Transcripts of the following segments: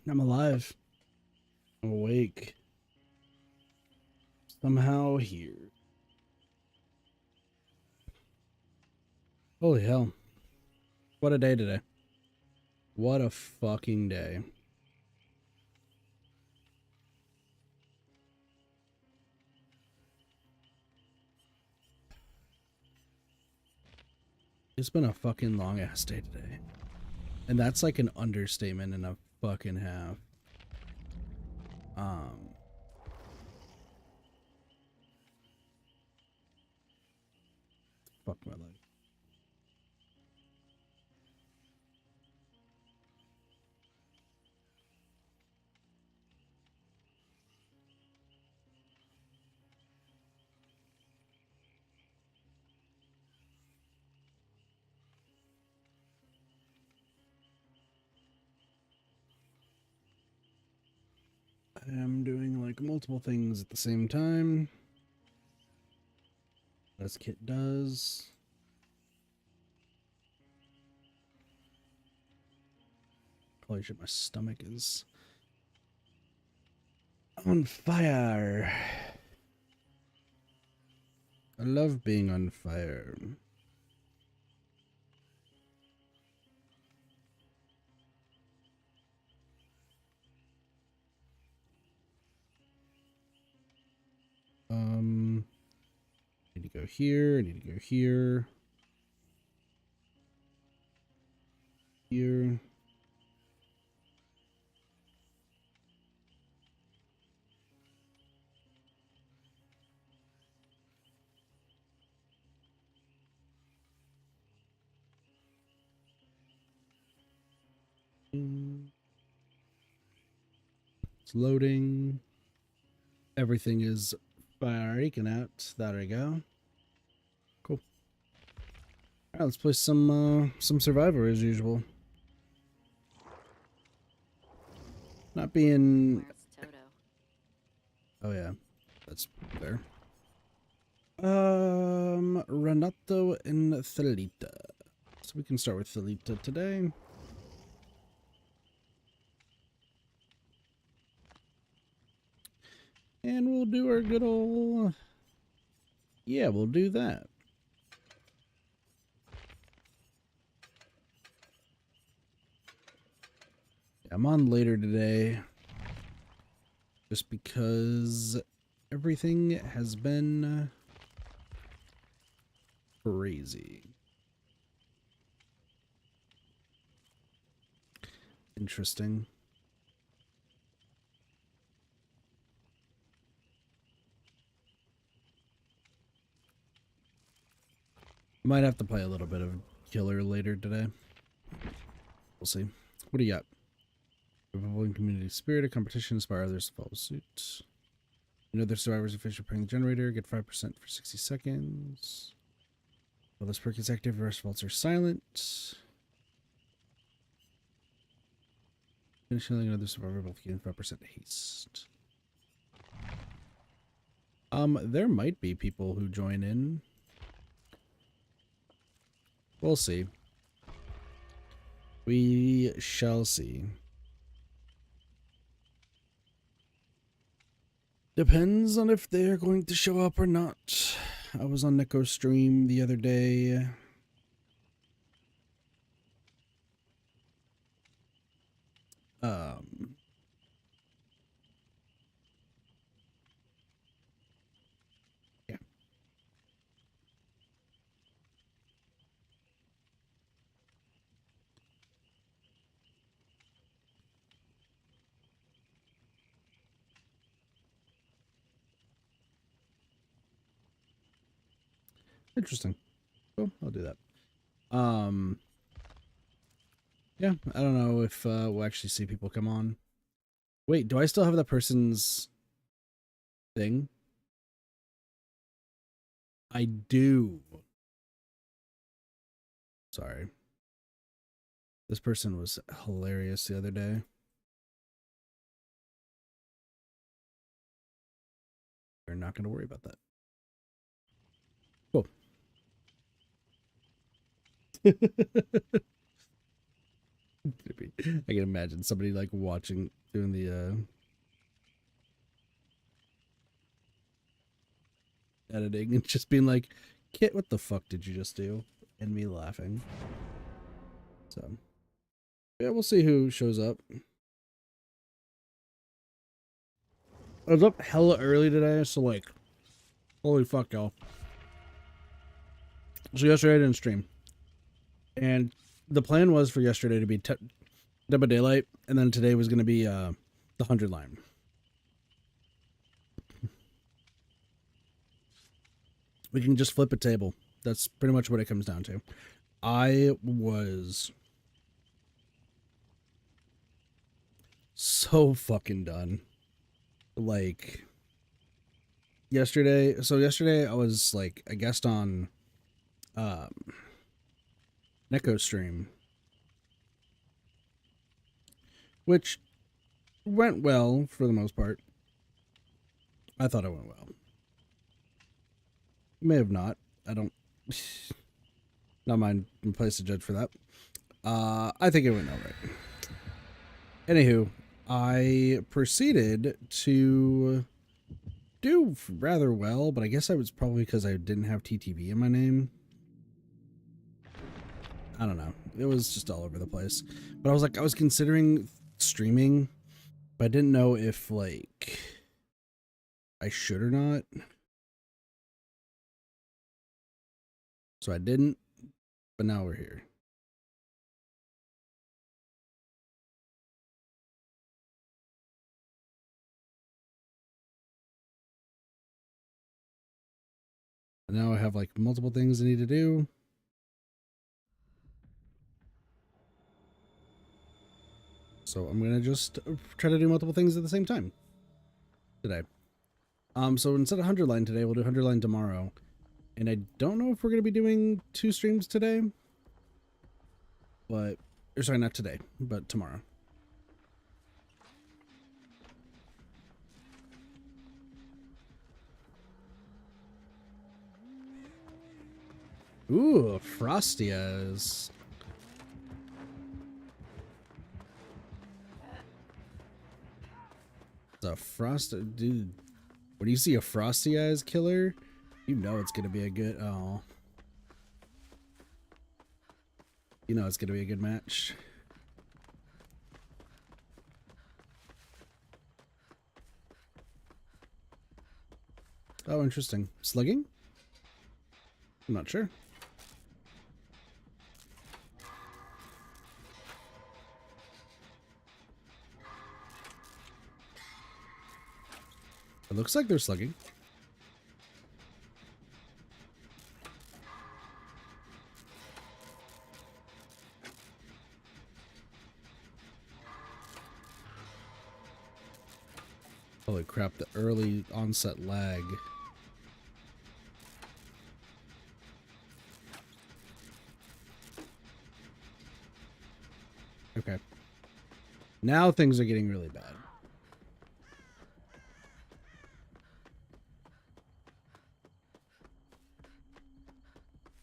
I'm alive. I'm awake. Somehow here. Holy hell. What a day today. What a fucking day. It's been a fucking long ass day today. And that's like an understatement and a fucking half. Um Fuck my life. I'm doing like multiple things at the same time. As Kit does. Holy shit, my stomach is on fire. I love being on fire. I need to go here. I need to go here. Here. It's loading. Everything is freaking out. There we go. Cool. All right, let's play some Survivor as usual. Not being. Oh yeah, that's fair. Renato and Thalita. So we can start with Thalita today. And we'll do our good old... Yeah, we'll do that. I'm on later today. Just because everything has been crazy. Interesting. Might have to play a little bit of Killer later today. We'll see. What do you got? Revolving community spirit, a competition, inspire others to follow suit. You know the survivors who finish repairing the generator, get 5% for 60 seconds. While this perk is active, the rest vaults are silent. Finishing another survivor both gain 5% haste. There might be people who join in. We'll see. We shall see. Depends on if they're going to show up or not. I was on Neko's stream the other day. Yeah. Interesting. Cool, I'll do that. Yeah, I don't know if we'll actually see people come on. Wait, do I still have that person's thing? I do. Sorry. This person was hilarious the other day. We're not going to worry about that. Cool. I can imagine somebody like watching, doing the editing and just being like, Kit, what the fuck did you just do? And me laughing. So, yeah, we'll see who shows up. I was up hella early today, so like, holy fuck, y'all. So yesterday I didn't stream. And the plan was for yesterday to be Dead by Daylight, and then today was going to be the 100 line. We can just flip a table. That's pretty much what it comes down to. I was so fucking done. Like, yesterday I was like a guest on Neko stream, which went well for the most part. I thought it went well. May have not. I don't not my place to judge for that. I think it went all right. Anywho, I proceeded to do rather well, but I guess I was probably because I didn't have TTV in my name. I don't know. It was just all over the place. But I was considering streaming, but I didn't know if like I should or not. So I didn't, but now we're here. And now I have like multiple things I need to do. So I'm gonna just try to do multiple things at the same time today. So instead of 100 line today, we'll do 100 line tomorrow. And I don't know if we're gonna be doing 2 streams today, but or sorry, not today, but tomorrow. Ooh, Frostias. The Frost, dude. When you see a Frosty Eyes killer, you know it's gonna be a good. Oh, you know it's gonna be a good match. Oh, interesting. Slugging? I'm not sure. It looks like they're slugging. Holy crap, the early onset lag. Okay. Now things are getting really bad.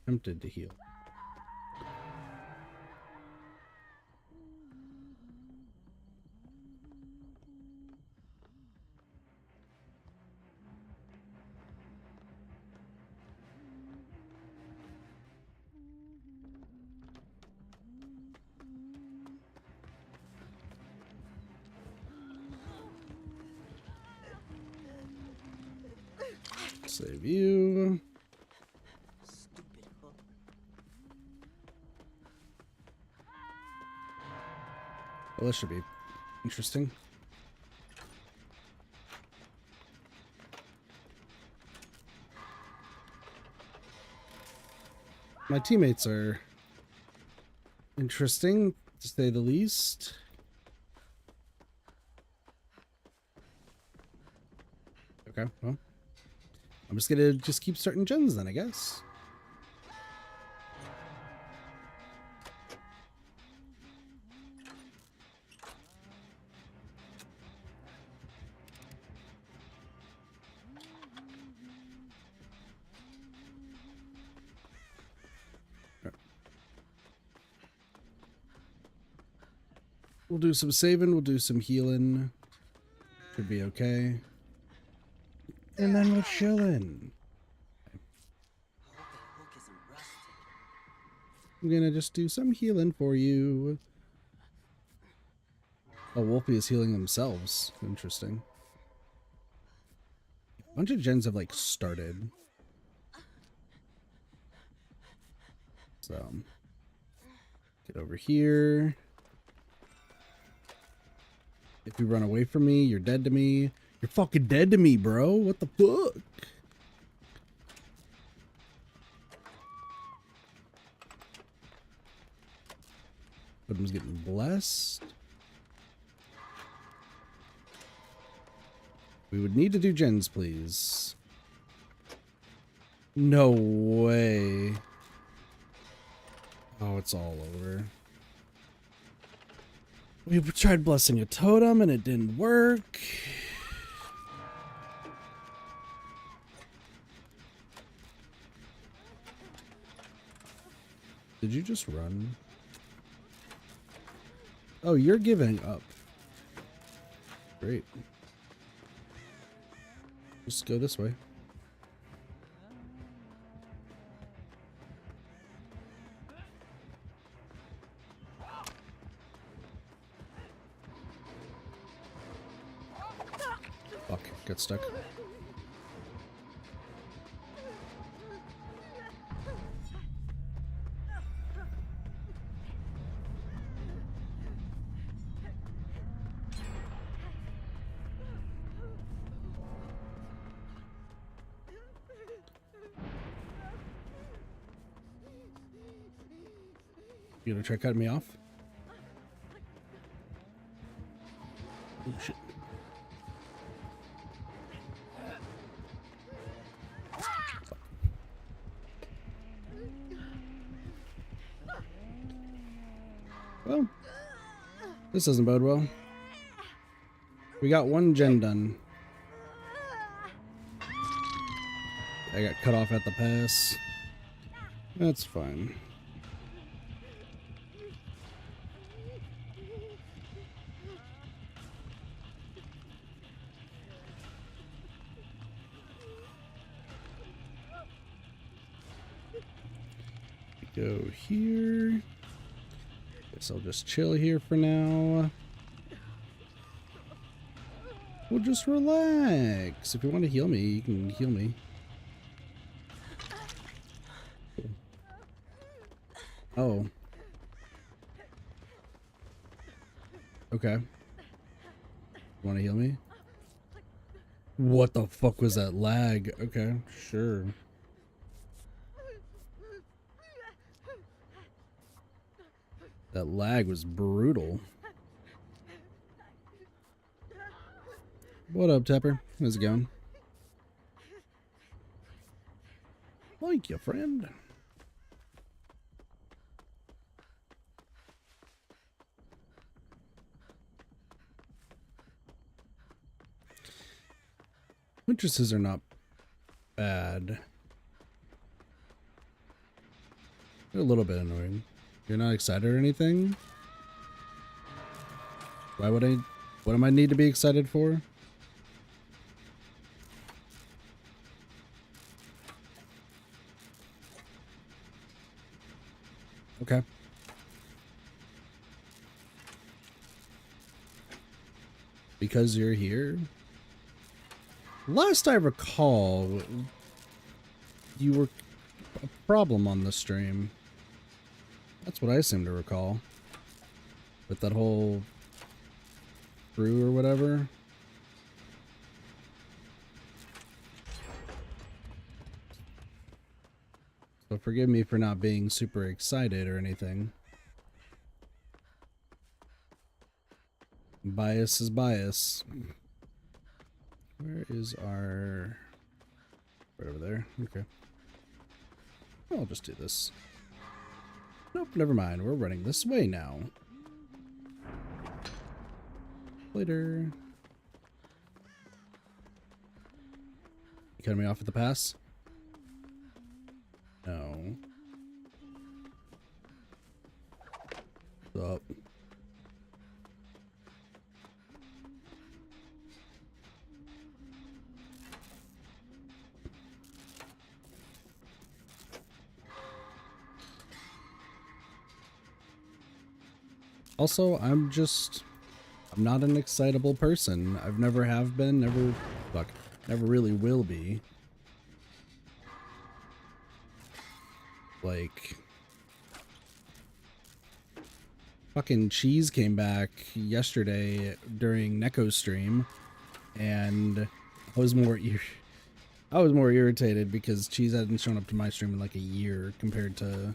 Tempted to heal. Save you. Well, this should be interesting. My teammates are interesting, to say the least. Okay, well, I'm just gonna keep starting gens then, I guess. We'll do some saving. We'll do some healing. Should be okay. And then we're chilling. I'm gonna just do some healing for you. Oh, Wolfie is healing themselves. Interesting. A bunch of gens have, like, started. So, get over here. If you run away from me, you're dead to me. You're fucking dead to me, bro. What the fuck? Totem's getting blessed. We would need to do gens, please. No way. Oh, it's all over. We tried blessing a totem and it didn't work. Did you just run? Oh, you're giving up. Great. Just go this way. Fuck, got stuck. You gonna try cutting me off? Oh shit. Well, this doesn't bode well. We got one gen done. I got cut off at the pass. That's fine. Go here. Guess I'll just chill here for now. We'll just relax. If you want to heal me, you can heal me. Oh. Okay. Want to heal me? What the fuck was that lag? Okay, sure. That lag was brutal. What up, Tepper? How's it going? Thank you, friend. Wintresses are not bad. They're a little bit annoying. You're not excited or anything? Why would I? What am I need to be excited for? Okay. Because you're here? Last I recall, you were a problem on the stream. That's what I seem to recall. With that whole crew or whatever. So forgive me for not being super excited or anything. Bias is bias. Where is our... Right over there. Okay. I'll just do this. Nope, never mind. We're running this way now. Later. You cutting me off at the pass? No. What's up? Also, I'm not an excitable person. I've never have been, never really will be. Like, fucking Cheese came back yesterday during Neko's stream, and I was more irritated because Cheese hadn't shown up to my stream in like a year compared to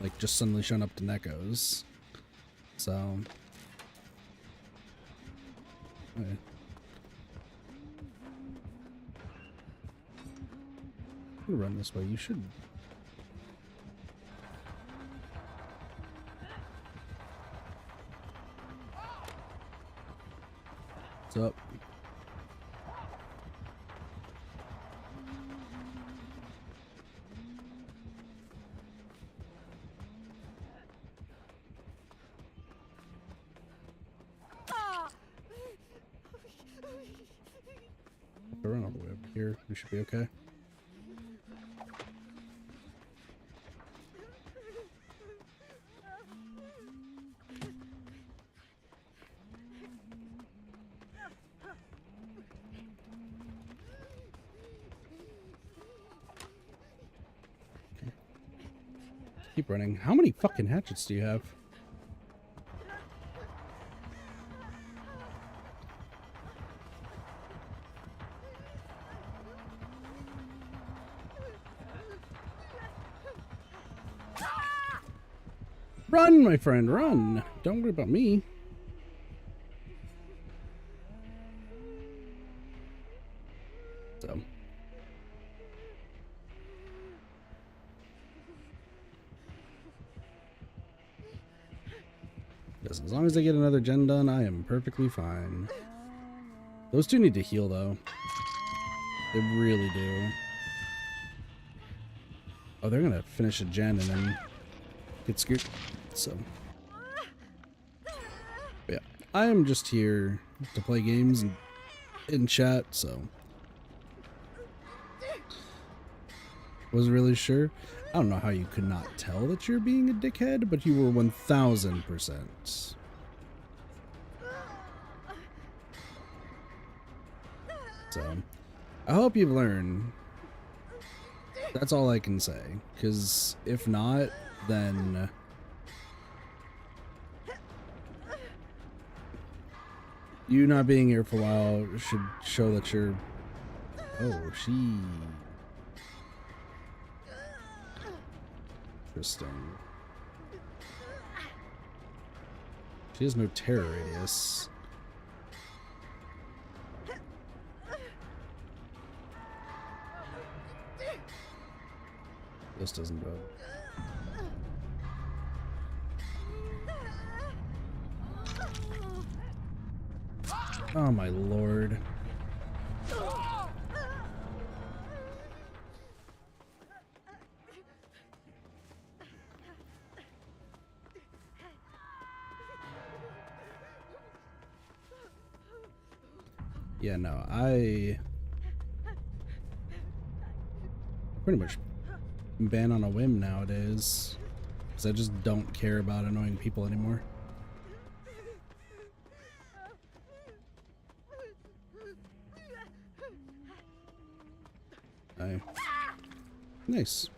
like just suddenly showing up to Neko's. So, okay. I'm gonna run this way. You should. What's up? Run all the way over here. We should be okay. Keep running. How many fucking hatchets do you have? Run, my friend, run! Don't worry about me. So. Yes, as long as I get another gen done, I am perfectly fine. Those two need to heal, though. They really do. Oh, they're gonna finish a gen and then get screwed. So. But yeah, I am just here to play games and in chat, so. Wasn't really sure. I don't know how you could not tell that you're being a dickhead, but you were 1000%. So, I hope you've learned. That's all I can say. Because if not, then you not being here for a while should show that you're. Oh, she. Interesting. She has no terror radius. This doesn't go. Oh my lord. Yeah, no, I pretty much ban on a whim nowadays because I just don't care about annoying people anymore. Nice.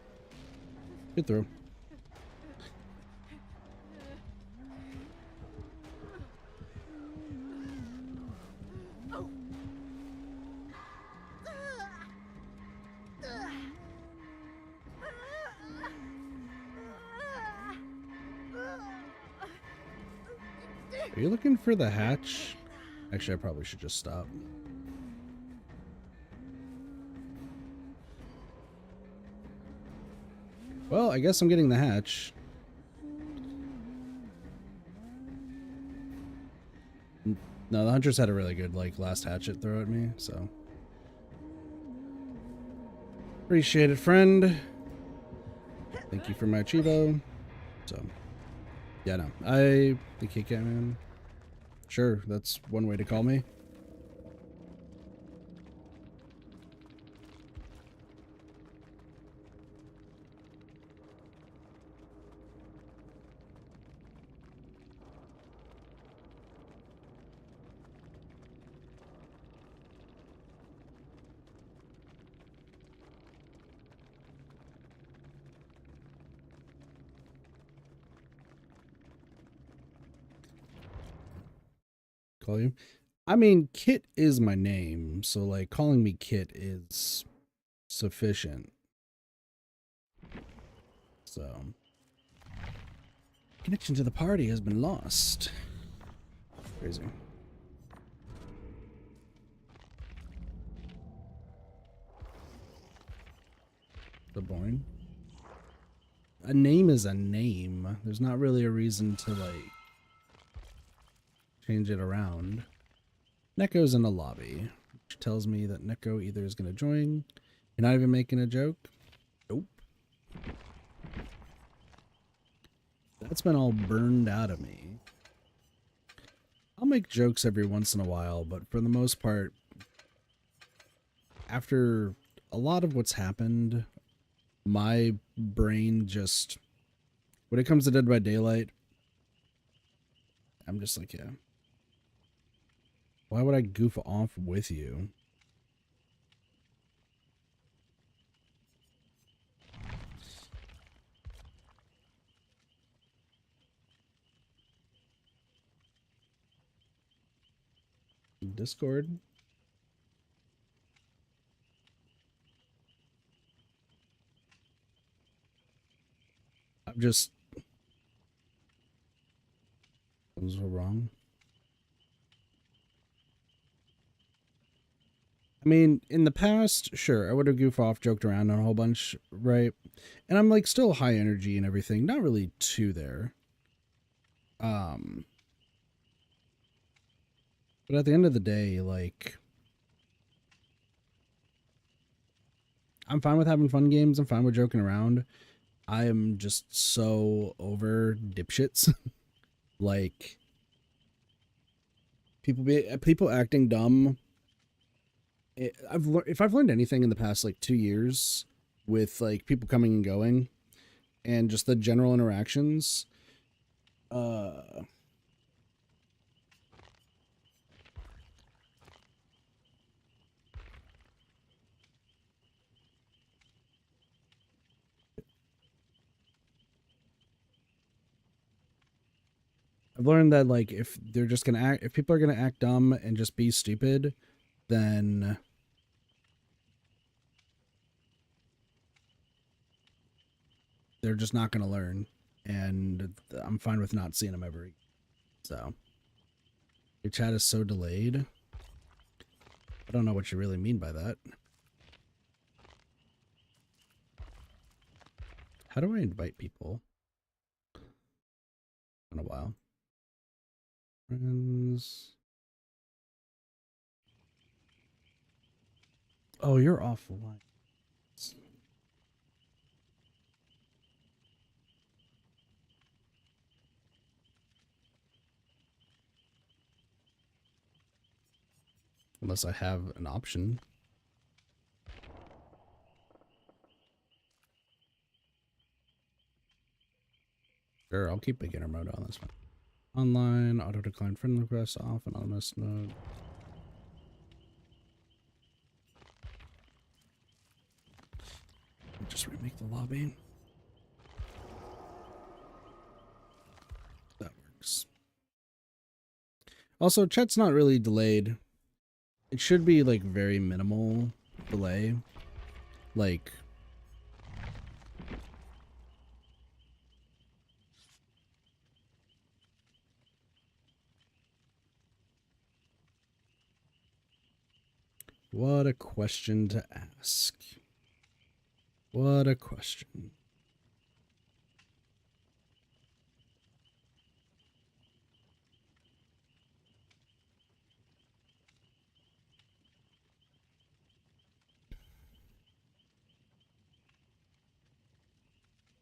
Good throw. Are you looking for the hatch? Actually, I probably should just stop. Well, I guess I'm getting the hatch. No, the hunters had a really good, like, last hatchet throw at me, so. Appreciate it, friend. Thank you for my achievo. So, yeah, no. I think he can. Sure, that's one way to call me. call you. I mean, Kit is my name, so like calling me Kit is sufficient. So, connection to the party has been lost. Crazy. So boring. A name is a name. There's not really a reason to like change it around. Neko's in the lobby, which tells me that Neko either is going to join. You're not even making a joke? Nope. That's been all burned out of me. I'll make jokes every once in a while, but for the most part, after a lot of what's happened, my brain just, when it comes to Dead by Daylight, I'm just like, yeah. Why would I goof off with you? Discord? I'm just... Those were wrong. I mean, in the past, sure, I would have goofed off, joked around on a whole bunch, right? And I'm like still high energy and everything, not really too there. But at the end of the day, like, I'm fine with having fun games. I'm fine with joking around. I am just so over dipshits. Like, people acting dumb. If I've learned anything in the past like 2 years with like people coming and going and just the general interactions, I've learned that like if they're just gonna act, if people are gonna act dumb and just be stupid, then they're just not gonna learn, and I'm fine with not seeing them ever. So your chat is so delayed. I don't know what you really mean by that. How do I invite people? In a while. Friends. Oh, you're offline. Unless I have an option. Sure, I'll keep beginner mode on this one. Online, auto decline friend requests off, anonymous mode. I'll just remake the lobby. That works. Also, chat's not really delayed. It should be like very minimal delay. Like, what a question to ask. What a question.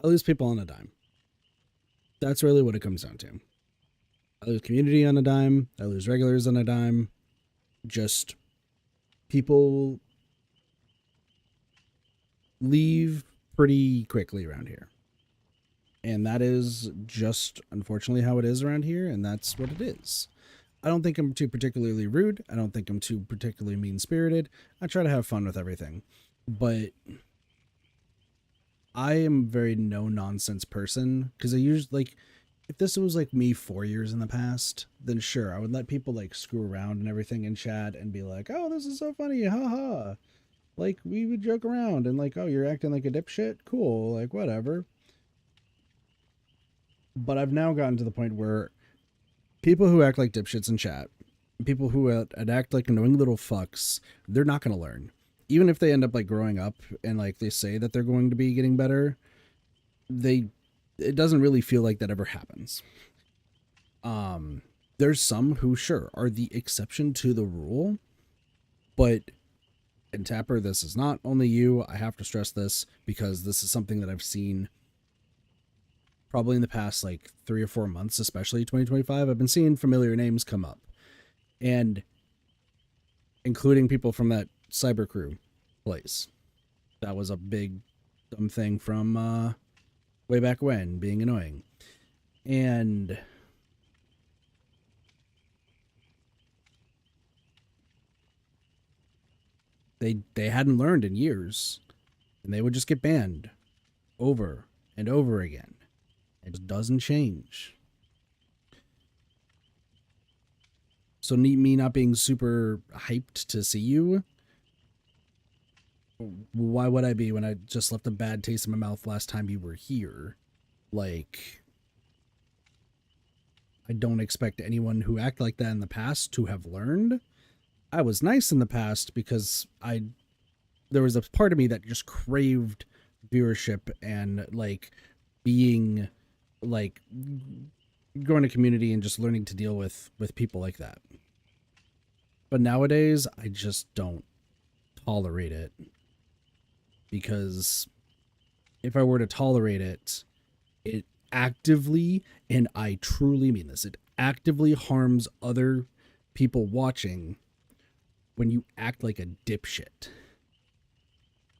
I lose people on a dime. That's really what it comes down to. I lose community on a dime. I lose regulars on a dime. Just people leave pretty quickly around here. And that is just unfortunately how it is around here, and that's what it is. I don't think I'm too particularly rude. I don't think I'm too particularly mean-spirited. I try to have fun with everything. But I am a very no-nonsense person, because I usually, like, if this was like me 4 years in the past, then sure, I would let people like screw around and everything in chat and be like, oh, this is so funny, haha. Like, we would joke around and like, oh, you're acting like a dipshit? Cool, like, whatever. But I've now gotten to the point where people who act like dipshits in chat, people who act like annoying little fucks, they're not going to learn. Even if they end up like growing up and like they say that they're going to be getting better, it doesn't really feel like that ever happens. There's some who sure are the exception to the rule, but and Tapper, this is not only you. I have to stress this because this is something that I've seen probably in the past like 3 or 4 months, especially 2025. I've been seeing familiar names come up, and including people from that cyber crew place. That was a big dumb thing from way back when, being annoying. And they hadn't learned in years, and they would just get banned over and over again. It just doesn't change. So me not being super hyped to see you, why would I be when I just left a bad taste in my mouth last time you were here? Like, I don't expect anyone who acted like that in the past to have learned. I was nice in the past because there was a part of me that just craved viewership and like being like growing a community and just learning to deal with people like that. But nowadays I just don't tolerate it, because if I were to tolerate it, it actively, and I truly mean this, it actively harms other people watching when you act like a dipshit.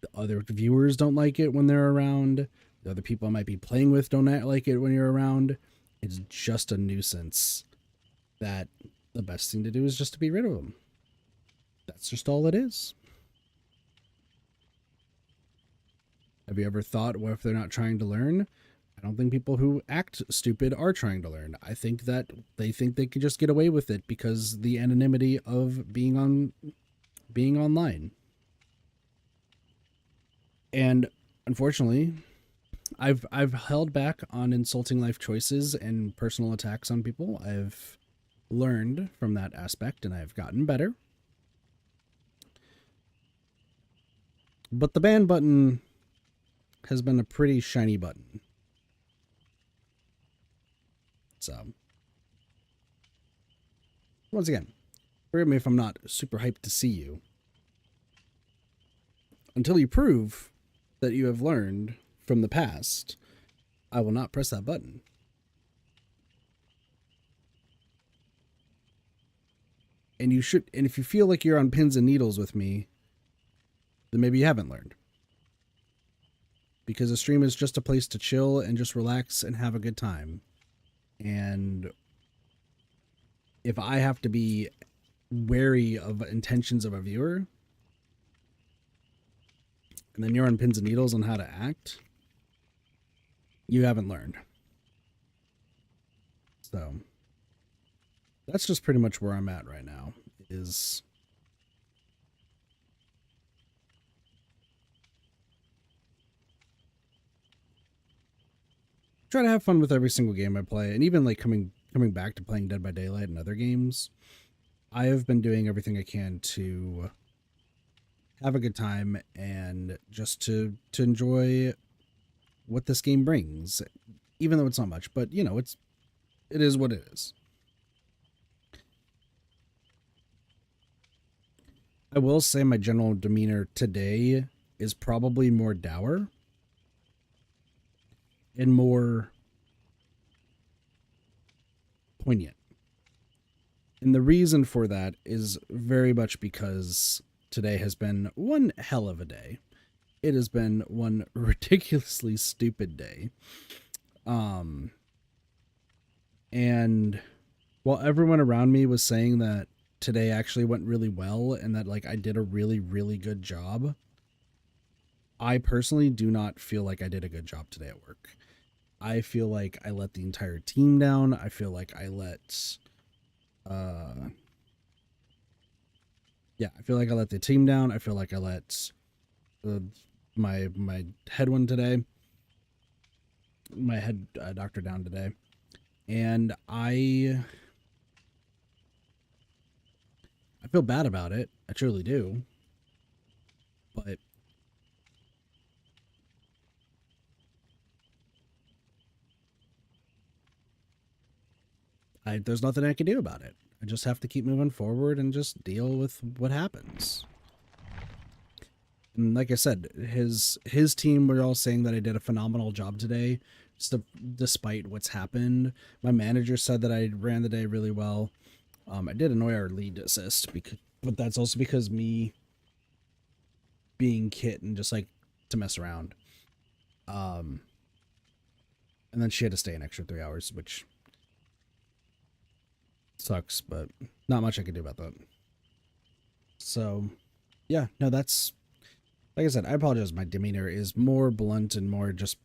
The other viewers don't like it when they're around. The other people I might be playing with don't like it when you're around. It's just a nuisance that the best thing to do is just to be rid of them. That's just all it is. Have you ever thought, what if they're not trying to learn? I don't think people who act stupid are trying to learn. I think that they think they could just get away with it because the anonymity of being online. And unfortunately, I've held back on insulting life choices and personal attacks on people. I've learned from that aspect and I've gotten better. But the ban button has been a pretty shiny button. So, once again, forgive me if I'm not super hyped to see you. Until you prove that you have learned from the past, I will not press that button. And you should, and if you feel like you're on pins and needles with me, then maybe you haven't learned. Because a stream is just a place to chill and just relax and have a good time. And if I have to be wary of intentions of a viewer, and then you're on pins and needles on how to act, you haven't learned. So that's just pretty much where I'm at right now, is try to have fun with every single game I play. And even like coming back to playing Dead by Daylight and other games, I have been doing everything I can to have a good time and just to enjoy what this game brings, even though it's not much, but you know, it is what it is. I will say my general demeanor today is probably more dour and more poignant. And the reason for that is very much because today has been one hell of a day. It has been one ridiculously stupid day. And while everyone around me was saying that today actually went really well and that like I did a really, really good job, I personally do not feel like I did a good job today at work. I feel like I let the entire team down. I feel like I let I feel like I let the team down. I feel like I let uh, my head one today, my head doctor down today, and I feel bad about it. I truly do, but there's nothing I can do about it. I just have to keep moving forward and just deal with what happens. And like I said, his team were all saying that I did a phenomenal job today, despite what's happened. My manager said that I ran the day really well. I did annoy our lead assist, but that's also because me being Kit and just like to mess around. And then she had to stay an extra 3 hours, which sucks, but not much I could do about that. So, yeah, no, that's like I said. I apologize. My demeanor is more blunt and more just,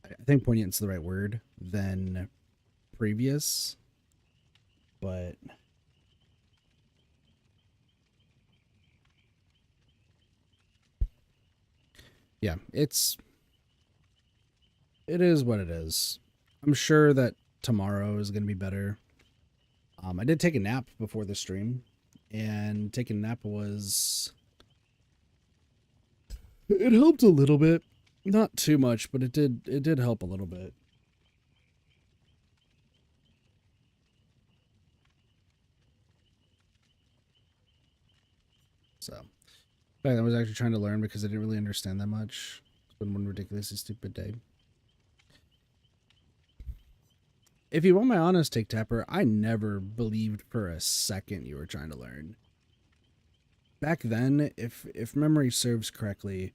I think poignant's the right word, than previous. But yeah, it is what it is. I'm sure that tomorrow is going to be better. I did take a nap before the stream, and taking a nap was, it helped a little bit, not too much, but it did help a little bit. So, in fact, I was actually trying to learn because I didn't really understand that much. It's been one ridiculously stupid day. If you want my honest take, Tapper, I never believed for a second you were trying to learn. Back then, if memory serves correctly,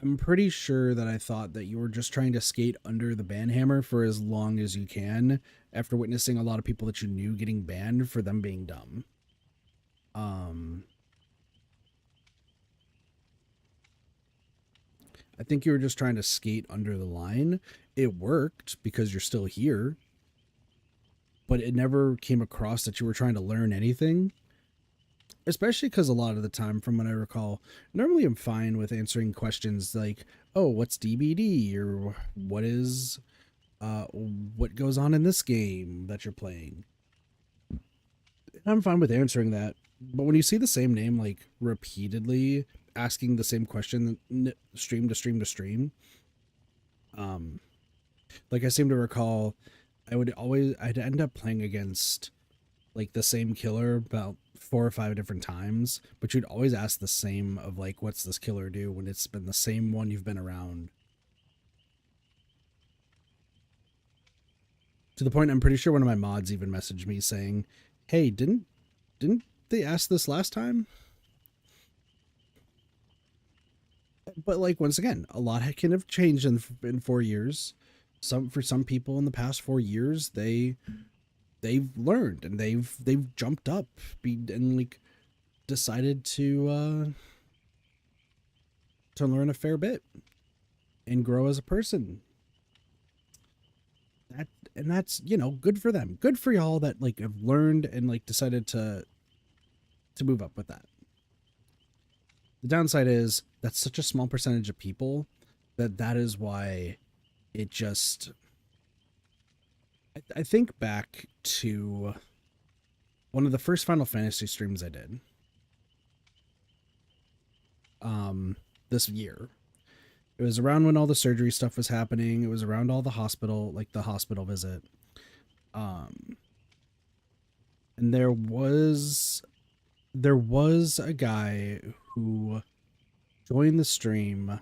I'm pretty sure that I thought that you were just trying to skate under the ban hammer for as long as you can after witnessing a lot of people that you knew getting banned for them being dumb. I think you were just trying to skate under the line. It worked because you're still here, but it never came across that you were trying to learn anything. Especially because a lot of the time, from what I recall, normally I'm fine with answering questions like, oh, what's DBD? Or what goes on in this game that you're playing? And I'm fine with answering that. But when you see the same name, like, repeatedly asking the same question, stream to stream to stream, like I seem to recall, I'd end up playing against like the same killer about 4 or 5 different times, but you'd always ask the same of like, what's this killer do, when it's been the same one you've been around. To the point I'm pretty sure one of my mods even messaged me saying, hey, didn't they ask this last time? But like, once again, a lot can have changed in 4 years. For some people in the past 4 years, they've learned and they've jumped up and like decided to learn a fair bit and grow as a person. That's, you know, good for them. Good for y'all that like have learned and like decided to move up with that. The downside is that's such a small percentage of people that is why it just, I think back to one of the first Final Fantasy streams I did this year. It was around when all the surgery stuff was happening. It was around all the hospital visit. And there was a guy who joined the stream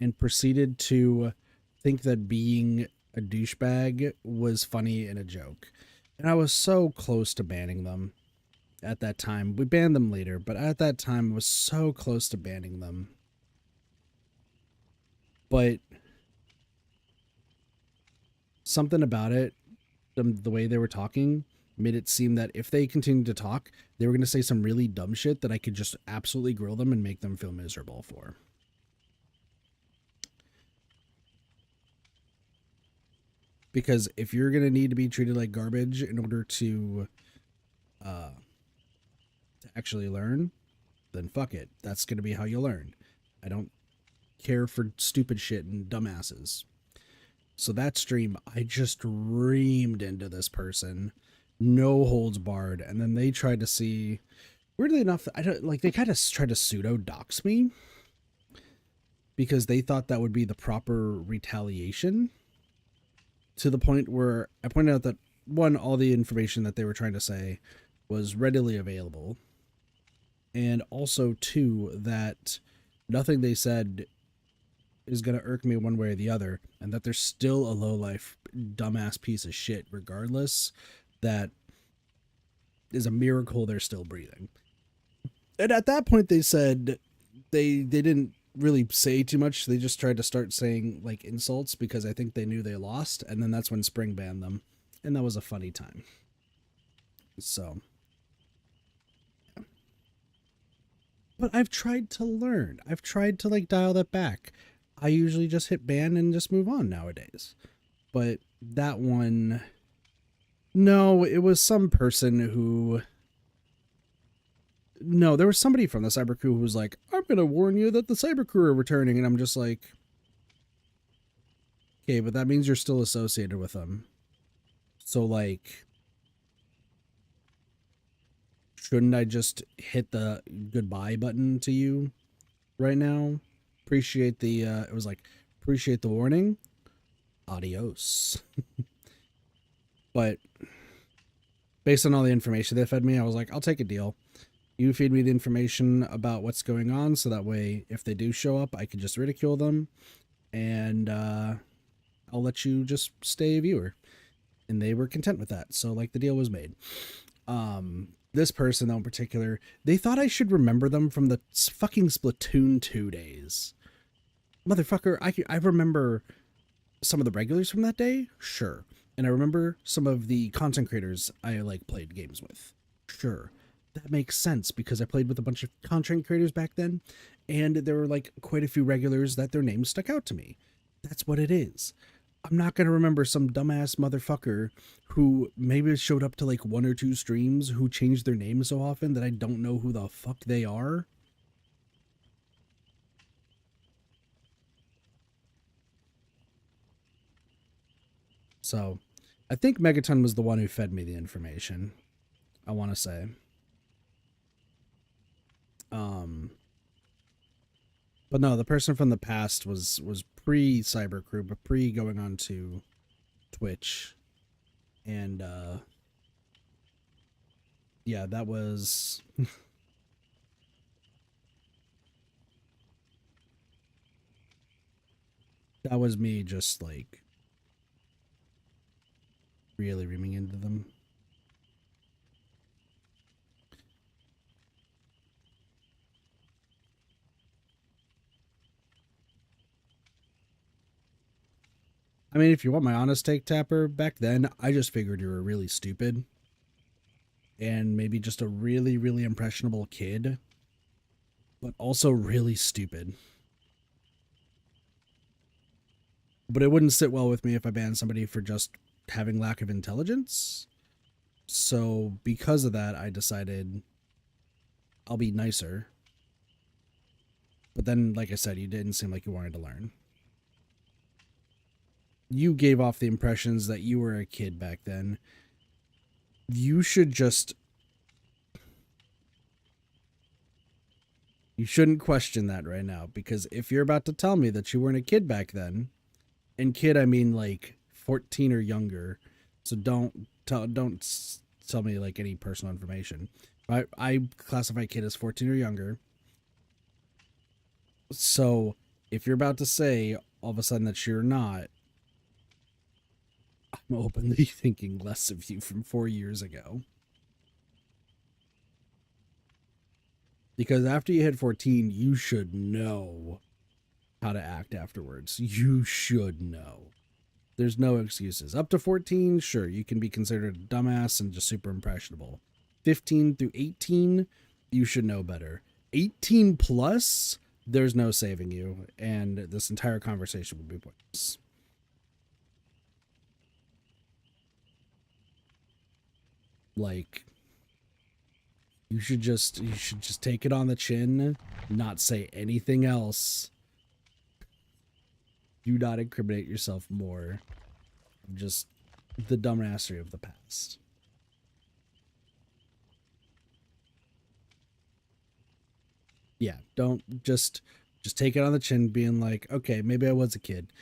and proceeded to think that being a douchebag was funny and a joke. And I was so close to banning them at that time. We banned them later, but at that time I was so close to banning them. But something about it, the way they were talking, made it seem that if they continued to talk, they were going to say some really dumb shit that I could just absolutely grill them and make them feel miserable for. Because if you're going to need to be treated like garbage in order uh, to actually learn, then fuck it. That's going to be how you learn. I don't care for stupid shit and dumbasses. So that stream, I just reamed into this person, no holds barred, and then they tried to see. Weirdly enough, I don't like. They kind of tried to pseudo dox me because they thought that would be the proper retaliation. To the point where I pointed out that one, all the information that they were trying to say was readily available, and also two, that nothing they said is going to irk me one way or the other, and that they're still a low-life dumbass piece of shit regardless. That is a miracle they're still breathing. And at that point they said they didn't really say too much. They just tried to start saying like insults because I think they knew they lost, and then that's when Spring banned them, and that was a funny time. So, but I've tried to learn. I've tried to like dial that back. I usually just hit ban and just move on nowadays. But that one, no, it was some person who, no, there was somebody from the cyber crew who was like, I'm going to warn you that the cyber crew are returning. And I'm just like, okay, but that means you're still associated with them. So like, shouldn't I just hit the goodbye button to you right now? Appreciate the, it was like, appreciate the warning. Adios. But based on all the information they fed me, I was like, I'll take a deal. You feed me the information about what's going on, so that way, if they do show up, I can just ridicule them, and I'll let you just stay a viewer. And they were content with that, so like the deal was made. This person though in particular, they thought I should remember them from the fucking Splatoon 2 days. Motherfucker, I remember some of the regulars from that day, sure. And I remember some of the content creators I like played games with, sure. That makes sense because I played with a bunch of content creators back then, and there were like quite a few regulars that their names stuck out to me. That's what it is. I'm not going to remember some dumbass motherfucker who maybe showed up to like 1 or 2 streams who changed their name so often that I don't know who the fuck they are. So I think Megaton was the one who fed me the information, I want to say. But no, the person from the past was pre Cyber Crew, but pre going on to Twitch. And yeah, that was that was me just like really reaming into them. I mean, if you want my honest take, Tapper, back then, I just figured you were really stupid. And maybe just a really, really impressionable kid. But also really stupid. But it wouldn't sit well with me if I banned somebody for just having lack of intelligence. So because of that, I decided I'll be nicer. But then, like I said, you didn't seem like you wanted to learn. You gave off the impressions that you were a kid back then. You should just... You shouldn't question that right now, because if you're about to tell me that you weren't a kid back then, and kid I mean like 14 or younger, so don't tell me like any personal information. I classify kid as 14 or younger. So if you're about to say all of a sudden that you're not, I'm openly thinking less of you from 4 years ago. Because after you hit 14, you should know how to act afterwards. You should know. There's no excuses. Up to 14, sure, you can be considered a dumbass and just super impressionable. 15 through 18, you should know better. 18 plus, there's no saving you, and this entire conversation would be pointless. Like, you should just take it on the chin, not say anything else. Do not incriminate yourself more. Just the dumbassery of the past. Yeah, don't just take it on the chin, being like, okay, maybe I was a kid.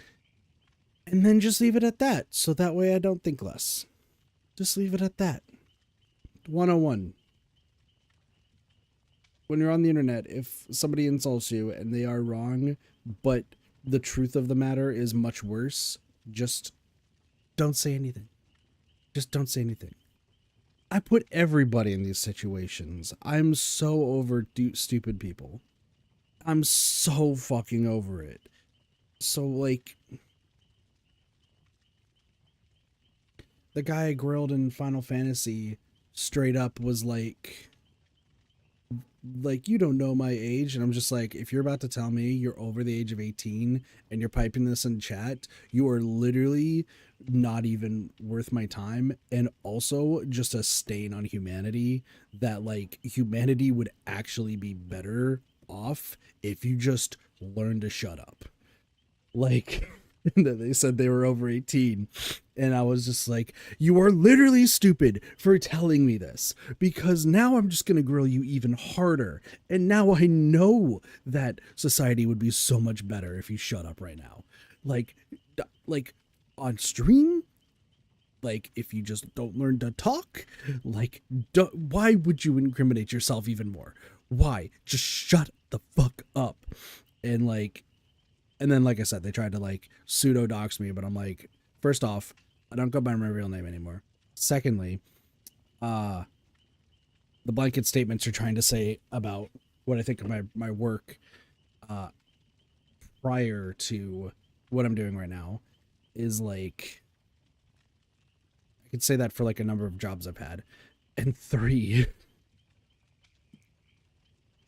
And then just leave it at that. So that way I don't think less. Just leave it at that. 101. When you're on the internet, if somebody insults you and they are wrong, but the truth of the matter is much worse, just don't say anything. Just don't say anything. I put everybody in these situations. I'm so over stupid people. I'm so fucking over it. So, like, the guy I grilled in Final Fantasy straight up was like, you don't know my age. And I'm just like, if you're about to tell me you're over the age of 18 and you're piping this in chat, you are literally not even worth my time, and also just a stain on humanity. That, like, humanity would actually be better off if you just learn to shut up. Like, that they said they were over 18, and I was just like, you are literally stupid for telling me this, because now I'm just going to grill you even harder, and now I know that society would be so much better if you shut up right now. like like on stream, like, if you just don't learn to talk, like, why would you incriminate yourself even more? Why? Just shut the fuck up. And like, and then, like I said, they tried to like pseudo dox me, but I'm like, first off, I don't go by my real name anymore. Secondly, uh, the blanket statements you're trying to say about what I think of my work, uh, prior to what I'm doing right now, is like, I could say that for like a number of jobs I've had. And three,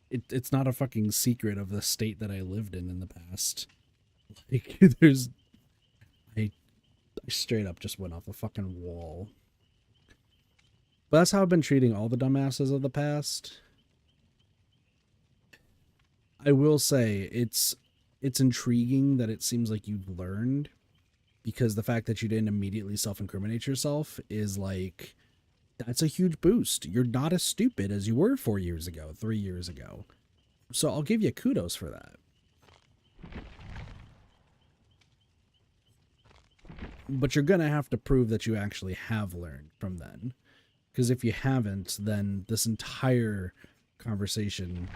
it's not a fucking secret of the state that I lived in the past. Like, I, I straight up just went off the fucking wall. But that's how I've been treating all the dumbasses of the past. I will say it's intriguing that it seems like you've learned, because the fact that you didn't immediately self-incriminate yourself is like, that's a huge boost. You're not as stupid as you were 4 years ago, 3 years ago. So I'll give you kudos for that. But you're going to have to prove that you actually have learned from then. Because if you haven't, then this entire conversation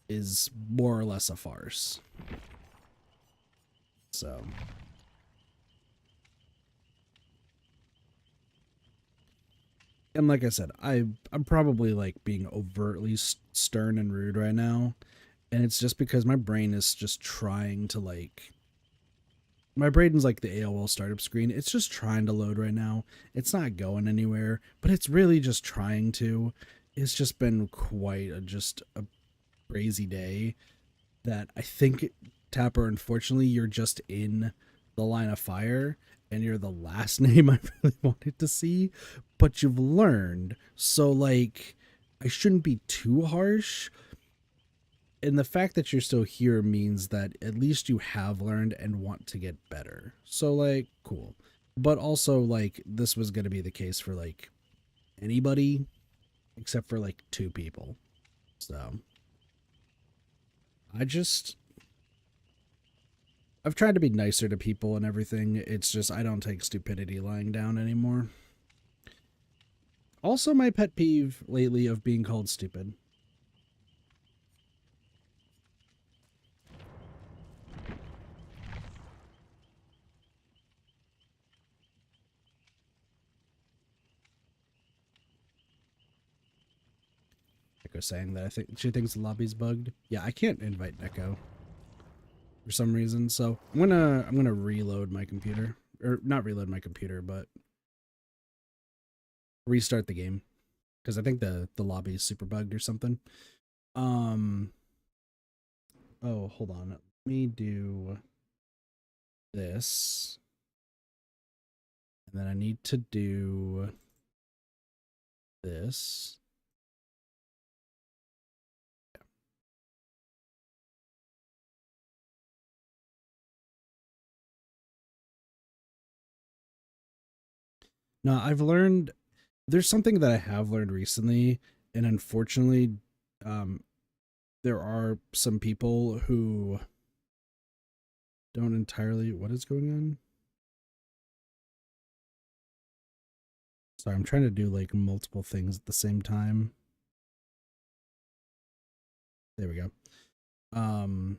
is more or less a farce. So, and like I said, I'm probably like being overtly stern and rude right now, and it's just because my brain is just trying to like, my brain's like the AOL startup screen. It's just trying to load right now. It's not going anywhere, but it's really just trying to. It's just been quite just a crazy day, that I think, Tapper, unfortunately, you're just in the line of fire, and you're the last name I really wanted to see, but you've learned. So, like, I shouldn't be too harsh. And the fact that you're still here means that at least you have learned and want to get better. So, like, cool. But also, like, this was going to be the case for, like, anybody except for, like, 2 people. So, I just, I've tried to be nicer to people and everything. It's just I don't take stupidity lying down anymore. Also, my pet peeve lately of being called stupid. Echo saying that I think she thinks the lobby's bugged. Yeah, I can't invite Echo for some reason. So I'm gonna reload my computer, or not reload my computer, but restart the game, because I think the lobby is super bugged or something. Um. Oh, hold on. Let me do this, and then I need to do this. Now, I've learned there's something that I have learned recently, and unfortunately, um, there are some people who don't entirely. What is going on? Sorry, I'm trying to do like multiple things at the same time. There we go. Um,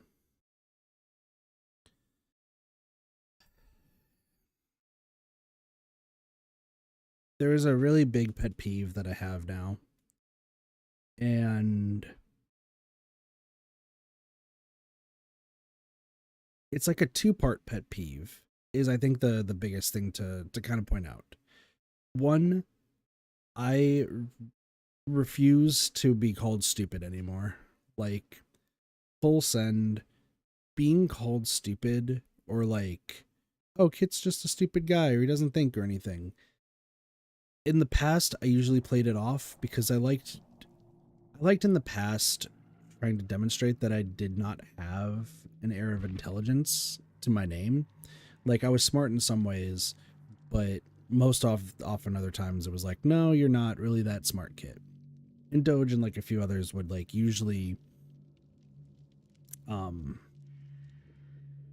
there is a really big pet peeve that I have now, and it's like a two-part pet peeve. Is I think the biggest thing to kind of point out. One, I refuse to be called stupid anymore. Like full send, being called stupid or like, oh, Kit's just a stupid guy or he doesn't think or anything. In the past, I usually played it off because I liked in the past trying to demonstrate that I did not have an air of intelligence to my name. Like I was smart in some ways, but often other times it was like, no, you're not really that smart, Kit. And Doge and like a few others would like usually um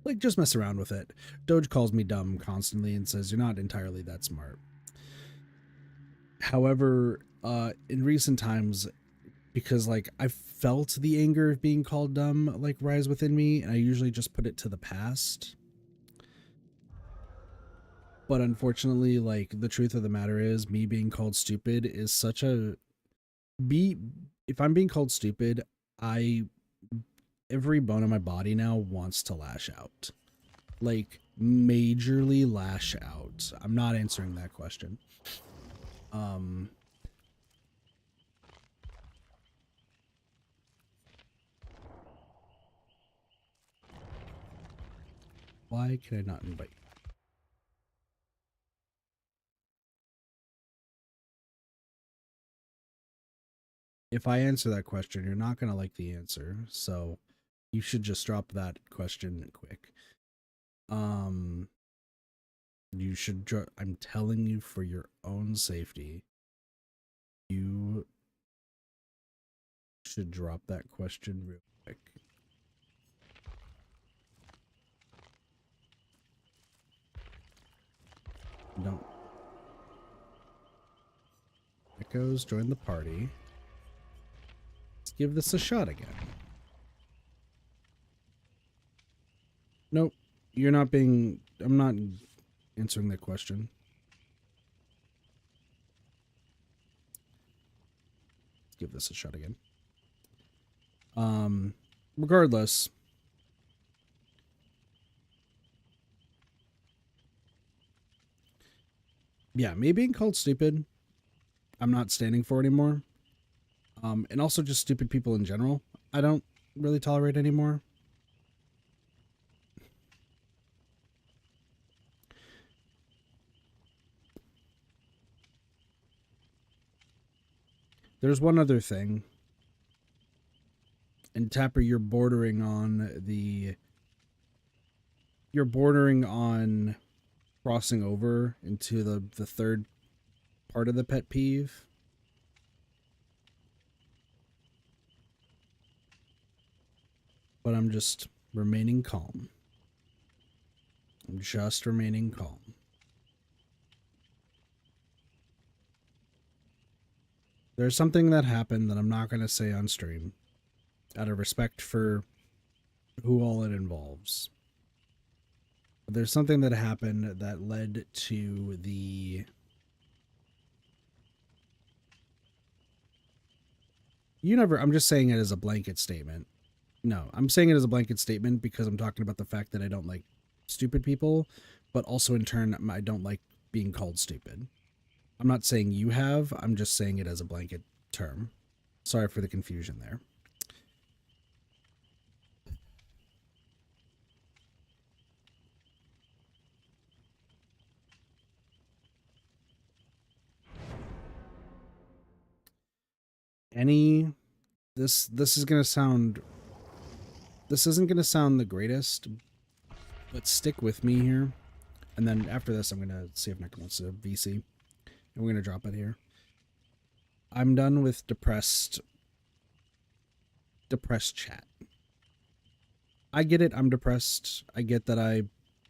like just mess around with it. Doge calls me dumb constantly and says you're not entirely that smart. However, in recent times, because like I felt the anger of being called dumb like rise within me, and I usually just put it to the past. But unfortunately, like the truth of the matter is, me being called stupid is such a be. If I'm being called stupid, I every bone in my body now wants to lash out. Like majorly lash out. I'm not answering that question. Um why can I not invite you? If I answer that question, you're not going to like the answer. So you should just drop that question quick. Um you should I'm telling you for your own safety, you should drop that question real quick. Don't echoes join the party. Let's give this a shot again. Nope. You're not being I'm not answering that question. Let's give this a shot again. Regardless, yeah, me being called stupid, I'm not standing for anymore. And also just stupid people in general, I don't really tolerate anymore. There's one other thing, and Tapper, you're bordering on crossing over into the third part of the pet peeve. But I'm just remaining calm. I'm just remaining calm. There's something that happened that I'm not going to say on stream out of respect for who all it involves. There's something that happened that led to the I'm just saying it as a blanket statement. No, I'm saying it as a blanket statement because I'm talking about the fact that I don't like stupid people, but also in turn I don't like being called stupid. I'm not saying you have, I'm just saying it as a blanket term. Sorry for the confusion there. any this is gonna sound this isn't gonna sound the greatest, but stick with me here. And then after this, I'm gonna see if Nick wants to VC, and we're gonna drop it here. I'm done with depressed chat. I get it. I'm depressed. I get that I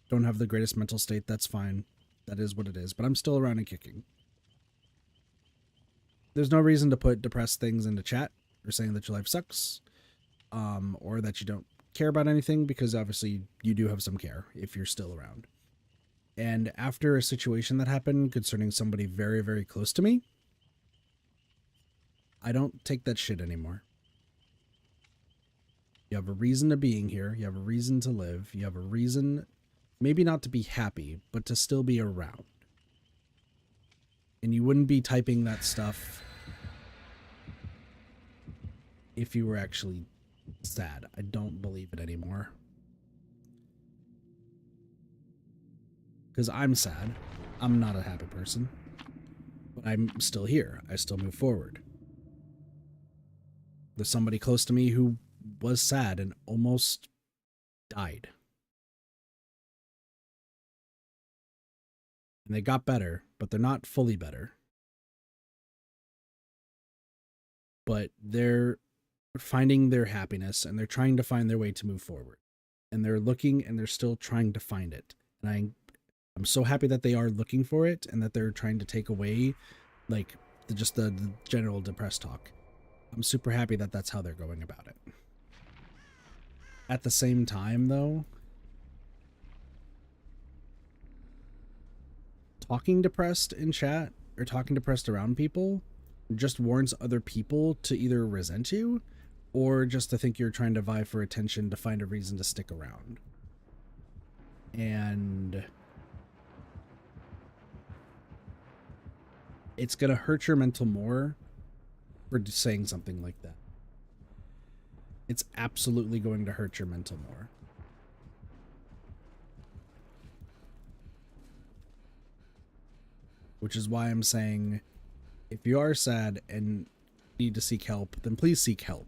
don't have the greatest mental state. That's fine. That is what it is. But I'm still around and kicking. There's no reason to put depressed things into chat or saying that your life sucks, or that you don't care about anything, because obviously you do have some care if you're still around. And after a situation that happened concerning somebody very, very close to me, I don't take that shit anymore. You have a reason to being here. You have a reason to live. You have a reason, maybe not to be happy, but to still be around. And you wouldn't be typing that stuff if you were actually sad. I don't believe it anymore. Because I'm sad. I'm not a happy person. But I'm still here. I still move forward. There's somebody close to me who was sad and almost died. And they got better, but they're not fully better. But they're finding their happiness, and they're trying to find their way to move forward. And they're looking, and they're still trying to find it. And I'm so happy that they are looking for it, and that they're trying to take away like the general depressed talk. I'm super happy that that's how they're going about it. At the same time, though, talking depressed in chat or talking depressed around people just warrants other people to either resent you or just to think you're trying to vie for attention to find a reason to stick around. And it's going to hurt your mental more for saying something like that. It's absolutely going to hurt your mental more. Which is why I'm saying, if you are sad and need to seek help, then please seek help.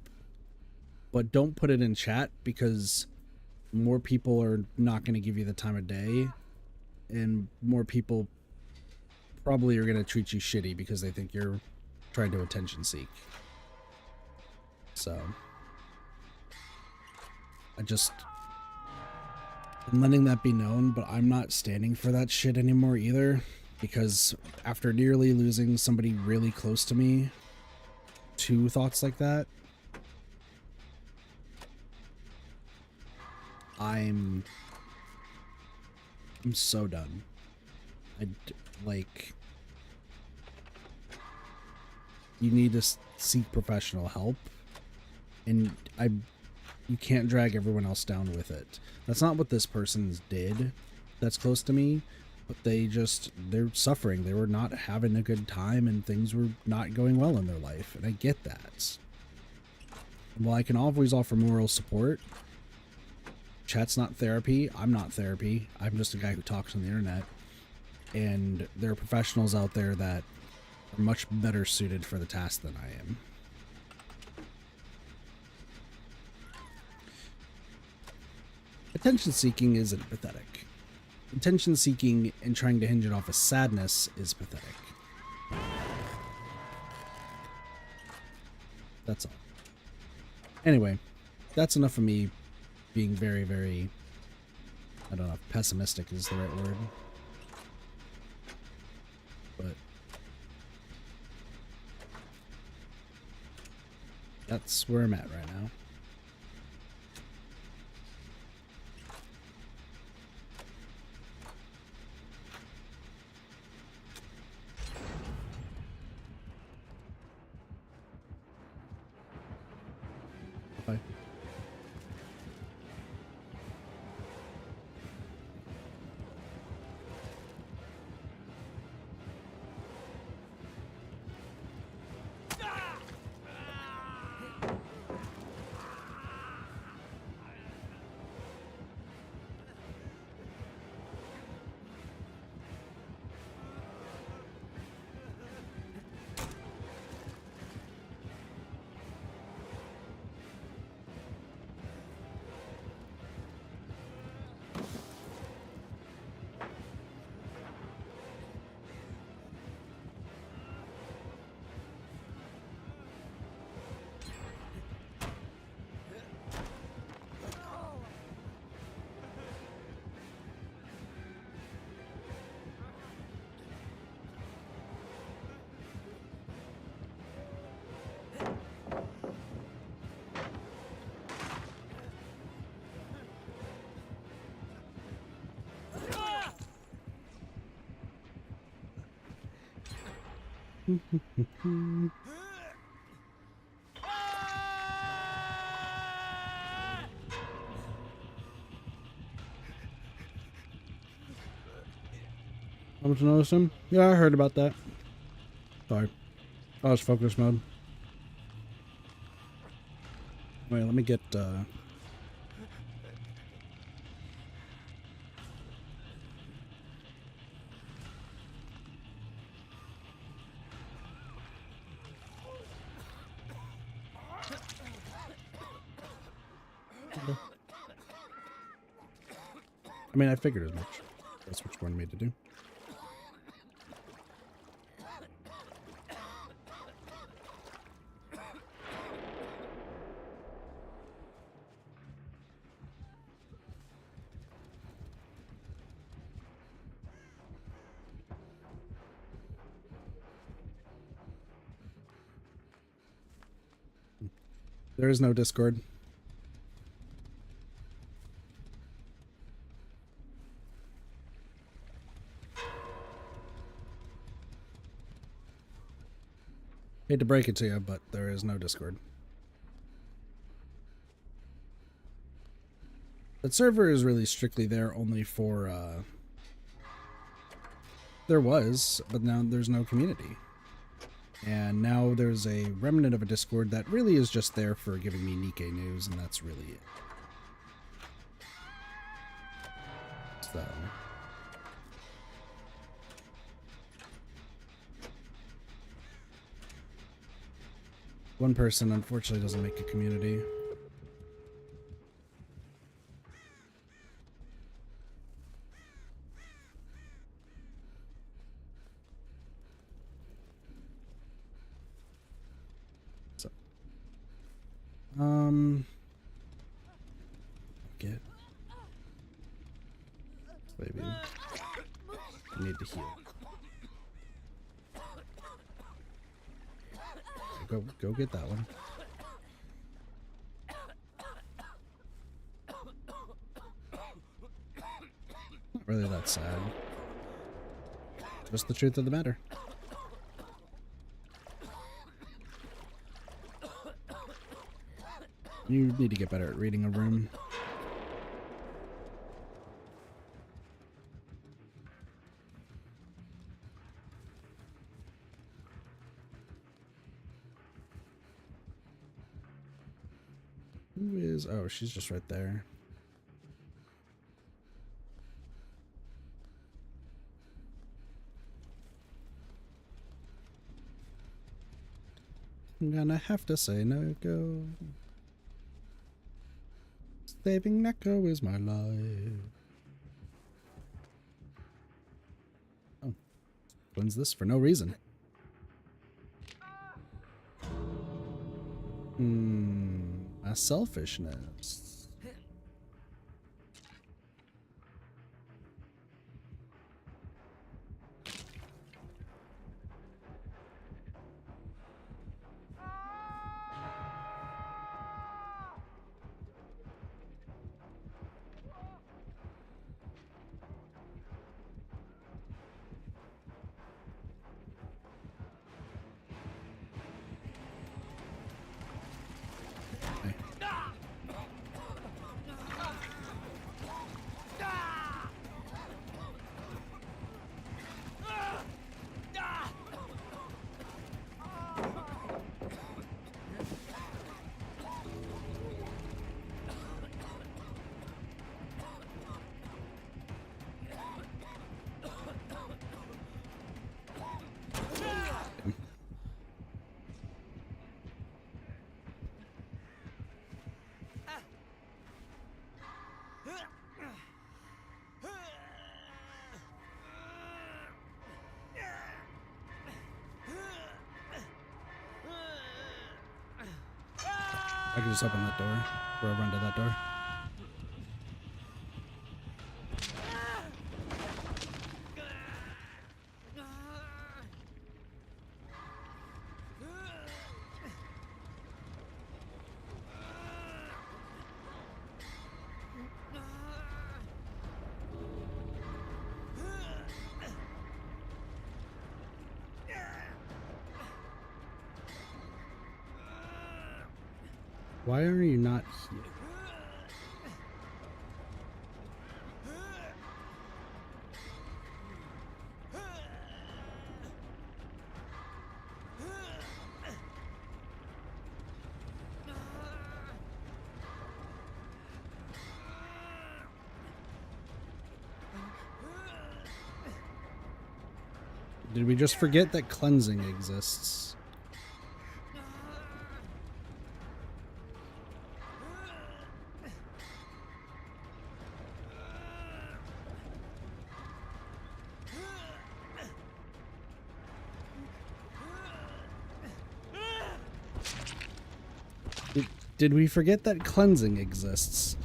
But don't put it in chat, because more people are not going to give you the time of day, and more people probably are going to treat you shitty because they think you're trying to attention seek. So I'm letting that be known, but I'm not standing for that shit anymore either, because after nearly losing somebody really close to me to thoughts like that, I'm so done. You need to seek professional help, and you can't drag everyone else down with it. That's not what this person did that's close to me, but they're suffering. They were not having a good time, and things were not going well in their life, and I get that. While I can always offer moral support, chat's not therapy. I'm not therapy. I'm just a guy who talks on the internet, and there are professionals out there that are much better suited for the task than I am. Attention seeking isn't pathetic. Attention seeking and trying to hinge it off of sadness is pathetic. That's all. Anyway, that's enough of me being very, very, I don't know if pessimistic is the right word. But that's where I'm at right now. Bye. How much notice him? Yeah, I heard about that. Sorry. Oh, it's focus mode. Wait, let me get, I mean, I figured as much. That's what you wanted me to do. There is no Discord. Hate to break it to you, but there is no Discord. That server is really strictly there only for, there was, but now there's no community. And now there's a remnant of a Discord that really is just there for giving me Nikkei news, and that's really it. So... one person, unfortunately, doesn't make a community. So, get... Baby. I need to heal. Go get that one. Not really that sad. Just the truth of the matter. You need to get better at reading a room. Who is... oh, she's just right there. I'm gonna have to say Neko. Saving Neko is my life. Oh. Cleanse this for no reason. My selfishness. I can just open that door, or run to that door. Why are you not here? Did we just forget that cleansing exists? Did we forget that cleansing exists?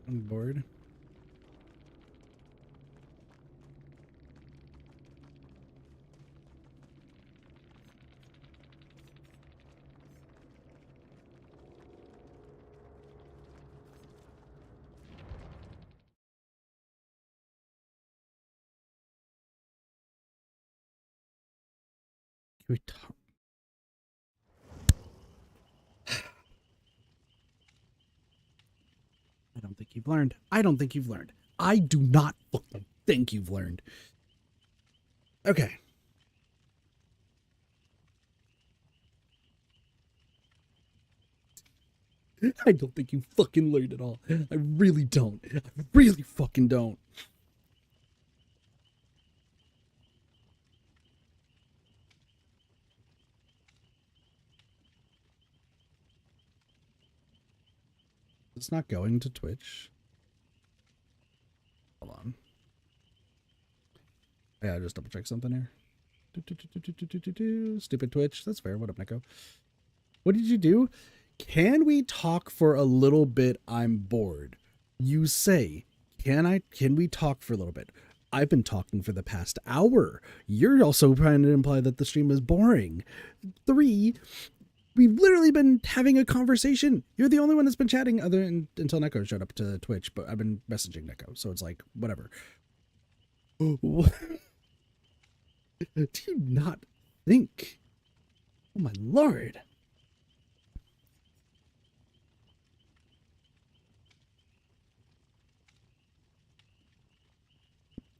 I'm bored. Can we talk? I don't think you've learned. I don't think you've learned. I do not fucking think you've learned. Okay. I don't think you fucking learned at all. I really don't. I really fucking don't. It's not going to Twitch. Hold on. Yeah, I just double check something here. Stupid Twitch. That's fair. What up, Nico? What did you do? Can we talk for a little bit? I'm bored. You say, can we talk for a little bit? I've been talking for the past hour. You're also trying to imply that the stream is boring. 3, we've literally been having a conversation. You're the only one that's been chatting other than until Neko showed up to Twitch, but I've been messaging Neko, so it's like, whatever. Do you not think? Oh my lord.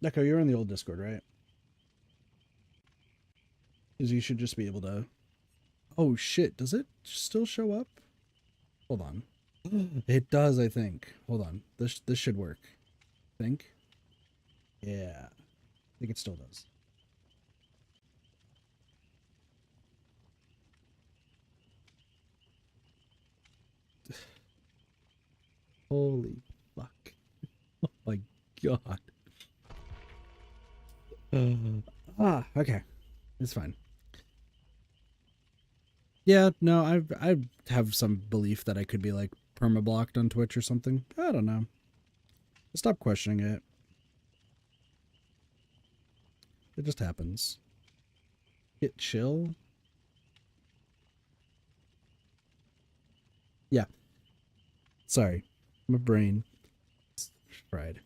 Neko, you're in the old Discord, right? Because you should just be able to... Oh shit, does it still show up? Hold on. It does, I think. Hold on. This should work. Think? Yeah. I think it still does. Holy fuck. Oh my god. Okay. It's fine. Yeah, no, I have some belief that I could be like perma-blocked on Twitch or something. I don't know. Stop questioning it. It just happens. Hit chill. Yeah. Sorry. My brain is fried.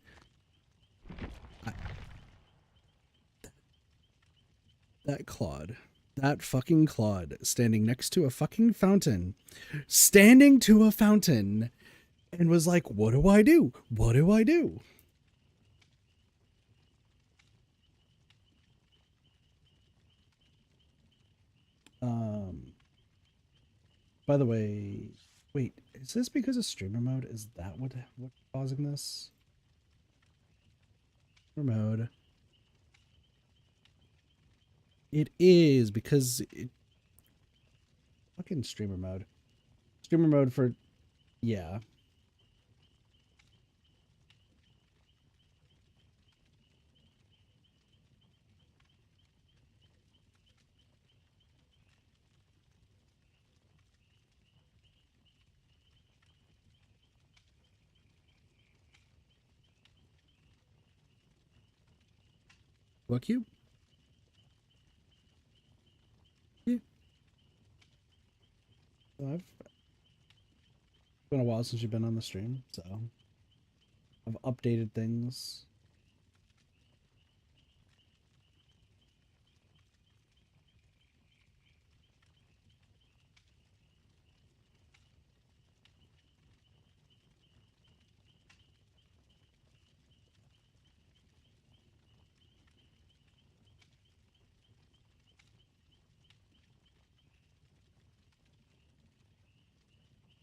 That Claude. That fucking Claude standing next to a fucking fountain. Standing to a fountain and was like, what do I do? What do I do? By the way, wait, is this because of streamer mode? Is that what's causing this? Streamer mode. It is because it fucking streamer mode. Streamer mode for yeah. What cube? Yeah. Well, it's been a while since you've been on the stream, so I've updated things.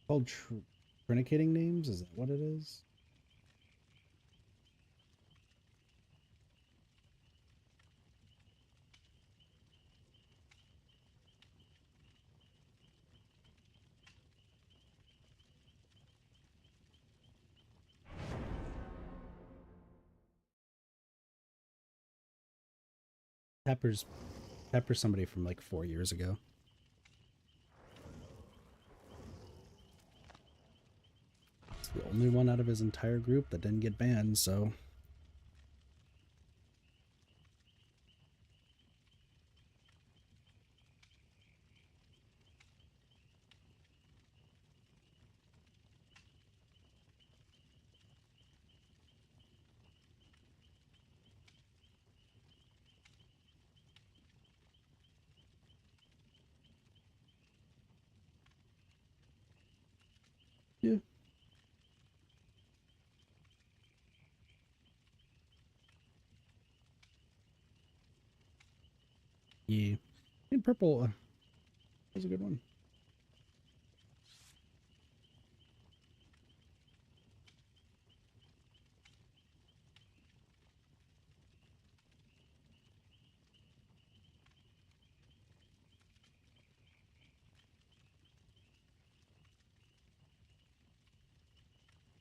Called trinicating names? Is that what it is? Pepper's somebody from like 4 years ago. It's the only one out of his entire group that didn't get banned, so yeah. Yeah. And purple was a good one.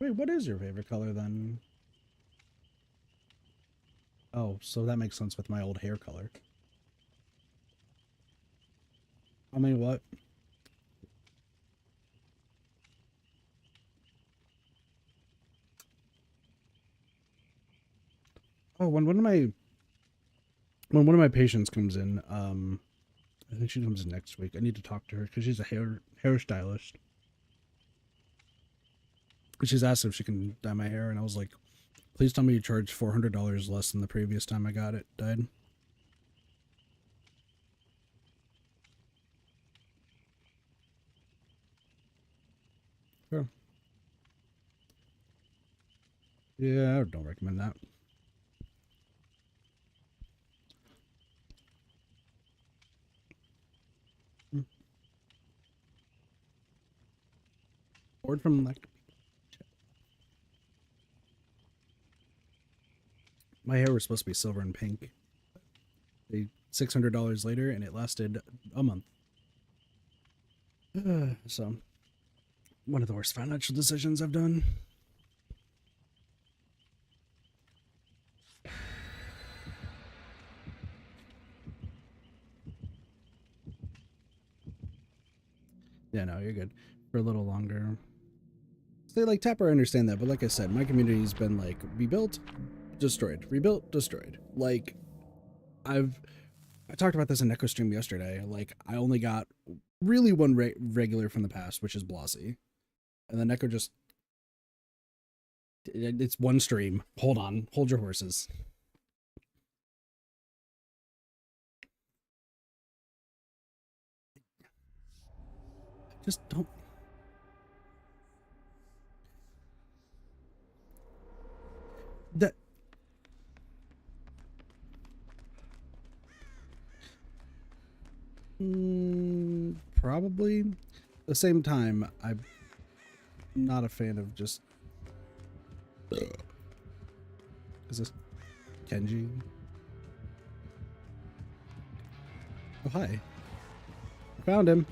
Wait, what is your favorite color then? Oh, so that makes sense with my old hair color. I mean, what? Oh, when one of my patients comes in, I think she comes in next week. I need to talk to her because she's a hairstylist. She's asked if she can dye my hair, and I was like, please tell me you charge $400 less than the previous time I got it dyed. Sure. Yeah, I don't recommend that. Board from like my hair was supposed to be silver and pink. They $600 later, and it lasted a month. So, one of the worst financial decisions I've done. Yeah, no, you're good. For a little longer. So, like, Tapper, I understand that, but like I said, my community's been like rebuilt, destroyed, rebuilt, destroyed. Like, I talked about this in Echo Stream yesterday. Like, I only got really one regular from the past, which is Blossy, and then Echo just it's one stream. Hold on, hold your horses. Just don't. That probably. At the same time, I'm not a fan of just. Is this Kenji? Oh, hi. I found him.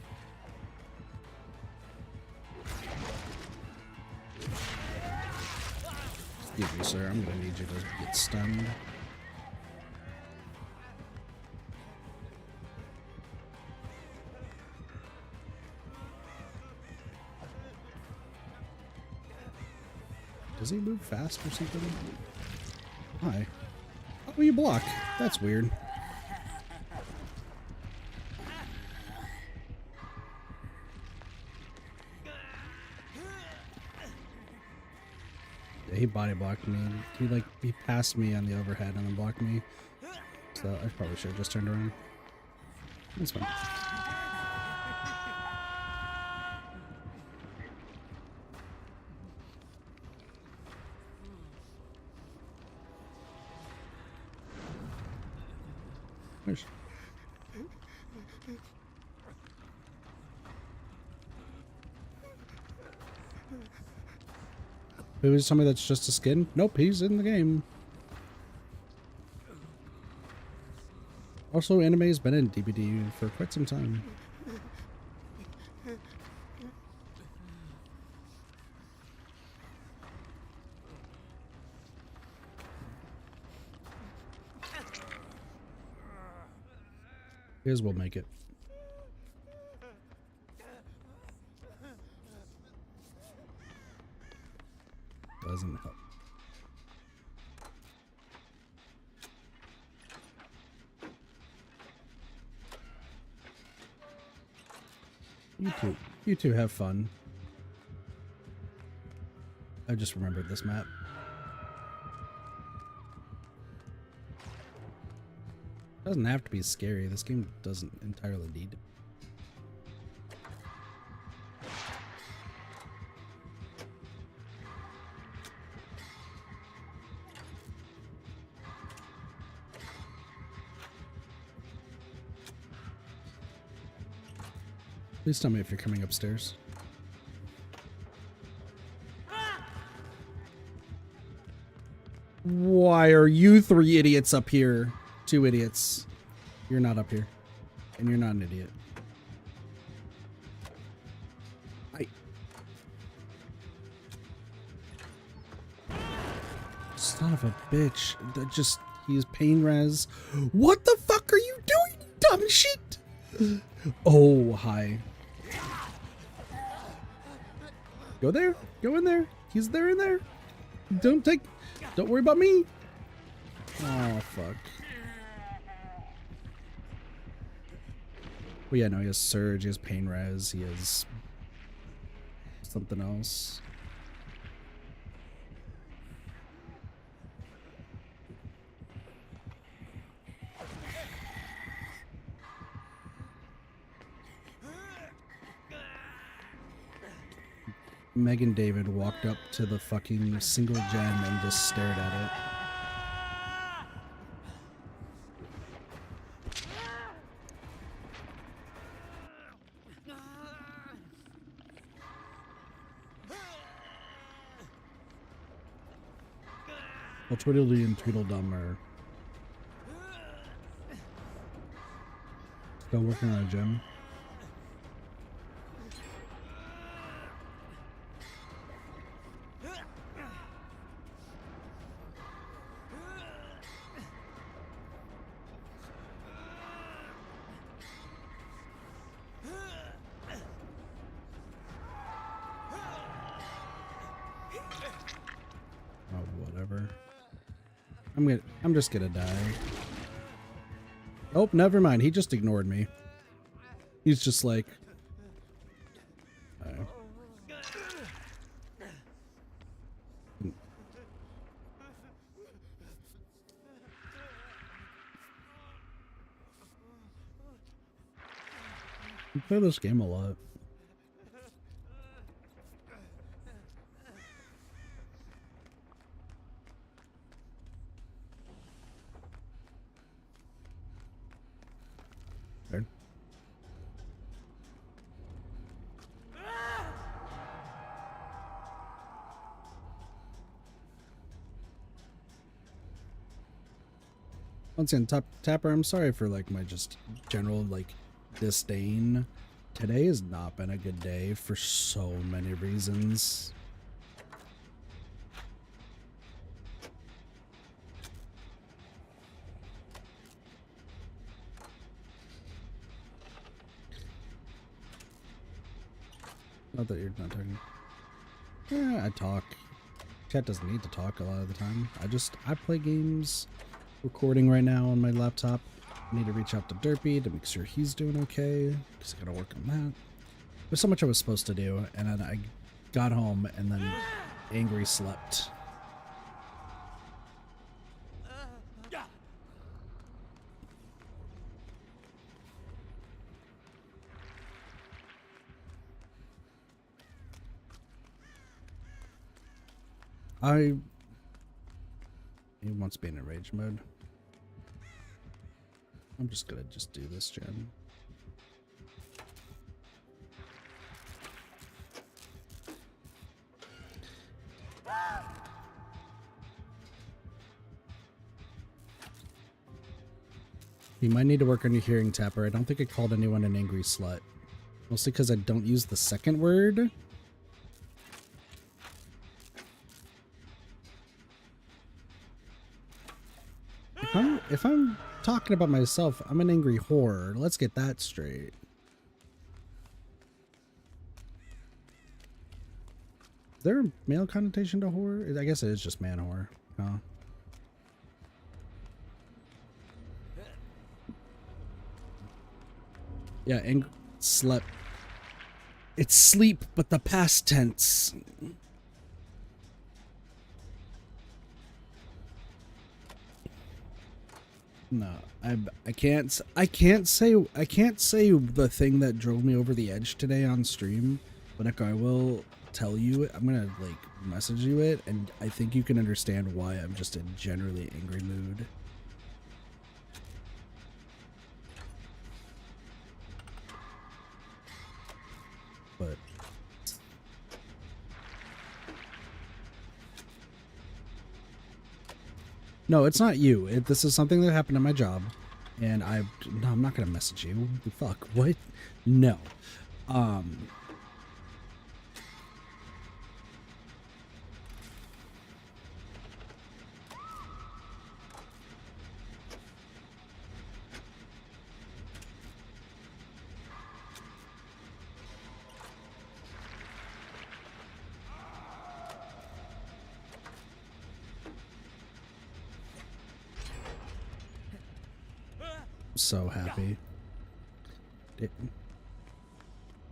Excuse me, sir. I'm gonna need you to get stunned. Does he move fast or something? Hi. Oh, you block. That's weird. Yeah, he body blocked me. He passed me on the overhead and then blocked me. So I probably should have just turned around. That's fine. Nice. Who is somebody that's just a skin? Nope, he's in the game. Also, anime's been in DBD for quite some time. His will make it. Doesn't help. You two have fun. I just remembered this map. Doesn't have to be scary. This game doesn't entirely need it. Please tell me if you're coming upstairs. Why are you three idiots up here? Two idiots. You're not up here. And you're not an idiot. Son of a bitch. That just... He's pain res. What the fuck are you doing, you dumb shit? Oh, hi. Go there. Go in there. He's there in there. Don't worry about me. Oh, fuck. Well, yeah, no, he has Surge, he has Pain Res, he has something else. Meg and David walked up to the fucking single gem and just stared at it. Well, Tweedledee and Tweedledum are still working on a gem. I'm just gonna die. Oh, never mind. He just ignored me. He's just like... I play this game a lot. Once again, Tapper, I'm sorry for like my just general like disdain. Today has not been a good day for so many reasons. Not that you're not talking. Yeah, I talk. Chat doesn't need to talk a lot of the time. I play games recording right now on my laptop. I need to reach out to Derpy to make sure he's doing okay, because I gotta work on that. There's so much I was supposed to do, and then I got home and then angry slept. He wants to be in rage mode. I'm just gonna do this, Jen. You might need to work on your hearing, Tapper. I don't think I called anyone an angry slut. Mostly because I don't use the second word. If I'm talking about myself, I'm an angry whore. Let's get that straight. Is there a male connotation to whore? I guess it is just man whore. Oh. Yeah, slept. It's sleep, but the past tense. No, I can't say the thing that drove me over the edge today on stream, but I will tell you. I'm gonna like message you it, and I think you can understand why I'm just in a generally angry mood. But no, it's not you. This is something that happened at my job, and no, I'm not gonna message you. Fuck, what? No. So happy.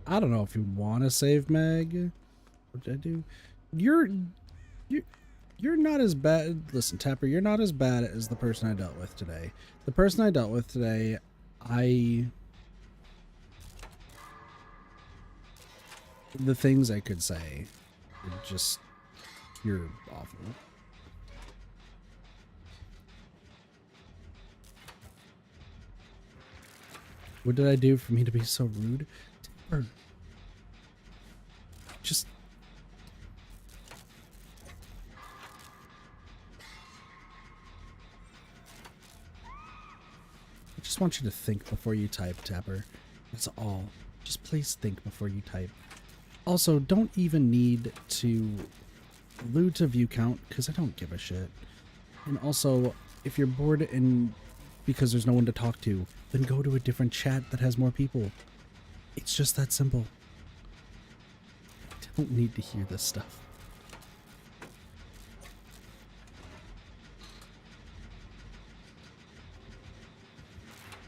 I don't know if you want to save Meg. What did I do? You're not as bad. Listen, Tapper, you're not as bad as the person I dealt with today. The person I dealt with today, the things I could say, just you're awful. What did I do for me to be so rude? Or just I just want you to think before you type, Tapper. That's all. Just please think before you type. Also, don't even need to loot a view count, because I don't give a shit. And also, if you're bored and because there's no one to talk to, then go to a different chat that has more people. It's just that simple. I don't need to hear this stuff.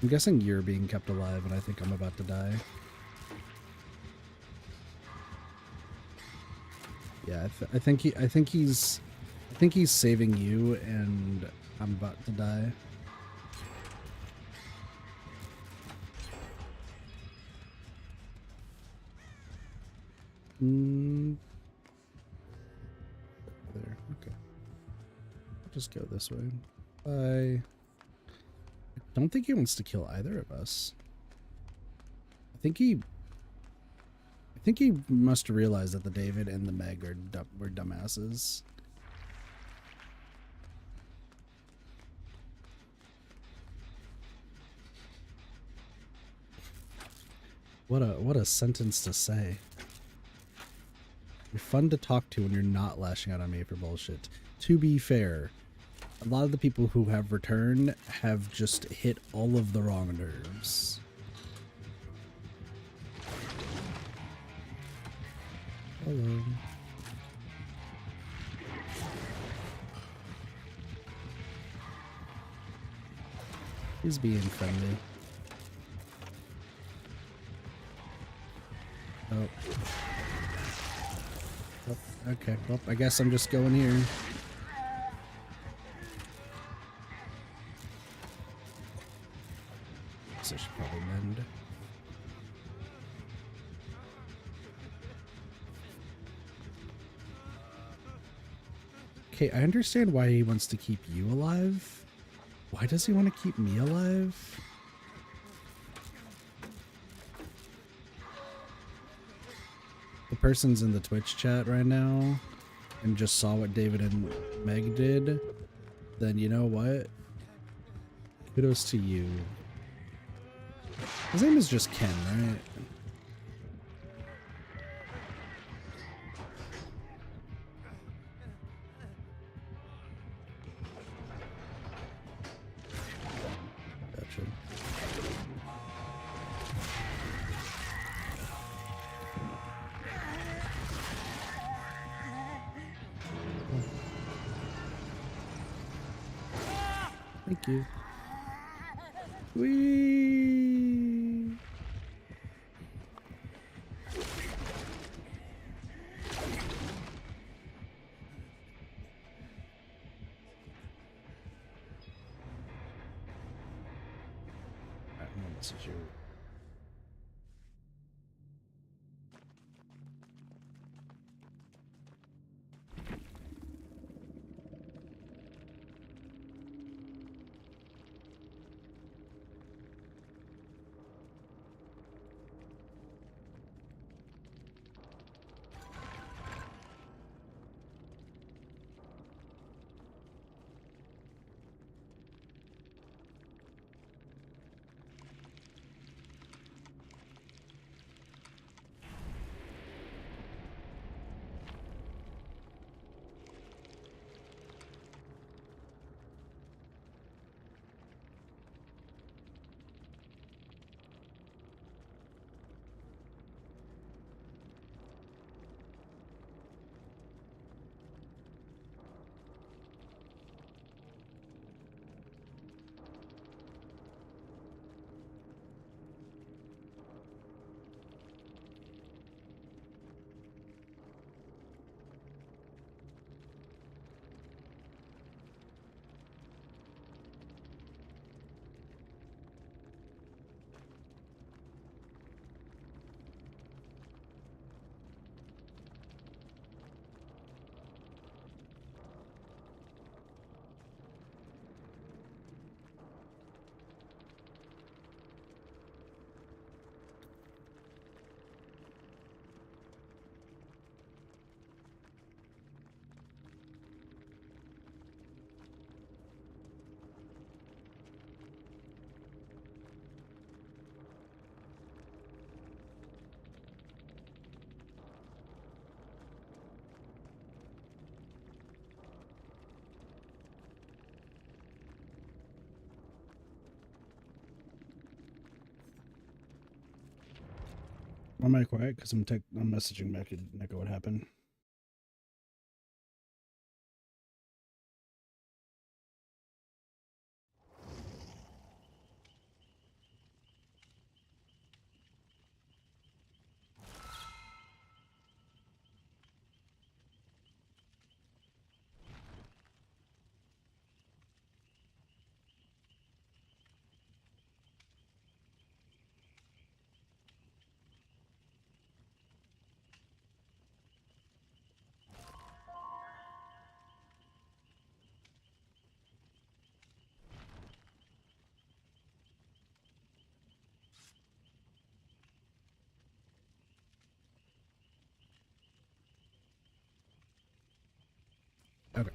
I'm guessing you're being kept alive, and I think I'm about to die. Yeah, I think he's saving you, and I'm about to die. There, okay. I'll just go this way. Bye. I don't think he wants to kill either of us. I think he must realize that the David and the Meg were dumbasses. What a sentence to say. You're fun to talk to when you're not lashing out on me for bullshit. To be fair, a lot of the people who have returned have just hit all of the wrong nerves. Hello. He's being friendly. Oh. Oh, okay. Well, I guess I'm just going here. So I should probably mend. Okay, I understand why he wants to keep you alive. Why does he want to keep me alive? The person's in the Twitch chat right now and just saw what David and Meg did. Then you know what? Kudos to you. His name is just Ken, right? Gotcha. Thank you. Whee! Alright, I'm gonna message you. Why am I quiet? Because I'm messaging back at Neko what happened. Okay.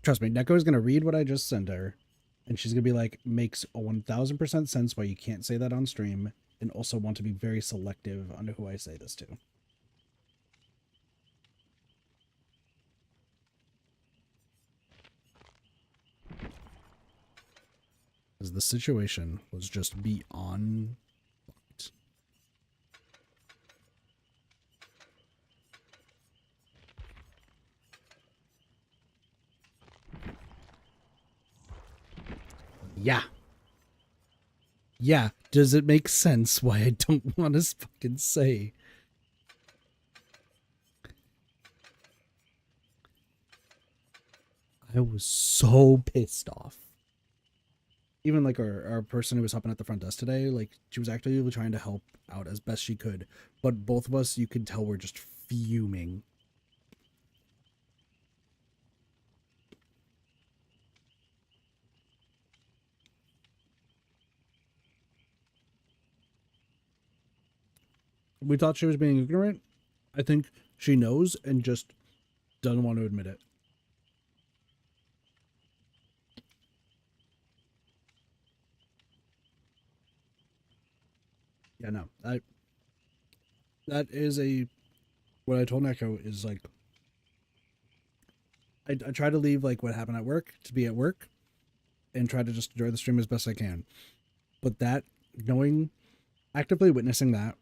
Trust me, Neko is going to read what I just sent her, and she's going to be like, makes 1000% sense why you can't say that on stream, and also want to be very selective on who I say this to. Because the situation was just beyond fucked. Yeah. Yeah. Does it make sense why I don't want to fucking say? I was so pissed off. Even like our person who was helping at the front desk today, like she was actively trying to help out as best she could. But both of us, you could tell, were just fuming. We thought she was being ignorant. I think she knows and just doesn't want to admit it. Yeah, no. That is what I told Neko is like, I try to leave like what happened at work to be at work and try to just enjoy the stream as best I can. But that, knowing, actively witnessing that,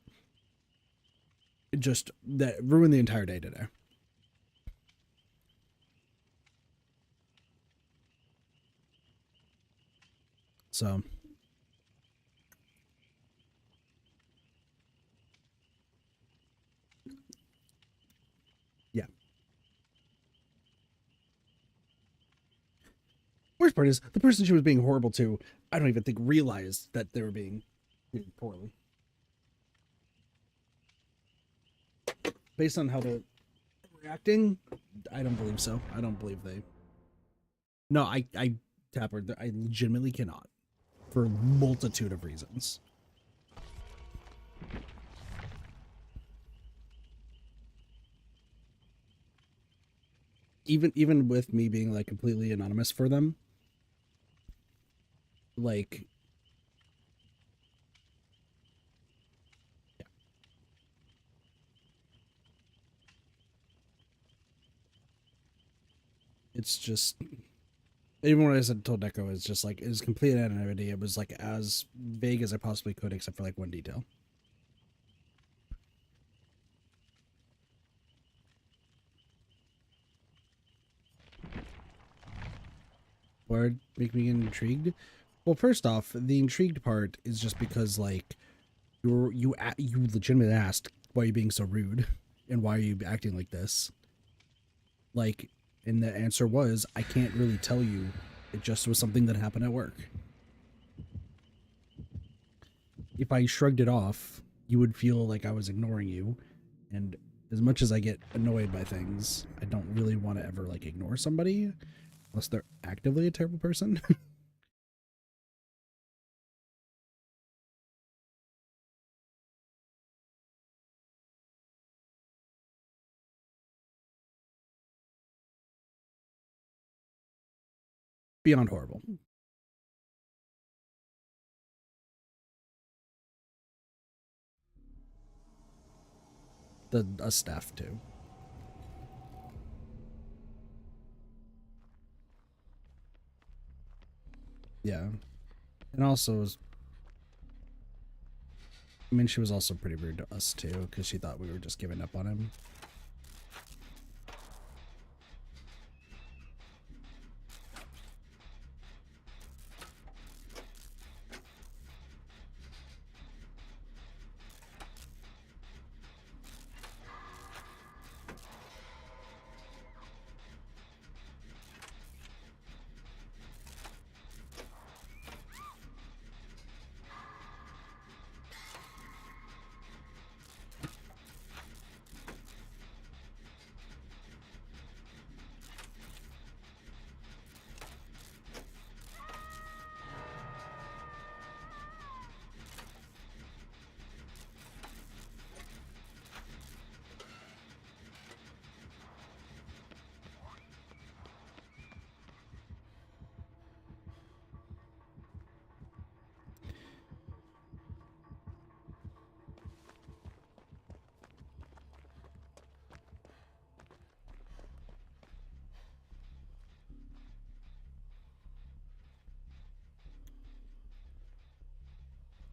just that ruined the entire day today. So yeah. Worst part is the person she was being horrible to, I don't even think realized that they were being treated poorly. Based on how they're reacting, I don't believe so. I don't believe they. No, I tap her. I legitimately cannot, for a multitude of reasons. Even with me being like completely anonymous for them, like yeah. It's just, even when I said told Neko, it's just like, it was complete anonymity. It was like as vague as I possibly could, except for like one detail. Word make me intrigued. Well, first off, the intrigued part is just because like you legitimately asked, why are you being so rude and why are you acting like this? Like, and the answer was, I can't really tell you. It just was something that happened at work. If I shrugged it off, you would feel like I was ignoring you. And as much as I get annoyed by things, I don't really want to ever like ignore somebody unless they're actively a terrible person. Beyond horrible. The us staff too. Yeah. And also, I mean, she was also pretty rude to us too, because she thought we were just giving up on him.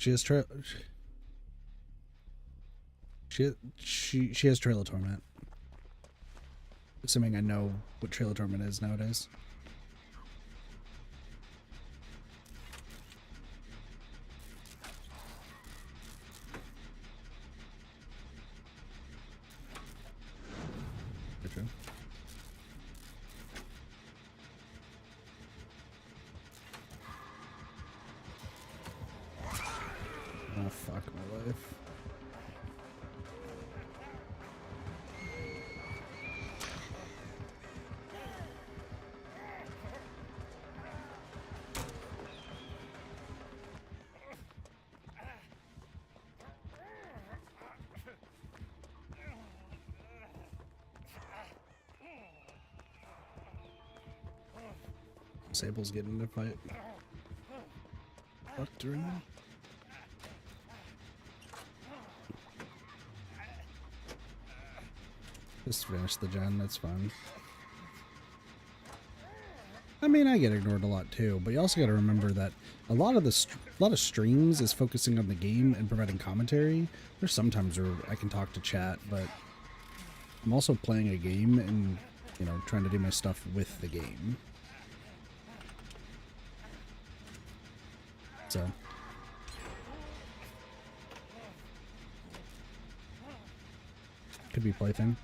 She has she has Trail of Torment. Assuming I know what Trail of Torment is nowadays. Okay. Oh, fuck my life. Sable's getting in a fight. Fucked right now. Just finish the gen, that's fine. I mean, I get ignored a lot too, but you also got to remember that a lot of streams is focusing on the game and providing commentary. There's sometimes where I can talk to chat, but I'm also playing a game and, you know, trying to do my stuff with the game. So could be plaything.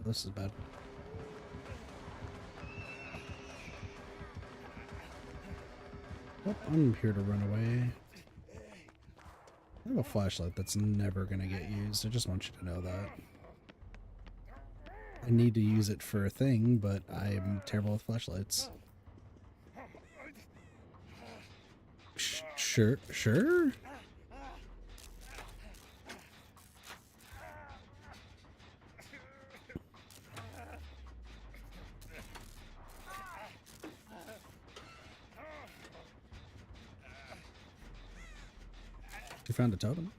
This is bad. Oh, I'm here to run away. I have a flashlight that's never going to get used. I just want you to know that. I need to use it for a thing, but I'm terrible with flashlights. Sure. You found a totem?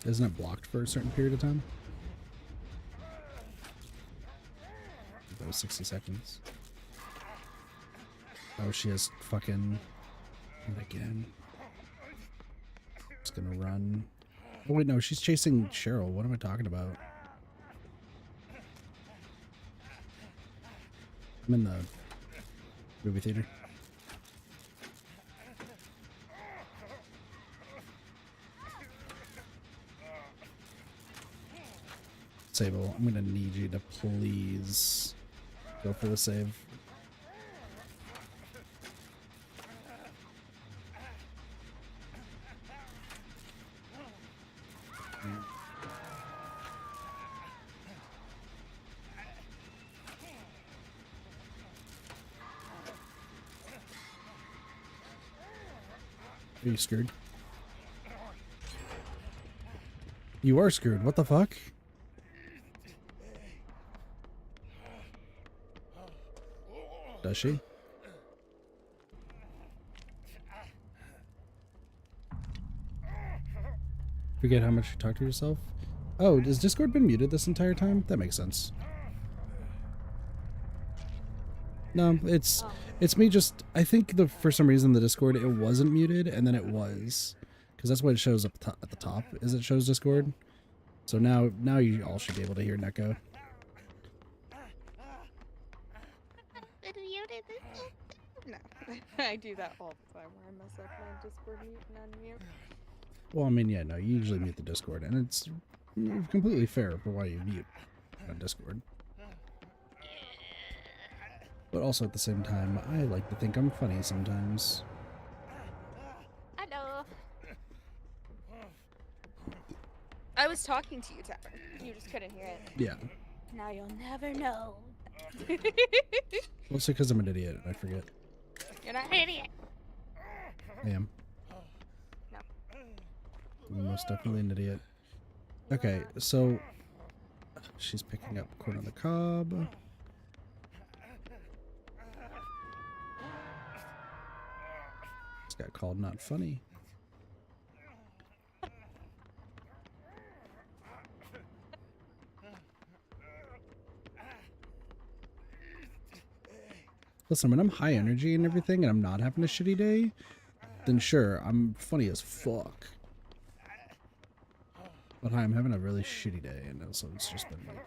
Isn't it blocked for a certain period of time? About 60 seconds. Oh, she has fucking... What again? Just gonna run. Oh wait, no, she's chasing Cheryl. What am I talking about? I'm in the movie theater. Sable, I'm gonna need you to please go for the save. Are you screwed? You are screwed. What the fuck? Does she? Forget how much you talk to yourself? Oh, has Discord been muted this entire time? That makes sense. No, it's me just... I think for some reason the Discord, it wasn't muted, and then it was. Because that's what it shows up at the top, is it shows Discord. So now you all should be able to hear Neko. No, I do that all the time where I mess up my Discord mute and unmute. Well, I mean, yeah, no, you usually mute the Discord, and it's completely fair for why you mute on Discord. But also at the same time, I like to think I'm funny sometimes. Hello. I was talking to you, Tavern. You just couldn't hear it. Yeah. Now you'll never know. Mostly because I'm an idiot. I forget. You're not an idiot. I am. No. I'm most definitely an idiot. You are Okay, not. so she's picking up corn on the cob. This got called not funny. Listen, when I'm high energy and everything and I'm not having a shitty day, then sure, I'm funny as fuck. But hi, I'm having a really shitty day, and so it's just been like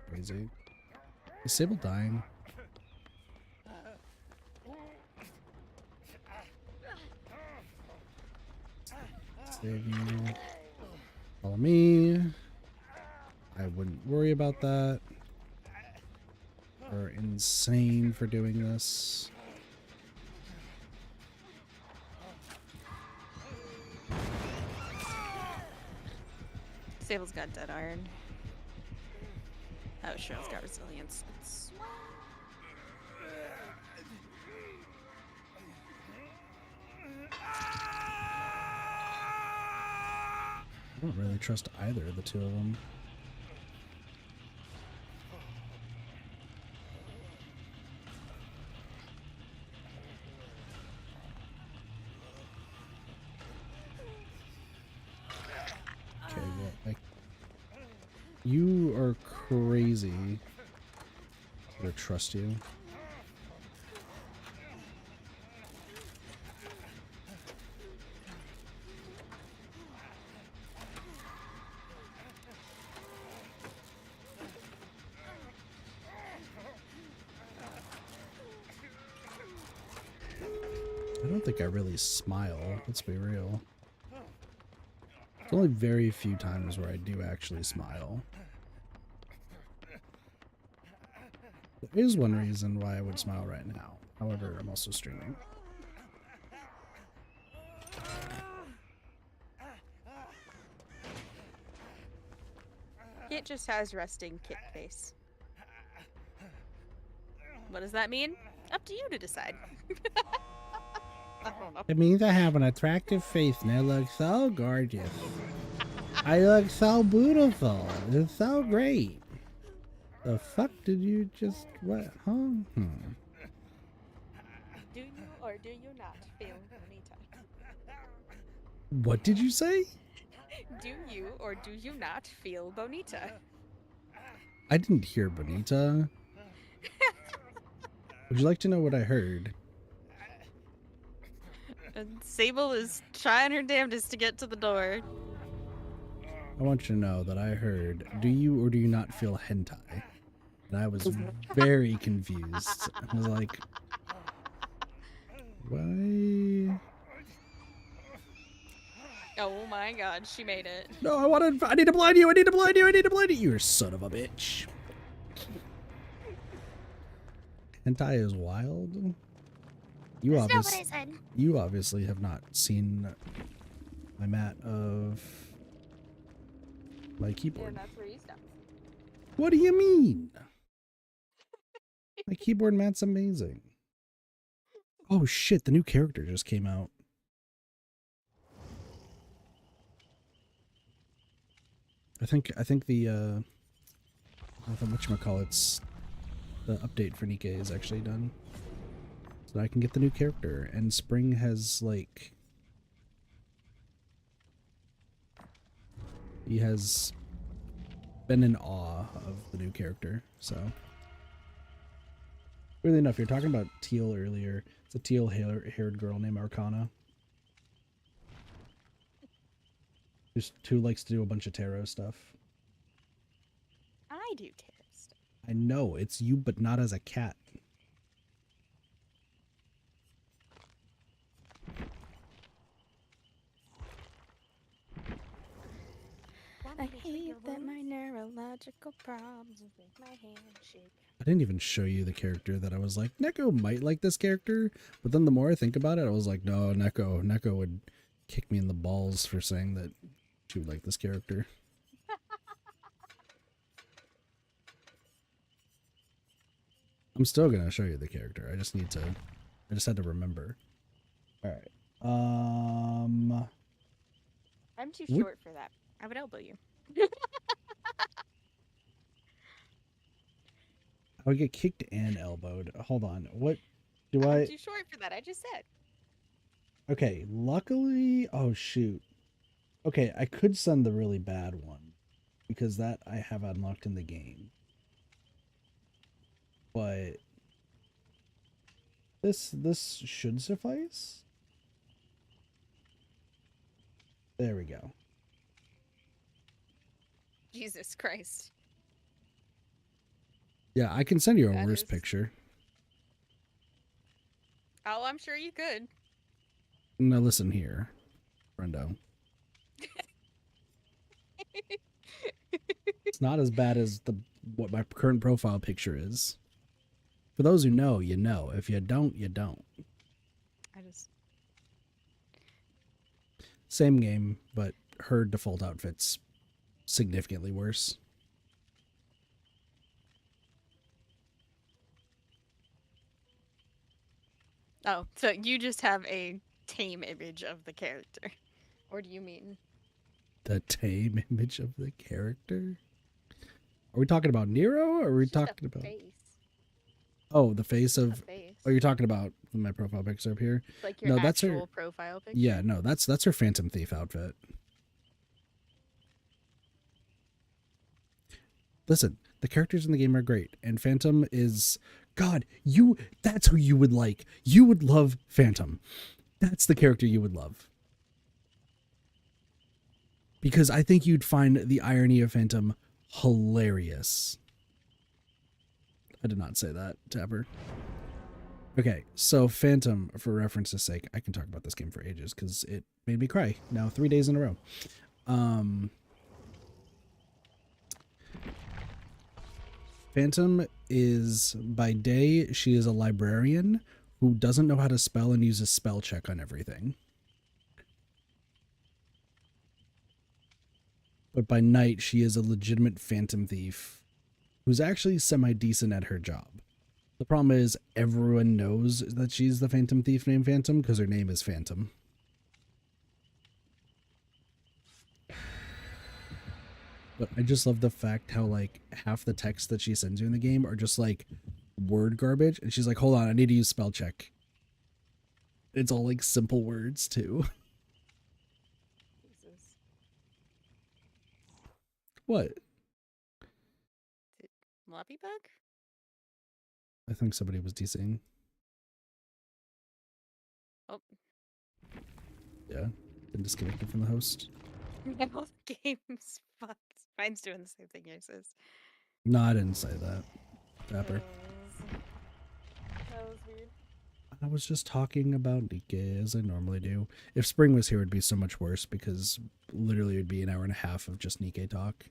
crazy. Is Sable dying? Save you. Follow me. I wouldn't worry about that. We're insane for doing this. Sable's got dead iron. Oh, Cheryl's got resilience. It's... I don't really trust either of the two of them. Okay, well, like, you are crazy to trust you. I don't think I really smile, let's be real. There's only very few times where I do actually smile. There is one reason why I would smile right now. However, I'm also streaming. Kit just has resting Kit face. What does that mean? Up to you to decide. I don't know. It means I have an attractive face and I look so gorgeous. I look so beautiful. It's so great. The fuck did you just what? Huh? Do you or do you not feel bonita? What did you say? Do you or do you not feel bonita? I didn't hear bonita. Would you like to know what I heard? And Sable is trying her damnedest to get to the door. I want you to know that I heard, do you or do you not feel hentai? And I was very confused. I was like, why? Oh my god, she made it. No, I need to blind you, I need to blind you, I need to blind you. You're a son of a bitch. Hentai is wild. You That's not what I said. You obviously have not seen my mat of my Yeah, keyboard. that's where you stop. What do you mean? My keyboard mat's amazing. Oh shit, the new character just came out. I think the whatchamacallit's the update for Nikke is actually done. So I can get the new character, and Spring has like he has been in awe of the new character, so really enough, you're talking about Teal earlier. It's a teal haired girl named Arcana. Who likes to do a bunch of tarot stuff. I do tarot stuff. I know, it's you, but not as a cat. I hate that my neurological problems make my hand shake. I didn't even show you the character that I was like, Neko might like this character, but then the more I think about it, I was like, no, Neko would kick me in the balls for saying that She would like this character. I'm still gonna show you the character. I just had to remember. All right. I'm too What? short for that. I would elbow you. I would get kicked and elbowed. Hold on. What do I'm I? too short for that. I just said. Okay. Luckily, oh shoot. Okay, I could send the really bad one because that I have unlocked in the game. But this should suffice. There we go. Jesus Christ. Yeah, I can send you a That worse is- picture. Oh, I'm sure you could. Now listen here, friendo. It's not as bad as what my current profile picture is. For those who know, you know. If you don't, you don't. I just. Same game, but her default outfit's significantly worse. Oh, so you just have a tame image of the character. Or do you mean? The tame image of the character? Are we talking about Nero, or are we It's just a talking about... face. Oh, the face It's just of... a face. Oh, you're talking about my profile picture up here? It's like your No, that's actual her... profile picture. Yeah, no, that's her Phantom Thief outfit. Listen, the characters in the game are great, and Phantom is... God, that's who you would like. You would love Phantom. That's the character you would love. Because I think you'd find the irony of Phantom hilarious. I did not say that, Tapper. Okay, so Phantom, for reference's sake, I can talk about this game for ages because it made me cry now 3 days in a row. Phantom is, by day, she is a librarian who doesn't know how to spell and uses spell check on everything. But by night, she is a legitimate phantom thief who's actually semi-decent at her job. The problem is everyone knows that she's the phantom thief named Phantom because her name is Phantom. But I just love the fact how, like, half the text that she sends you in the game are just, like, word garbage. And she's like, hold on, I need to use spell check. It's all, like, simple words, too. Jesus. What? Floppy bug? I think somebody was DCing. Oh. Yeah. Been disconnected from the host. My whole game's fucked. Mine's doing the same thing yours is. No, I didn't say that. Dapper. That was weird. I was just talking about Nikkei as I normally do. If Spring was here, it would be so much worse because literally it would be an hour and a half of just Nikkei talk.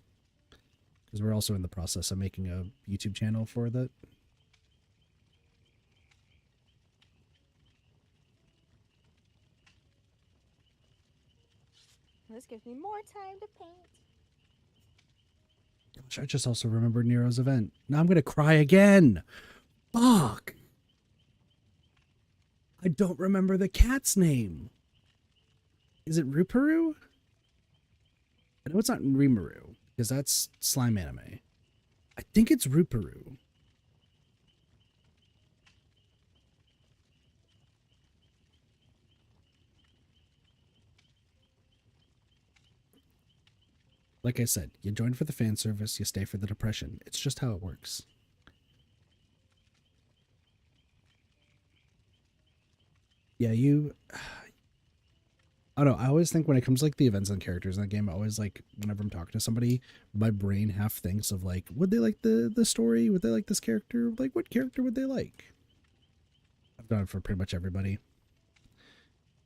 Because we're also in the process of making a YouTube channel for that. This gives me more time to paint. Gosh, I just also remembered Nero's event. Now I'm going to cry again. Fuck. I don't remember the cat's name. Is it Ruparu? I know it's not Rimuru, because that's slime anime. I think it's Ruparu. Like I said, you join for the fan service, you stay for the depression. It's just how it works. Yeah, I don't know. I always think when it comes to, like, the events and characters in the game, I always, like, whenever I'm talking to somebody, my brain half thinks of, like, would they like the story? Would they like this character? Like, what character would they like? I've done it for pretty much everybody.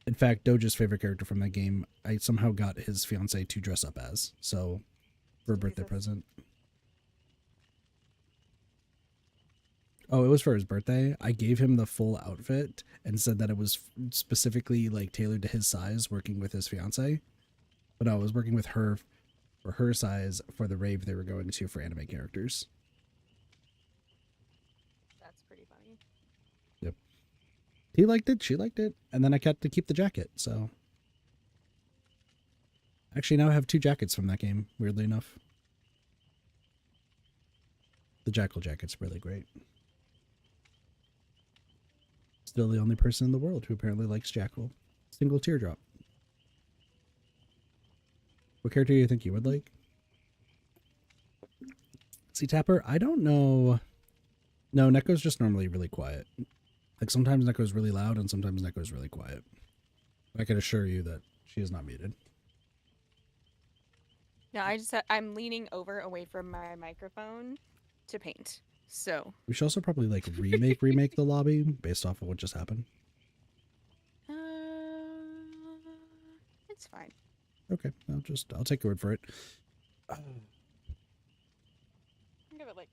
In fact, Doja's favorite character from that game, I somehow got his fiance to dress up as. So, for a birthday present. Oh, it was for his birthday. I gave him the full outfit and said that it was specifically, like, tailored to his size, working with his fiance. But no, I was working with her for her size for the rave they were going to for anime characters. That's pretty funny. Yep. He liked it, she liked it, and then I got to keep the jacket, so. Actually, now I have 2 jackets from that game, weirdly enough. The Jackal jacket's really great. Still the only person in the world who apparently likes Jackal. Single teardrop. What character do you think you would like? See, Tapper, I don't know. No, Neko's just normally really quiet. Like, sometimes Neko's really loud and sometimes Neko's really quiet. I can assure you that she is not muted. Yeah, I'm leaning away from my microphone to paint. So We should also probably, like, remake the lobby based off of what just happened. uh, it's fine. Okay, I'll take your word for it. I'll give it like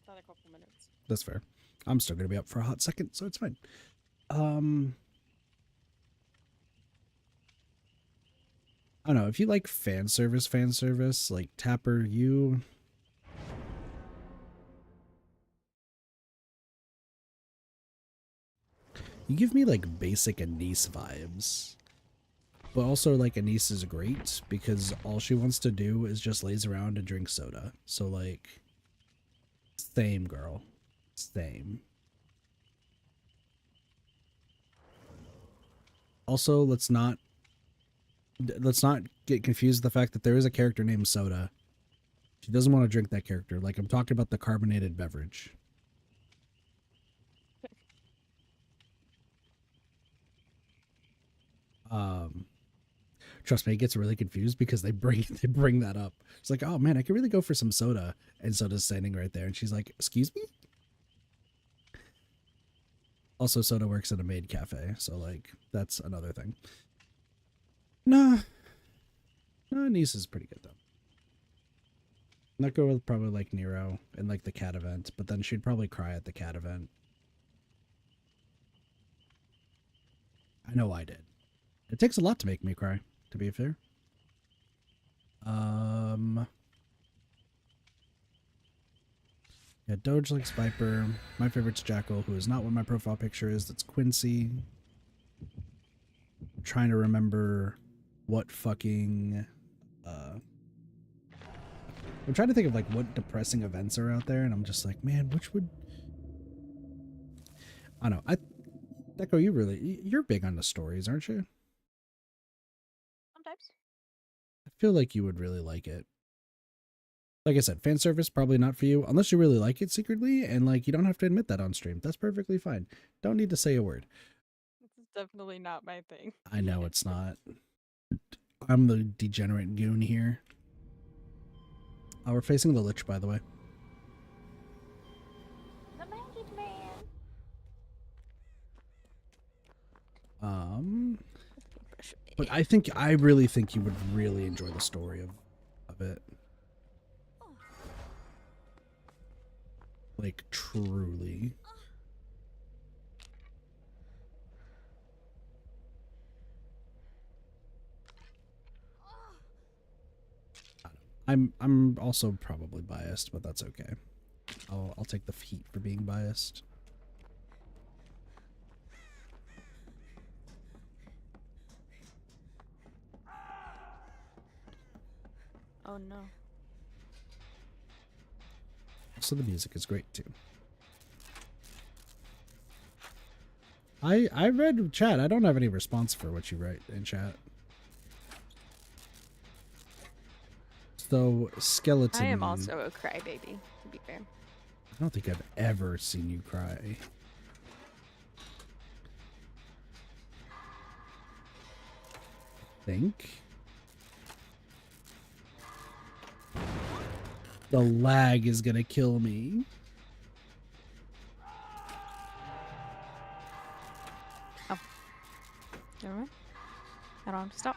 another couple minutes. That's fair. I'm still gonna be up for a hot second, so it's fine. I don't know, if you like fan service, like Tapper, you give me like basic Anise vibes. But also like Anise is great because all she wants to do is just laze around and drink soda. So like same girl. Same. Also, let's not get confused with the fact that there is a character named Soda. She doesn't want to drink that character. Like, I'm talking about the carbonated beverage. Trust me, it gets really confused because they bring that up. It's like, oh man, I could really go for some soda, and Soda's standing right there, and she's like, excuse me. Also, Soda works at a maid cafe, so like that's another thing. Nah, Niece is pretty good though. Not go with probably like Nero and like the cat event, but then she'd probably cry at the cat event. I know I did. It takes a lot to make me cry, to be fair. Yeah, Doge likes Viper. My favorite's Jackal, who is not what my profile picture is. That's Quincy. I'm trying to remember what fucking I'm trying to think of like what depressing events are out there, and I'm just like, man, which would I don't know. Deco, you're big on the stories, aren't you? Sometimes. I feel like you would really like it. Like I said, fan service probably not for you unless you really like it secretly, and like you don't have to admit that on stream. That's perfectly fine. Don't need to say a word. This is definitely not my thing. I know it's not. I'm the degenerate goon here. We're facing the Lich, by the way. The Magic Man. But I really think you would really enjoy the story of it. Like, truly. I'm also probably biased, but that's okay. I'll take the heat for being biased. Oh no. So the music is great too. I read chat. I don't have any response for what you write in chat. So skeleton. I am also a crybaby, to be fair. I don't think I've ever seen you cry. Think. The lag is gonna kill me. Oh. Never mind. I don't have to stop.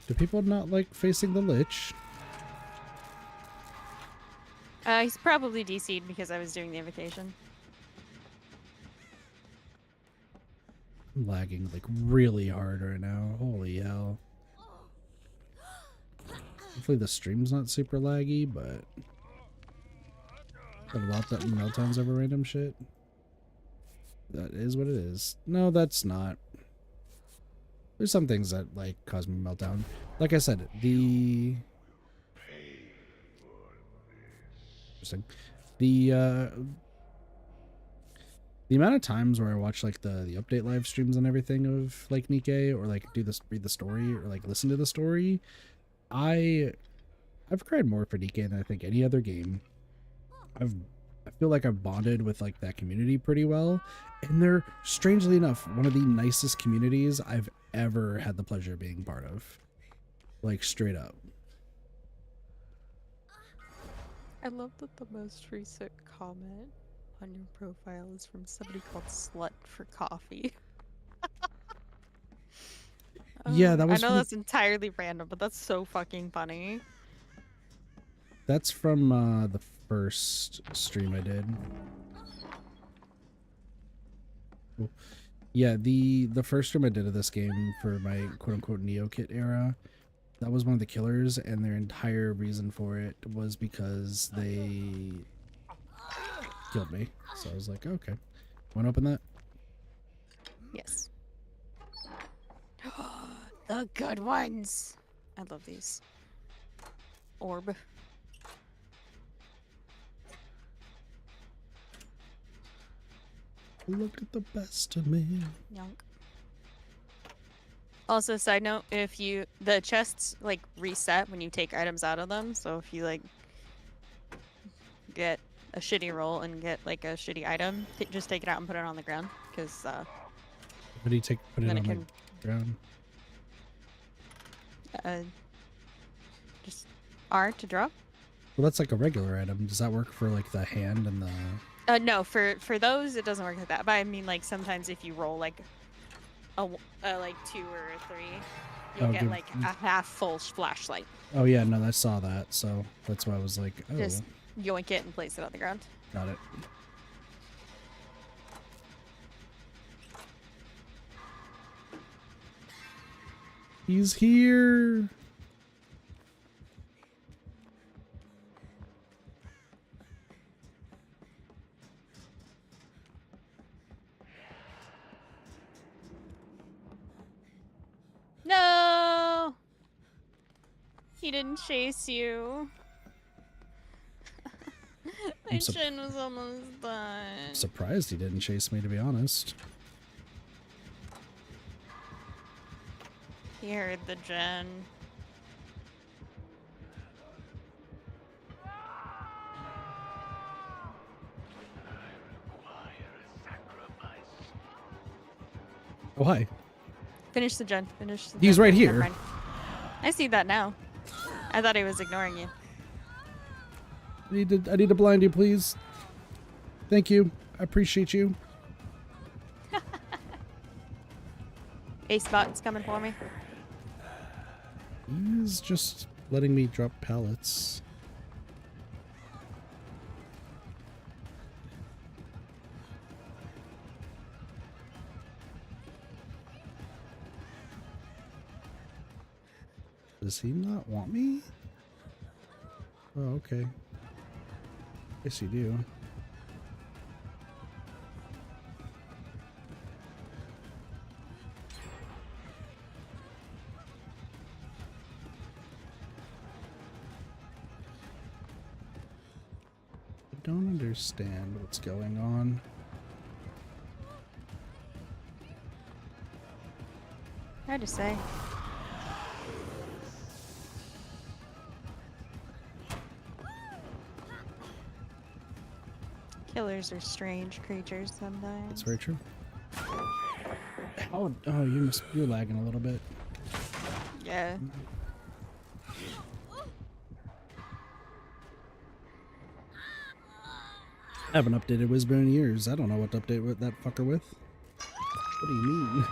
Do people not like facing the Lich? He's probably DC'd because I was doing the invocation. I'm lagging like really hard right now. Holy hell. Hopefully the stream's not super laggy, but got a lot that meltdowns over random shit. That is what it is. No, that's not. There's some things that like cause me meltdown. Like I said, interesting. The amount of times where I watch like the update live streams and everything of like Nikke, or like read the story, or like listen to the story, I've cried more for Nikke than I think any other game. I feel like I've bonded with like that community pretty well, and they're strangely enough one of the nicest communities I've ever had the pleasure of being part of. Like straight up. I love that the most recent comment on your profile is from somebody called Slut for Coffee. Yeah, that was I know that's entirely random, but that's so fucking funny. That's from the first stream I did. Cool. Yeah, the first stream I did of this game for my quote-unquote Neo Kit era, that was one of the killers, and their entire reason for it was because they killed me. So I was like, okay. Want to open that? Yes. The good ones! I love these. Orb. Look at the best of me. Yonk. Also, side note, if the chests like reset when you take items out of them, so if you like get a shitty roll and get like a shitty item, just take it out and put it on the ground, because How do you put it on the ground? Just R to drop. Well, that's like a regular item. Does that work for like the hand and the... No, for those it doesn't work like that. But I mean, like sometimes if you roll like a like 2 or 3, you'll get like a half full flashlight. Oh yeah, no, I saw that, so that's why I was like, oh. Just yoink it and place it on the ground. Got it. He's here. No! He didn't chase you. My chin was almost done. I'm surprised he didn't chase me, to be honest. He heard the gen. Oh, hi. Finish the gen. Finish the He's gen. right here. I see that now. I thought he was ignoring you. I need to blind you, please. Thank you. I appreciate you. Ace bot's coming for me. He's just letting me drop pallets. Does he not want me? Oh, okay. Yes, you do. I don't understand what's going on. Hard to say. Killers are strange creatures sometimes. That's very true. Oh, you're lagging a little bit. Yeah. I haven't updated Wizbone in years. I don't know what to update with that fucker with. What do you mean?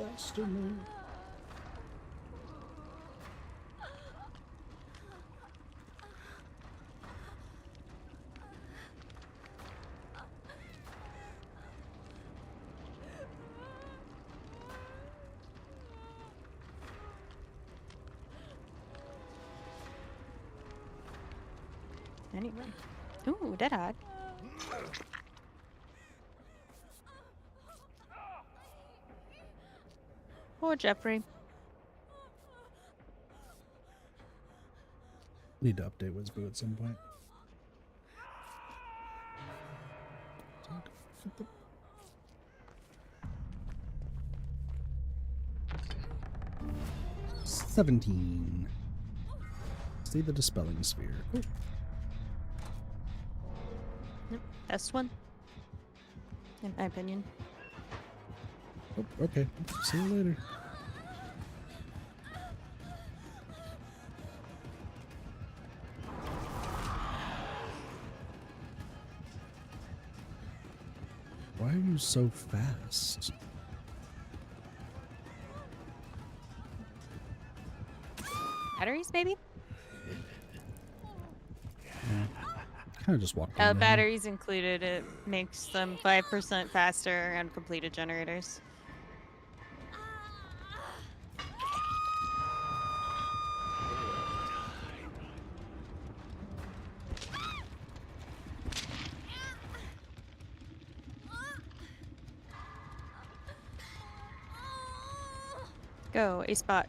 destiny. Anyway. Ooh, Deadeye. Poor Jeffrey. Need to update Wizboo at some point. The 17. See the dispelling sphere. Oh. Yep, best one. In my opinion. Oh, okay. See you later. Why are you so fast? Batteries, maybe? Yeah. Kind of just walked in. Batteries included. It makes them 5% faster on completed generators. Go, a spot.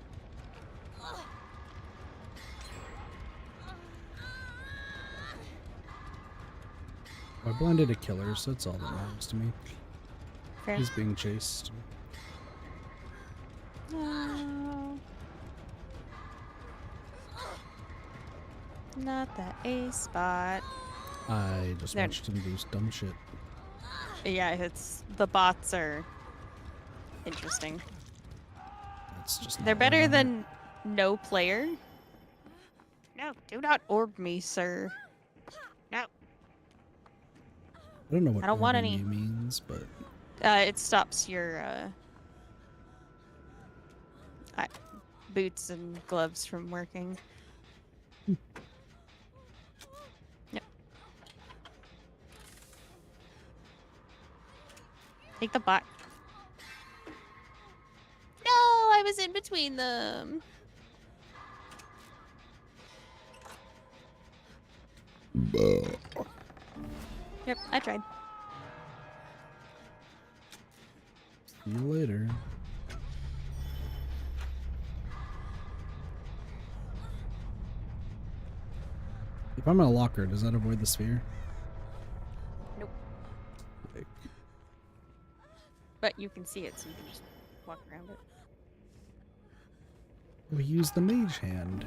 I blinded a killer, so that's all that matters to me. Fair. He's being chased. No. Not that A spot. I just watched him do dumb shit. Yeah, it's the bots are interesting. That's just They're better than no player. No, do not orb me, sir. No. I don't know what I don't want orbing any. you means, but It stops your boots and gloves from working. Yep. Take the bot. No, I was in between them. Yep, I tried. see you later. If I'm in a locker, does that avoid the sphere? Nope. Like, But you can see it, so you can just walk around it. we use the mage hand.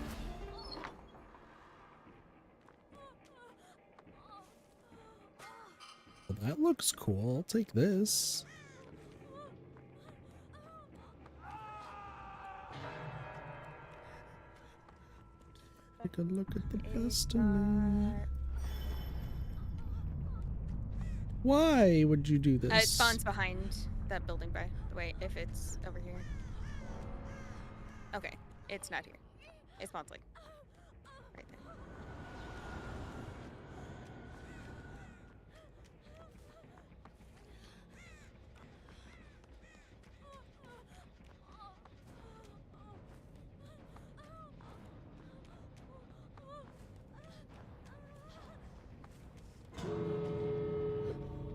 Well, that looks cool. I'll take this. Take a look at the best of me. Why would you do this? It spawns behind that building, by the way, if it's over here. Okay, it's not here. It spawns like right there.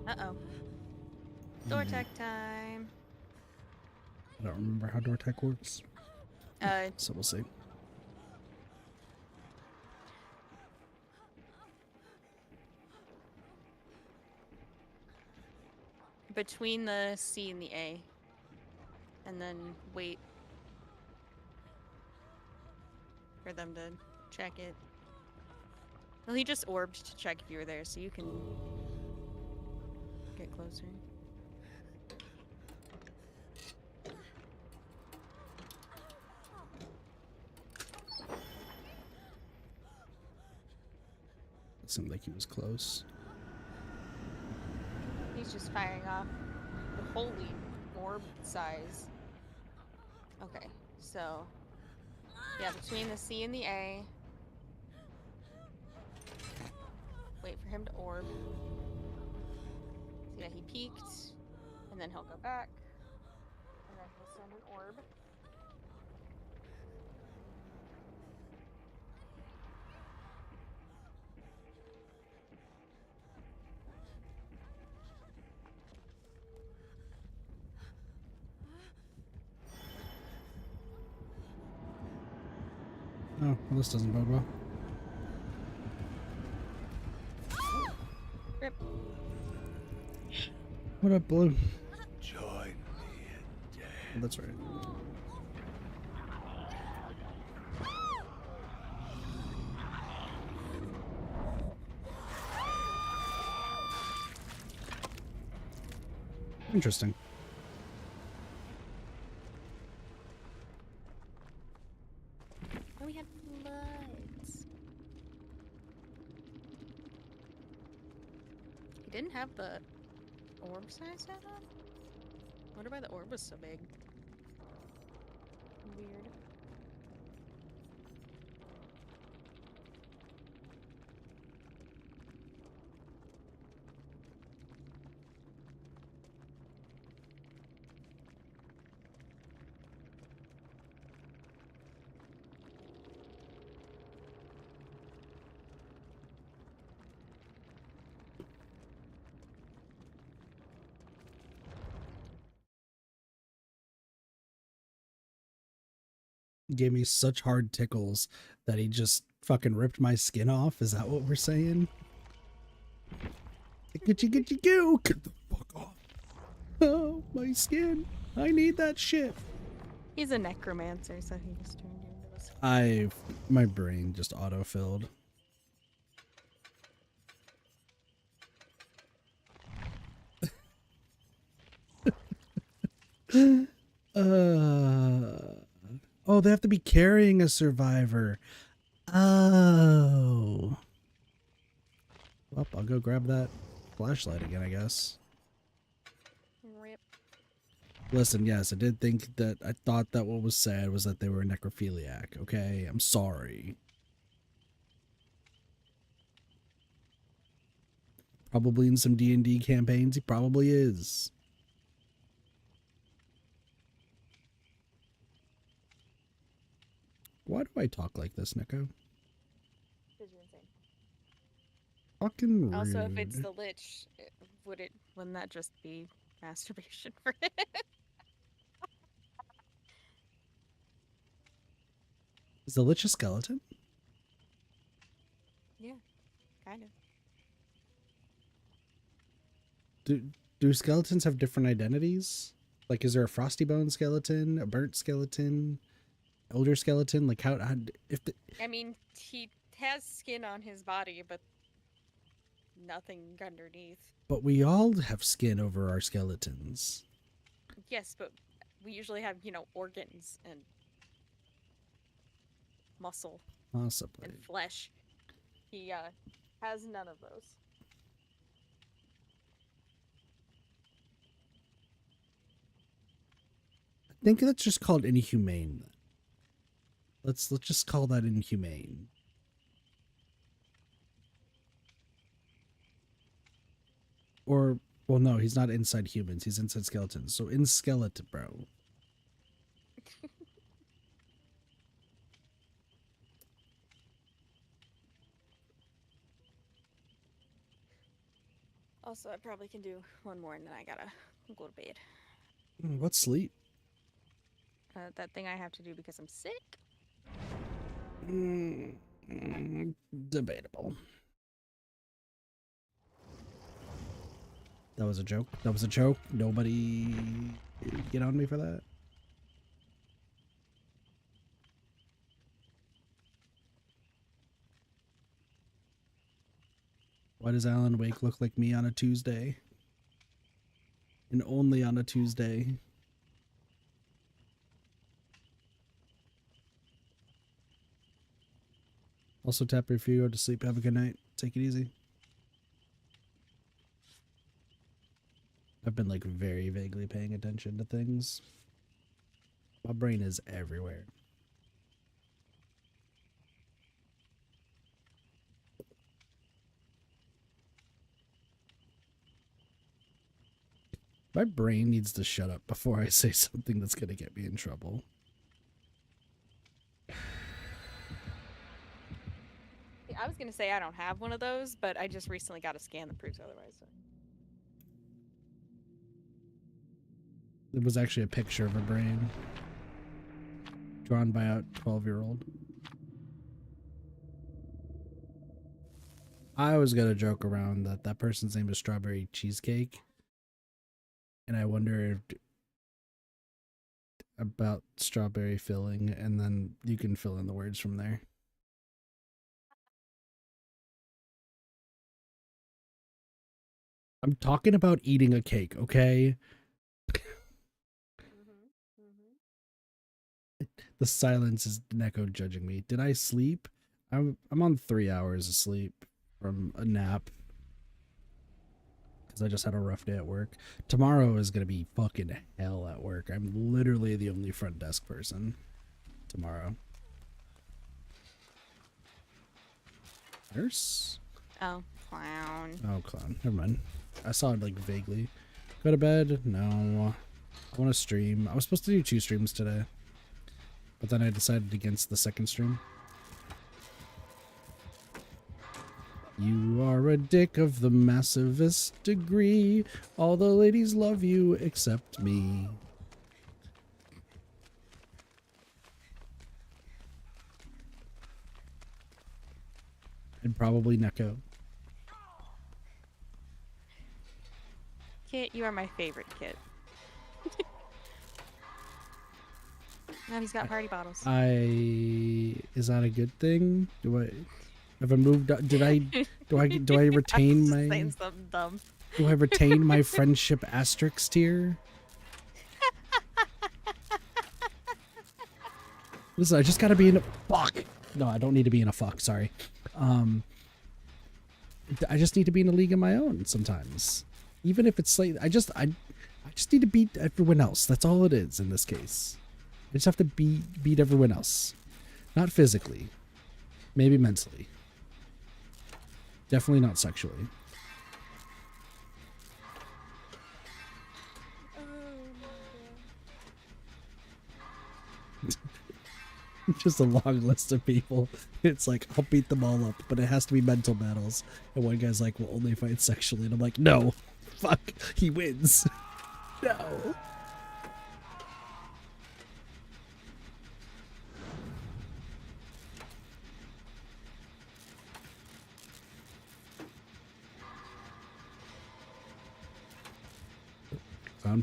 Uh-oh. Door tech time. I don't remember how door tech works. So we'll see. Between the C and the A. And then wait for them to check it. Well, he just orbed to check if you were there, so you can get closer. It seemed like he was close. He's just firing off the holy orb size Okay, so yeah, between the C and the A. Wait for him to orb. See that he peeked, and then he'll go back, and then he'll send an orb. Oh, well, this doesn't bode well. Rip. What up, Blue? Join me in death. Oh, that's right. Interesting. Oh, we had floods. He didn't have the orb size set on? Wonder why the orb was so big. Weird. Gave me such hard tickles that he just fucking ripped my skin off. Is that what we're saying? Get you go! Get the fuck off! Oh, my skin! I need that shit. He's a necromancer, so he just turned you into a My brain just auto-filled. Oh, they have to be carrying a survivor. Oh. Well, I'll go grab that flashlight again, I guess. Rip. Listen, yes, I did think that, I thought that what was said was that they were necrophiliac, okay? I'm sorry. Probably in some D&D campaigns, he probably is. Why do I talk like this, Nico? Because you're insane. Fucking rude. Also, if it's the Lich, wouldn't that just be masturbation for it? Is the Lich a skeleton? Yeah, kind of. Do skeletons have different identities? Like, is there a frosty bone skeleton, a burnt skeleton, elder skeleton? Like, how if the... I mean, he has skin on his body, but nothing underneath. But we all have skin over our skeletons. Yes, but we usually have, organs and muscle Possibly. and flesh. He has none of those. I think that's just called inhumane. Let's just call that inhumane. Or, well, no, he's not inside humans. He's inside skeletons. So in skeleton, bro. Also, I probably can do one more and then I gotta go to bed. What's sleep? That thing I have to do because I'm sick. Debatable. That was a joke. That was a joke. Nobody get on me for that. Why does Alan Wake look like me on a Tuesday? And only on a Tuesday. Also, Tapper, if you go to sleep, have a good night. Take it easy. I've been like very vaguely paying attention to things. My brain is everywhere. My brain needs to shut up before I say something that's going to get me in trouble. I was gonna say I don't have one of those, but I just recently got a scan that proves otherwise. So. It was actually a picture of a brain drawn by a 12-year-old. I was gonna joke around that that person's name is Strawberry Cheesecake, and I wonder if, about strawberry filling, and then you can fill in the words from there. I'm talking about eating a cake, okay? The silence is Neko judging me. Did I sleep? I'm on 3 hours of sleep from a nap because I just had a rough day at work. Tomorrow is gonna be fucking hell at work. I'm literally the only front desk person tomorrow. Nurse? Oh, clown. Oh, clown. Never mind. I saw it like vaguely. Go to bed? No. I want to stream. I was supposed to do 2 streams today, but then I decided against the second stream. You are a dick of the massivest degree. All the ladies love you except me. And probably Neko. Kit, you are my favorite Kit. Now he's got party bottles. Is that a good thing? Have I moved up? Do I retain my saying something dumb. Do I retain my friendship asterisk tier? Listen, I just gotta be in a fuck. No, I don't need to be in a fuck, sorry. I just need to be in a league of my own sometimes. Even if it's like I just need to beat everyone else. That's all it is in this case. I just have to beat everyone else. Not physically. Maybe mentally. Definitely not sexually. Just a long list of people. It's like, I'll beat them all up, but it has to be mental battles. And one guy's like, we'll only fight sexually. And I'm like, no. Fuck. He wins. No.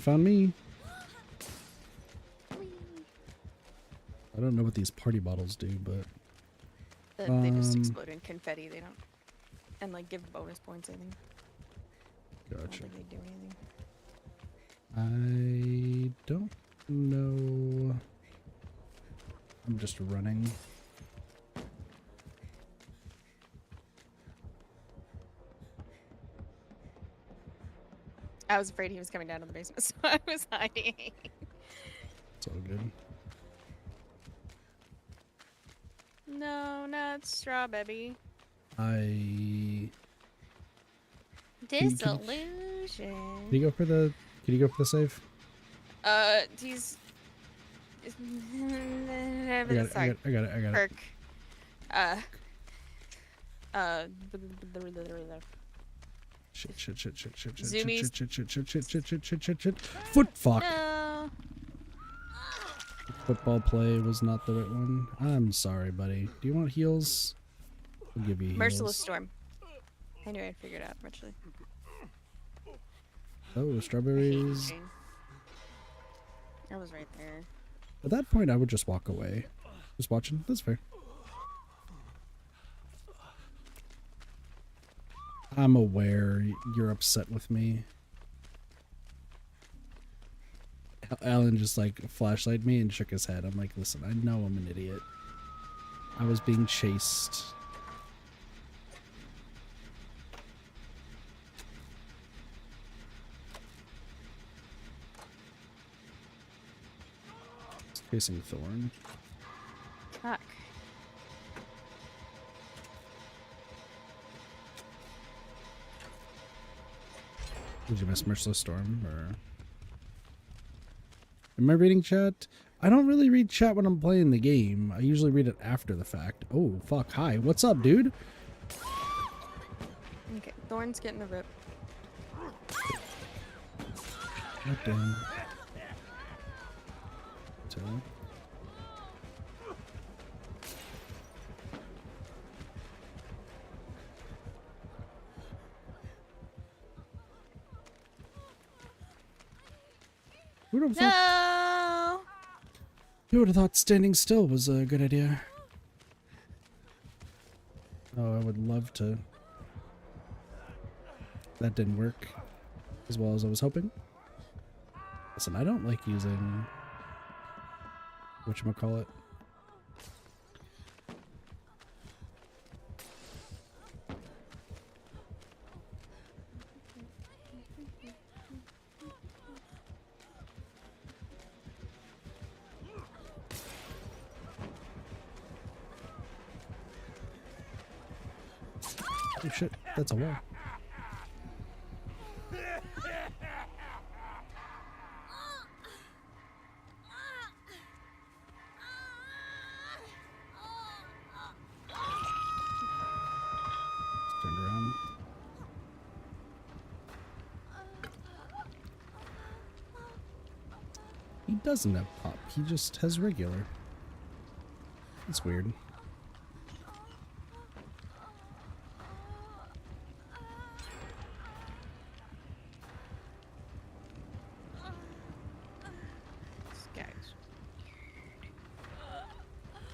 Found me. I don't know what these party bottles do, but They just explode in confetti. They don't, and like give bonus points. I think. Gotcha. I don't think they do anything. I don't know. I'm just running. I was afraid he was coming down to the basement, so I was hiding. It's all good. No, not strawberry. Disillusion. Can you go for the save? He's. I got it. Perk. Shit. Zoomies. Shit. Foot fuck. No. Football play was not the right one. I'm sorry, buddy. Do you want heals? I'll give you heals. Merciless Storm. I knew I'd figure it out eventually. Oh, strawberries. I was right there. At that point, I would just walk away. Just watching. That's fair. I'm aware you're upset with me. Alan just like flashlighted me and shook his head. I'm like, listen, I know I'm an idiot. I was being chased. Facing Thorn. Fuck. Did you miss Merciless Storm, or... Am I reading chat? I don't really read chat when I'm playing the game. I usually read it after the fact. Oh, fuck. Hi. What's up, dude? Okay, Thorn's getting a rip. God damn. So... Who would have thought, No! who would have thought standing still was a good idea? Oh, I would love to. That didn't work as well as I was hoping. Listen, I don't like using whatchamacallit. Oh shit, that's a wall. Turned around. He doesn't have pop, he just has regular. That's weird.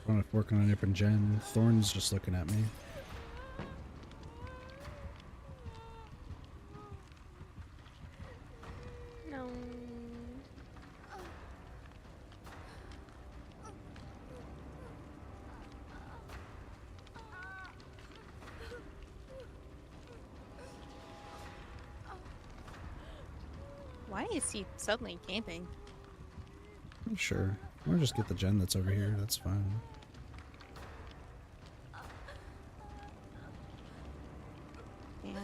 I'm working on a different gen. Thorn's just looking at me. No. Why is he suddenly camping? I'm sure. Or just get the gen that's over here, that's fine. Yeah.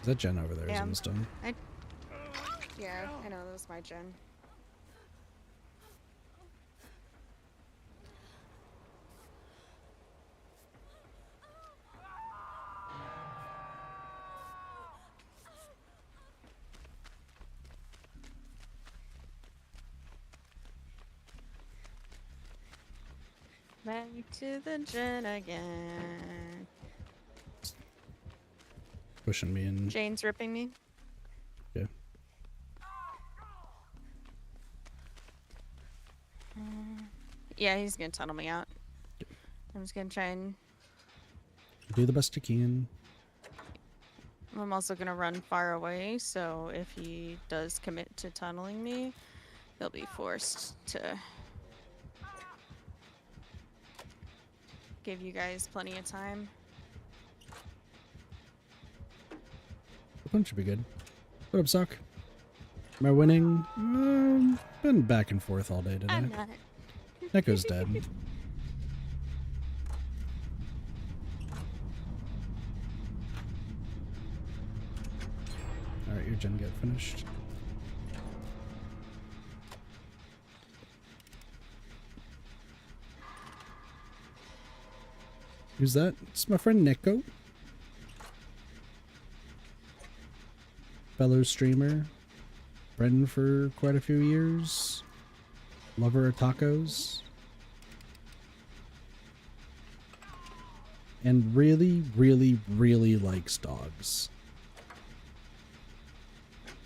That gen over there is Yeah. almost done. Yeah, I know, that was my gen. Back to the gen again. Pushing me in. Jane's ripping me. Yeah. Yeah, he's gonna tunnel me out. I'm just gonna try and... Do the best you can. I'm also gonna run far away, so if he does commit to tunneling me, he'll be forced to give you guys plenty of time. The punch should be good. What up, Sock? Am I winning? Been back and forth all day today. I'm not. Neko's dead. Alright, your gen get finished. Who's that? It's my friend Neko. Fellow streamer. Friend for quite a few years. Lover of tacos. And really, really, really likes dogs.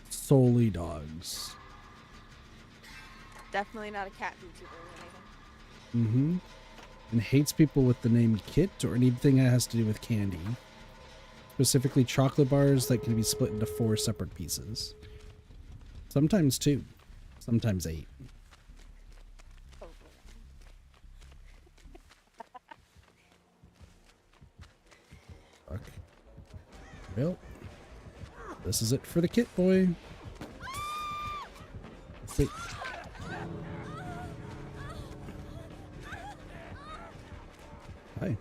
Solely dogs. Definitely not a cat YouTuber or anything. Mm-hmm. And hates people with the name Kit or anything that has to do with candy. Specifically chocolate bars that can be split into 4 separate pieces. Sometimes 2. Sometimes 8. Fuck. Well. This is it for the kit boy. Wait. Hi.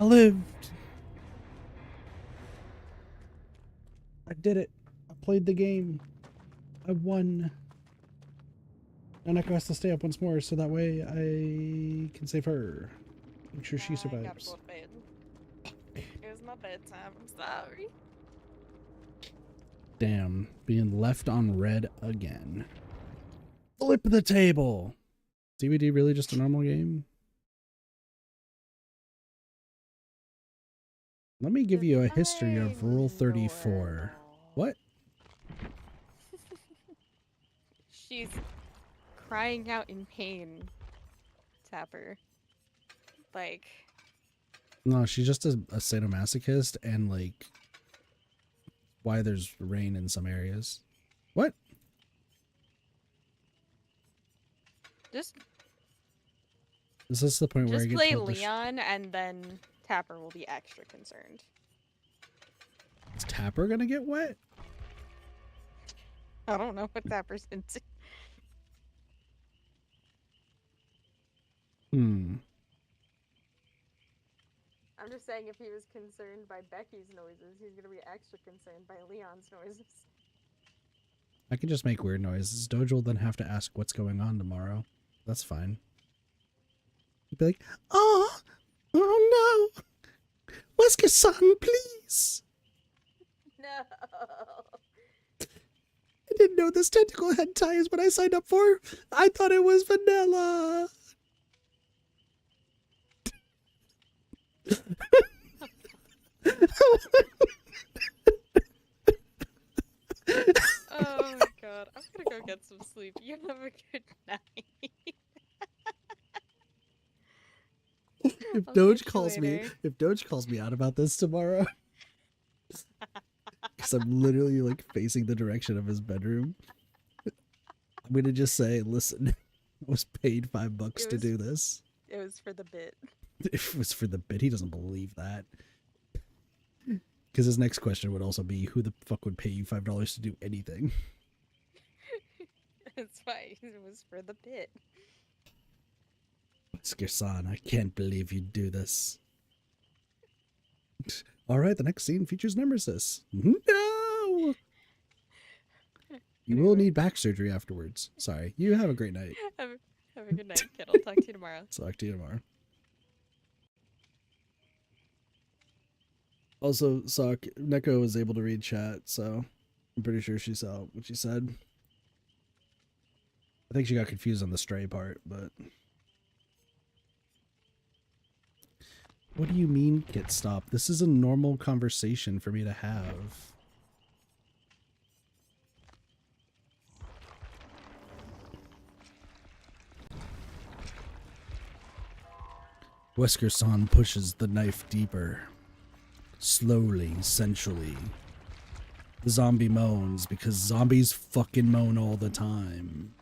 I lived. I did it. I played the game. I won. And Echo has to stay up once more so that way I can save her. Make sure she survives. I gotta go to bed. It was my bedtime. I'm sorry. Damn. Being left on red again. Flip the table. DVD really just a normal game? Let me give you a history of Rule 34. What? She's crying out in pain, Tapper. Like... No, she's just a sadomasochist and like why there's rain in some areas. What? Just Is this the point where I get play told Leon and then Tapper will be extra concerned. Is Tapper gonna get wet? I don't know what Tapper's into. I'm just saying if he was concerned by Becky's noises, he's gonna be extra concerned by Leon's noises. I can just make weird noises. Doge will then have to ask what's going on tomorrow. That's fine. He'd be like, oh no. Wesker-san, please. No. I didn't know this tentacle hentai is what I signed up for. I thought it was vanilla. Oh my god. I'm gonna go get some sleep. You have a good night. If Doge calls me out about this tomorrow, because I'm literally like facing the direction of his bedroom, I'm gonna just say, listen, I was paid $5 to do this. It was for the bit. If it was for the bit, he doesn't believe that. Because his next question would also be, who the fuck would pay you $5 to do anything? That's why it was for the bit. Wesker-san, I can't believe you'd do this. Alright, the next scene features Nemesis. No! You will need back surgery afterwards. Sorry. You have a great night. Have a good night, kid. I'll talk to you tomorrow. Talk to you tomorrow. Also, Sock, Neko was able to read chat, so I'm pretty sure she saw what she said. I think she got confused on the stray part, but... What do you mean, get stopped? This is a normal conversation for me to have. Wesker-san pushes the knife deeper. Slowly, sensually. The zombie moans because zombies fucking moan all the time.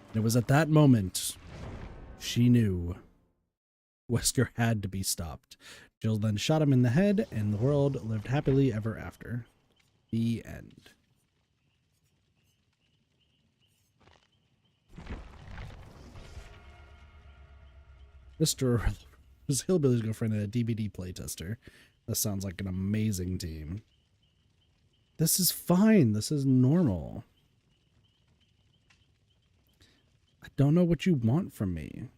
And it was at that moment she knew Wesker had to be stopped. Jill then shot him in the head, and the world lived happily ever after. The end. Mr. His hillbilly's girlfriend and a DVD playtester. That sounds like an amazing team. This is fine. This is normal. I don't know what you want from me.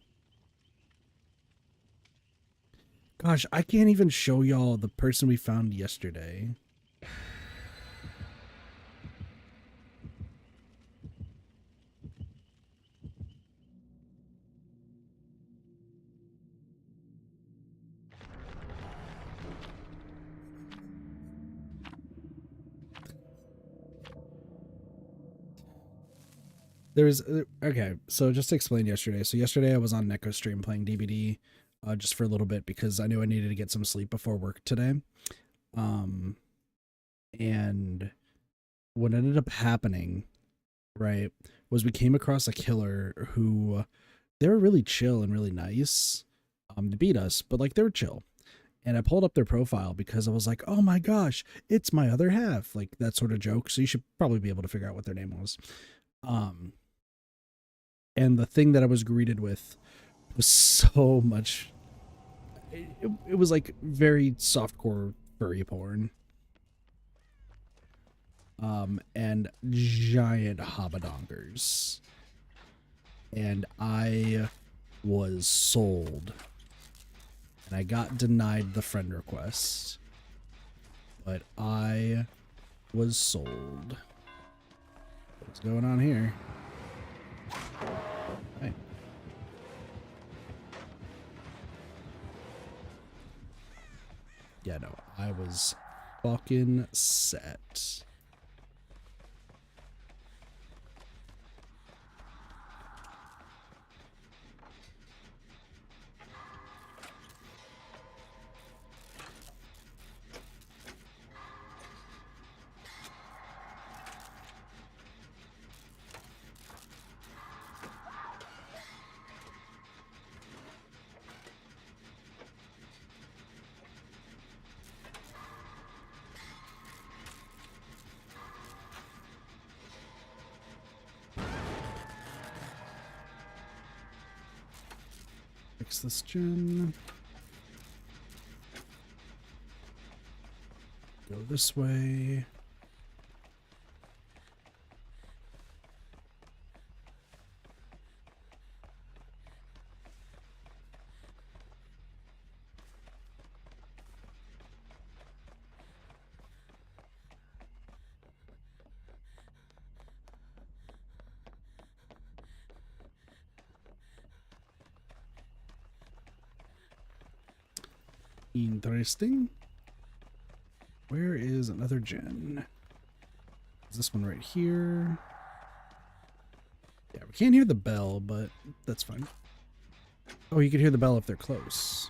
Gosh, I can't even show y'all the person we found yesterday. Okay, so just to explain yesterday. So yesterday I was on Neko stream playing DBD just for a little bit because I knew I needed to get some sleep before work today. And what ended up happening, right, was we came across a killer who they were really chill and really nice to beat us, but like they were chill. And I pulled up their profile because I was like, oh my gosh, it's my other half, like that sort of joke. So you should probably be able to figure out what their name was. And the thing that I was greeted with was so much. It was like very softcore furry porn. And giant hobadonkers. And I was sold. And I got denied the friend request. But I was sold. What's going on here? Hey. Yeah, no, I was fucking set. Fix this gen. Go this way. Interesting. Where is another gen? Is this one right here? Yeah, we can't hear the bell, but that's fine. Oh, you can hear the bell if they're close.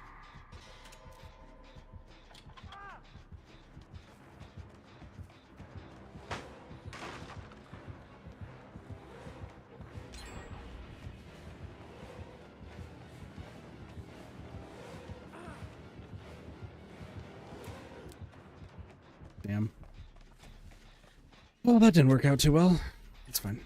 Damn. Well, that didn't work out too well. It's fine.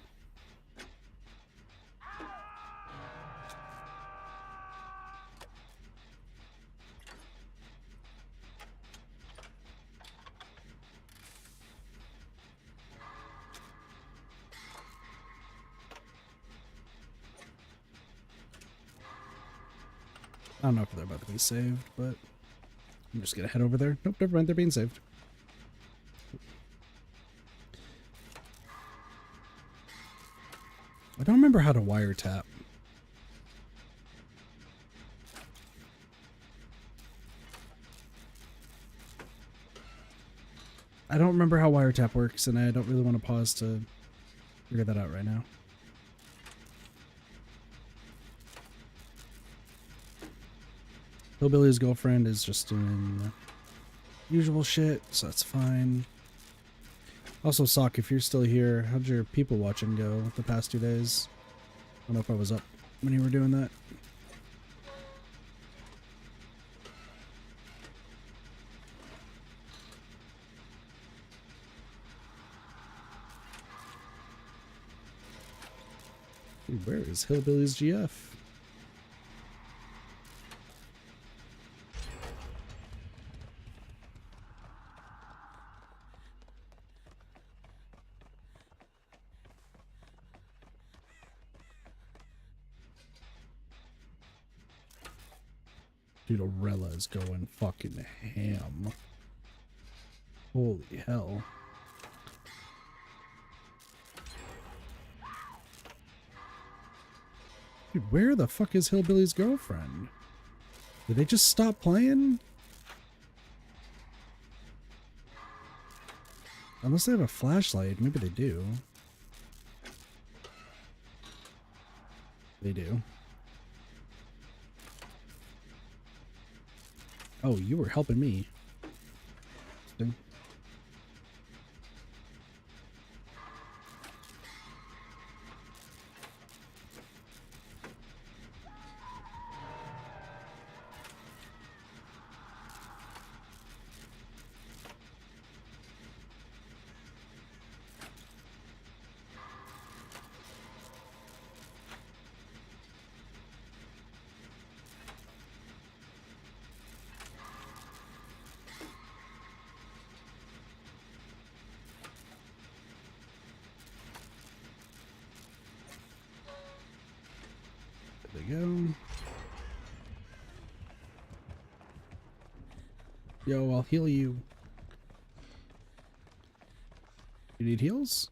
I don't know if they're about to be saved, but I'm just gonna head over there. Nope, never mind, they're being saved. I don't remember how to wiretap. I don't remember how wiretap works, and I don't really want to pause to figure that out right now. Hillbilly's girlfriend is just doing usual shit, so that's fine. Also, Sock, if you're still here, how'd your people watching go the past 2 days? I don't know if I was up when you were doing that. Dude, where is Hillbilly's GF? Dude, Orella is going fucking ham. Holy hell. Dude, where the fuck is Hillbilly's girlfriend? Did they just stop playing? Unless they have a flashlight. Maybe they do. They do. Oh, you were helping me. Yo, I'll heal you. You need heals?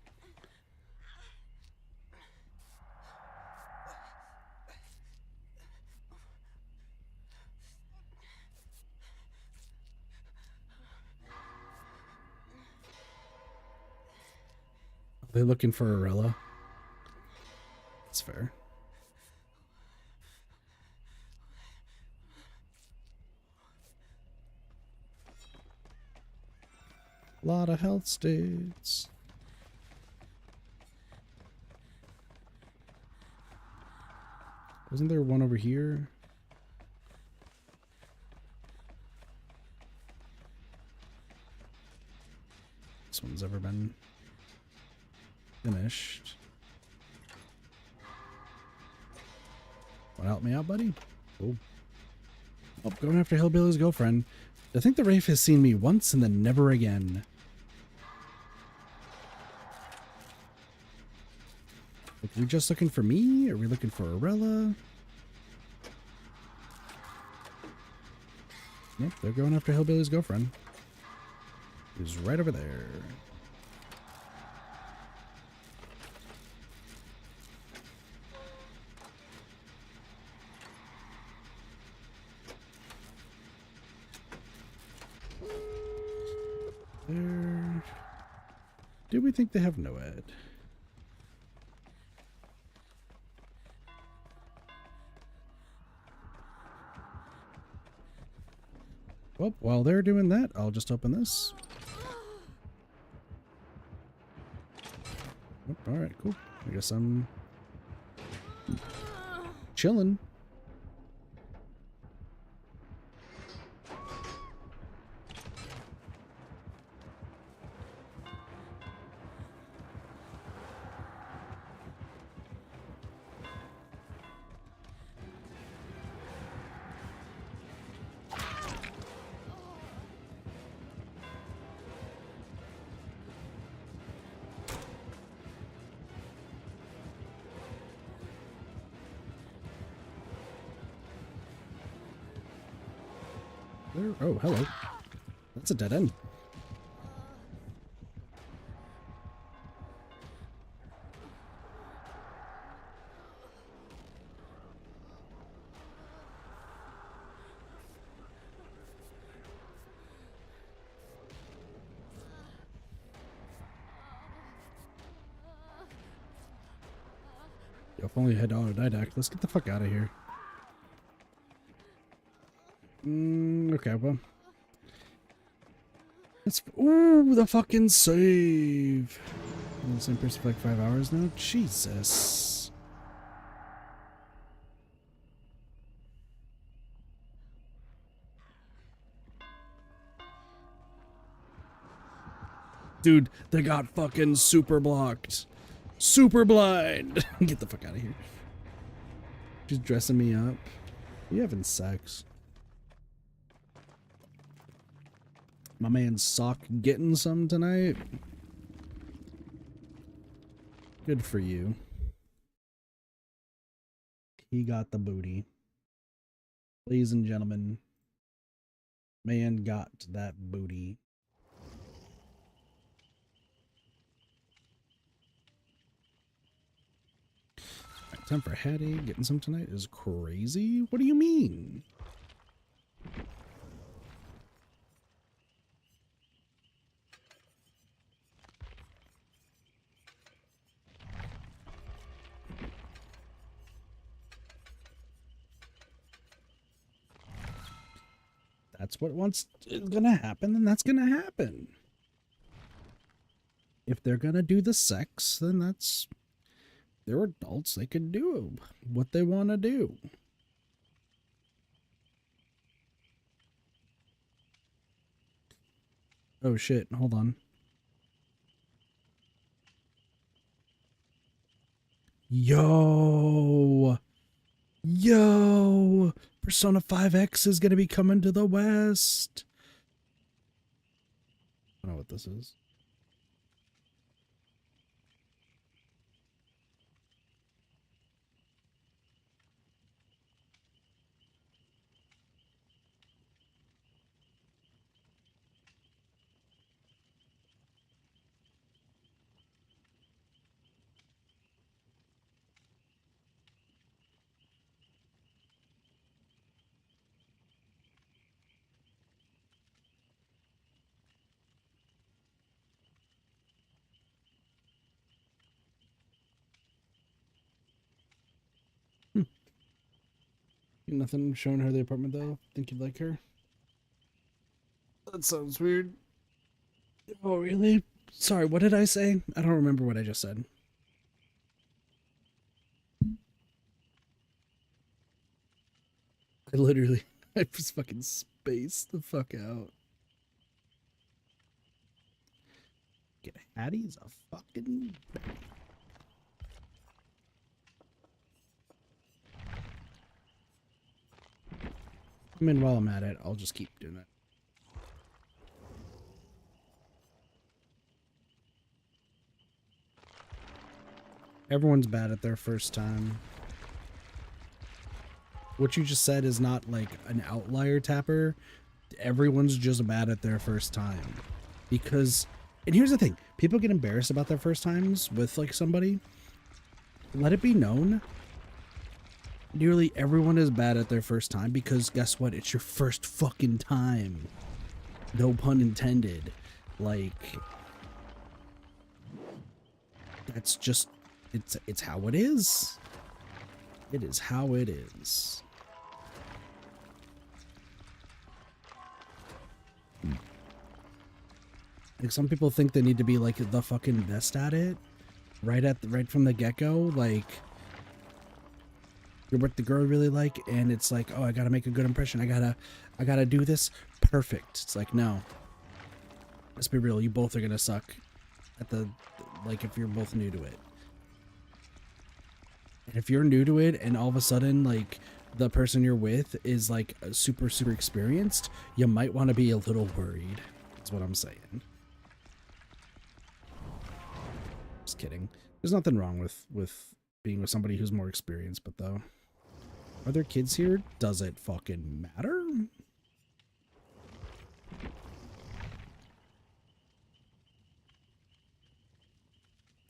Are they looking for Arella? That's fair. A lot of health states. Wasn't there one over here? This one's ever been finished. Want to help me out, buddy? Cool. Oh, going after Hillbilly's girlfriend. I think the Wraith has seen me once and then never again. Are we just looking for me? Are we looking for Arella? Nope, they're going after Hillbilly's girlfriend. Who's right over there. There. Do we think they have NOED? Well, while they're doing that, I'll just open this. Oh, alright, cool. I guess I'm chilling. There. Oh, hello. That's a dead end. Yo, if only I had autodidact. Let's get the fuck out of here. Okay, well. Let's. Ooh, the fucking save. I'm the same person for like 5 hours now. Jesus. Dude, they got fucking super blocked. Super blind. Get the fuck out of here. She's dressing me up. You having sex? My man Sock getting some tonight. Good for you. He got the booty. Ladies and gentlemen, man got that booty. Right, time for Hattie. Getting some tonight is crazy. What do you mean? That's what is gonna happen, then that's gonna happen. If they're gonna do the sex, then that's... They're adults, they can do what they want to do. Oh shit, hold on. Yo! Yo! Persona 5X is gonna be coming to the West! I don't know what this is. Nothing showing her the apartment though. Think you'd like her? That sounds weird. Oh, really? Sorry, what did I say? I don't remember what I just said. I just fucking spaced the fuck out. Get Hattie's a fucking baby. I mean, while I'm at it, I'll just keep doing it. Everyone's bad at their first time. What you just said is not like an outlier, Tapper. Everyone's just bad at their first time. Because, and here's the thing, people get embarrassed about their first times with like somebody. Let it be known, nearly everyone is bad at their first time because guess what? It's your first fucking time. No pun intended. Like, that's just, it's how it is. It is how it is. Like, some people think they need to be like the fucking best at it right from the get-go. Like, you're what the girl really like, and it's like, oh, I gotta make a good impression. I gotta do this perfect. It's like, no. Let's be real, you both are gonna suck at the, like, if you're both new to it. And if you're new to it and all of a sudden, like, the person you're with is like super experienced, you might want to be a little worried. That's what I'm saying. Just kidding. There's nothing wrong with being with somebody who's more experienced, but though, are there kids here? Does it fucking matter?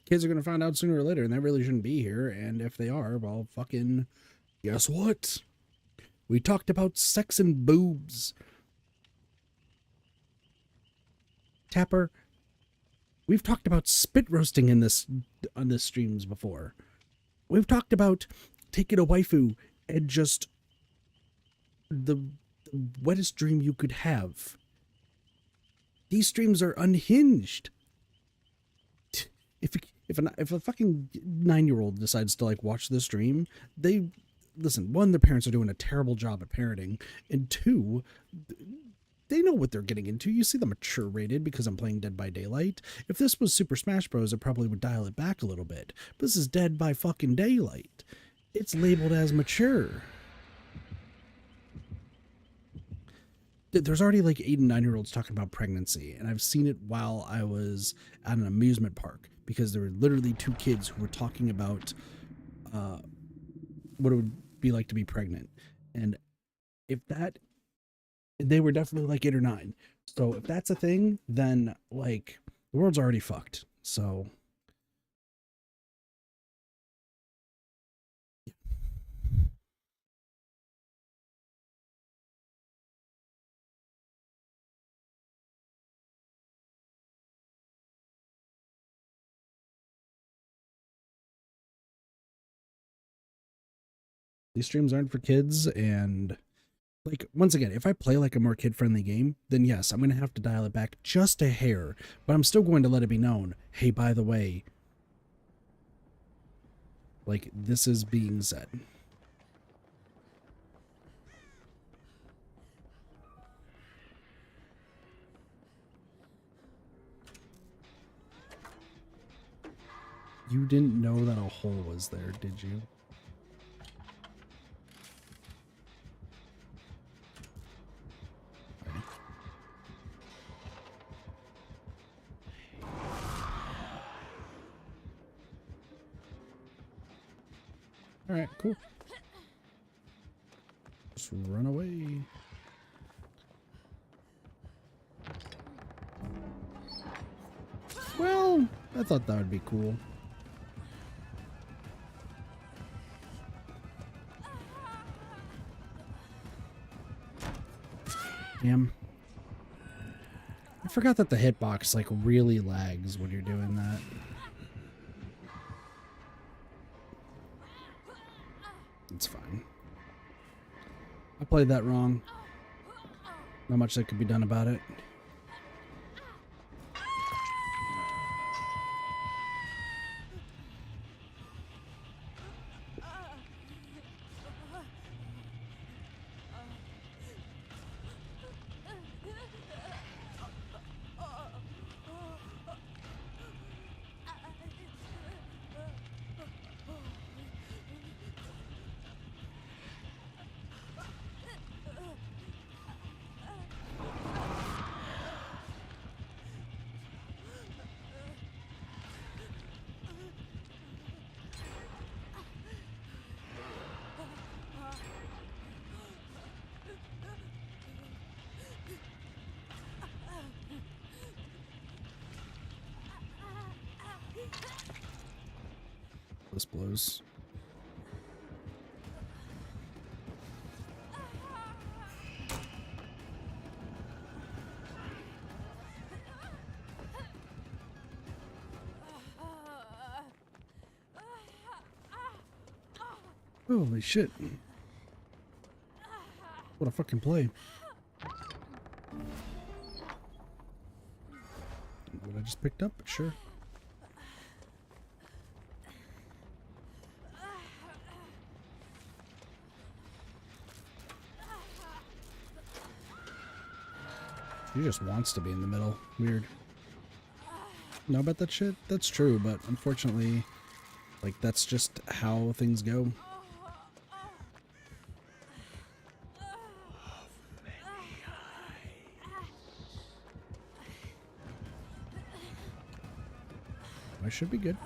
Kids are gonna find out sooner or later, and they really shouldn't be here. And if they are, well, fucking, guess what? We talked about sex and boobs. Tapper, we've talked about spit roasting in this on this streams before. We've talked about taking a waifu and just the wettest dream you could have. These streams are unhinged. If a fucking 9-year-old decides to like watch this stream, they listen. One, their parents are doing a terrible job at parenting, and two, they know what they're getting into. You see the mature rated because I'm playing Dead by Daylight. If this was Super Smash Bros, I probably would dial it back a little bit. But this is Dead by fucking Daylight. It's labeled as mature. There's already like 8 and 9-year-olds talking about pregnancy, and I've seen it while I was at an amusement park because there were literally 2 kids who were talking about what it would be like to be pregnant. And if that, they were definitely like 8 or 9. So if that's a thing, then like the world's already fucked. So these streams aren't for kids. And like, once again, if I play like a more kid-friendly game, then yes, I'm going to have to dial it back just a hair, but I'm still going to let it be known, hey, by the way, like, this is being said. You didn't know that a hole was there, did you? Alright, cool. Just run away. Well, I thought that would be cool. Damn. I forgot that the hitbox like really lags when you're doing that. It's fine. I played that wrong. Not much that could be done about it. This blows. Holy shit. What a fucking play. What I just picked up, but sure. She just wants to be in the middle. Weird. Know about that shit? That's true, but unfortunately, like, that's just how things go. I should be good.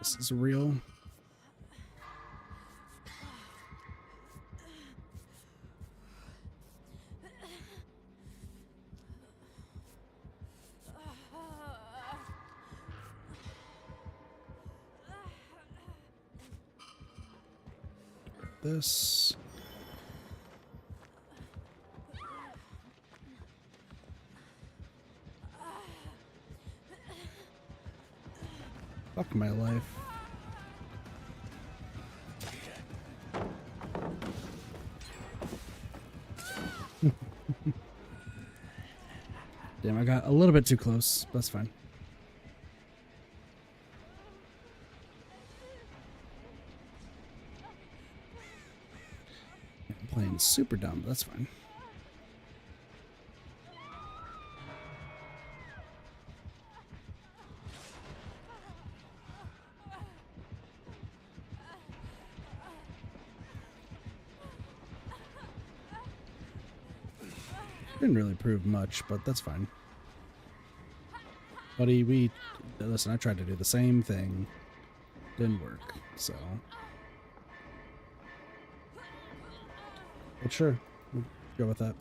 This is real. This. Fuck my life. Damn, I got a little bit too close. That's fine. I'm playing super dumb, but that's fine. Didn't really prove much, but that's fine. Buddy, listen, I tried to do the same thing. Didn't work, so. But sure, we'll go with that.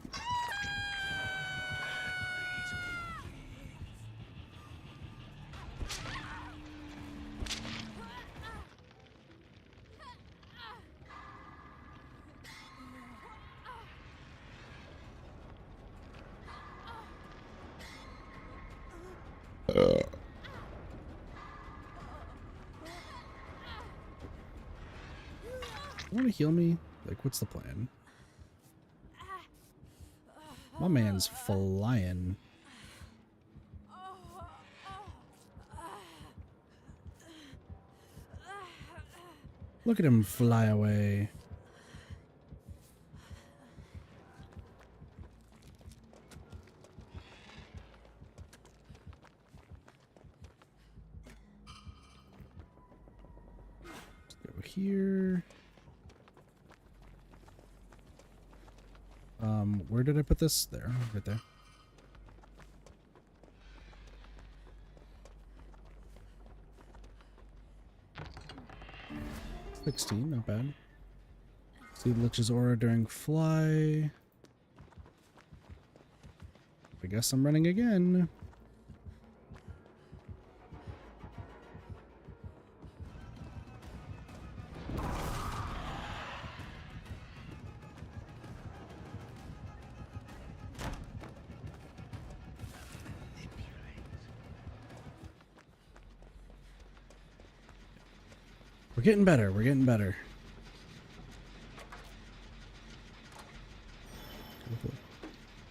You want to heal me? Like, what's the plan? My man's flying. Look at him fly away. Let's go here. Where did I put this? There, right there. $16, not bad. See Lich's aura during fly. guess I'm running again. We're getting better. We're getting better.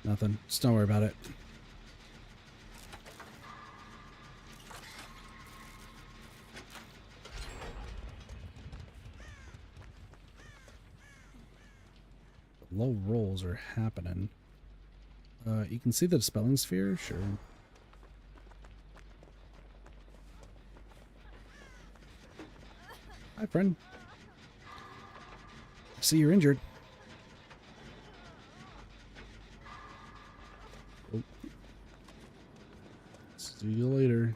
Nothing. Just don't worry about it. Low rolls are happening. You can see the dispelling sphere? Sure. Hi, friend. I see you're injured. Oh. See you later.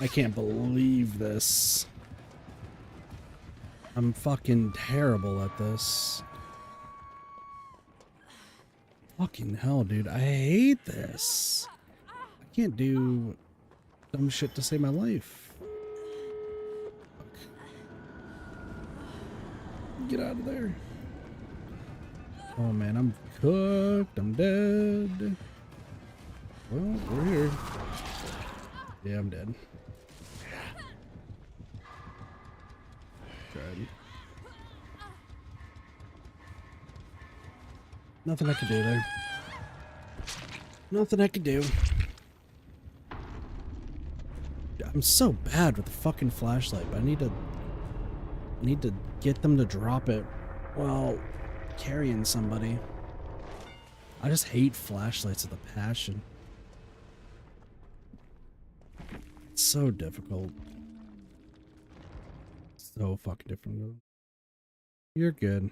I can't believe this. I'm fucking terrible at this. Fucking hell, dude. I hate this. I can't do dumb shit to save my life. Fuck. Get out of there. Oh man, I'm cooked. I'm dead. Well, we're here. Yeah, I'm dead. Tried. Nothing I can do there. Nothing I can do. I'm so bad with the fucking flashlight, but I need to get them to drop it while carrying somebody. I just hate flashlights with a passion. It's so difficult. So fucking difficult. You're good.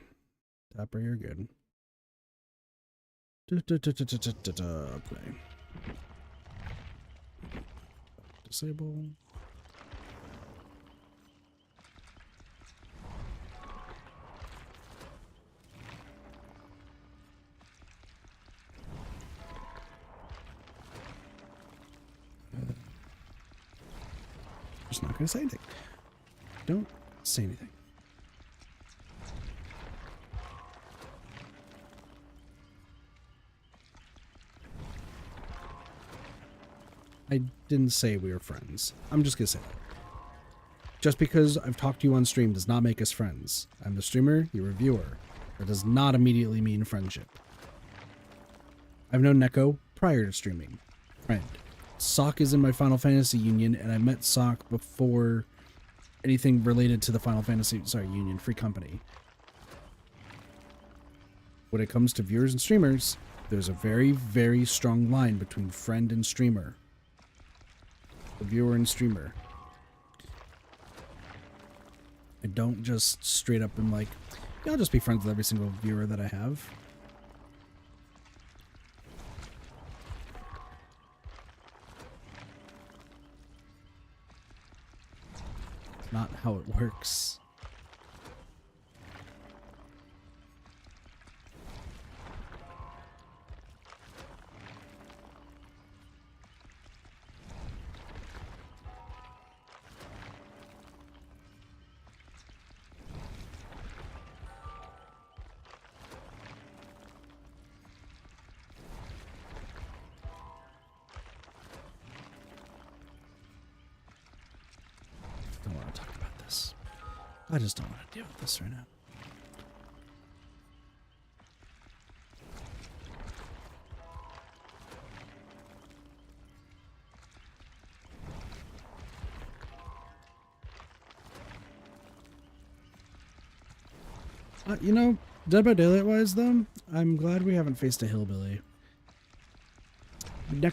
Tapper, you're good. Play. Disable. Just not gonna say anything. Don't say anything. I didn't say we were friends. I'm just gonna say that. Just because I've talked to you on stream does not make us friends. I'm the streamer, you're a viewer. That does not immediately mean friendship. I've known Neko prior to streaming. Friend. Sock is in my Final Fantasy Union, and I met Sock before anything related to the Final Fantasy, Union, Free Company. When it comes to viewers and streamers, there's a very, very strong line between friend and streamer. The viewer and streamer. I don't just straight up and like, yeah, I'll just be friends with every single viewer that I have. It's not how it works. I just don't want to deal with this right now. You know, Dead by Daylight wise though, I'm glad we haven't faced a hillbilly.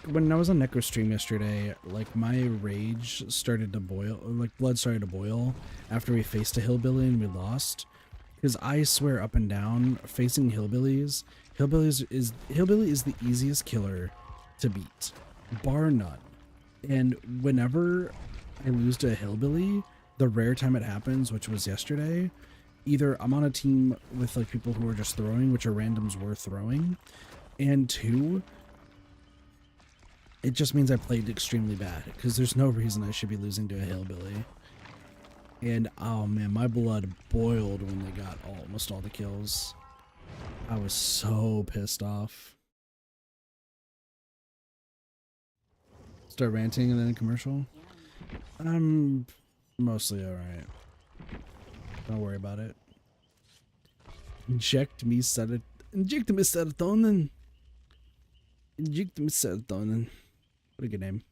When I was on Neko stream yesterday, like my rage started to boil, like blood started to boil after we faced a hillbilly and we lost. Because I swear up and down, facing hillbillies Hillbilly is the easiest killer to beat, bar none. And whenever I lose to a hillbilly, the rare time it happens, which was yesterday, either I'm on a team with like people who are just throwing, which are randoms were throwing, and two, it just means I played extremely bad because there's no reason I should be losing to a hillbilly. And oh man, my blood boiled when they got almost all the kills. I was so pissed off. Start ranting and then a commercial. I'm mostly alright. Don't worry about it. Inject me serotonin. Inject me serotonin. What a good name.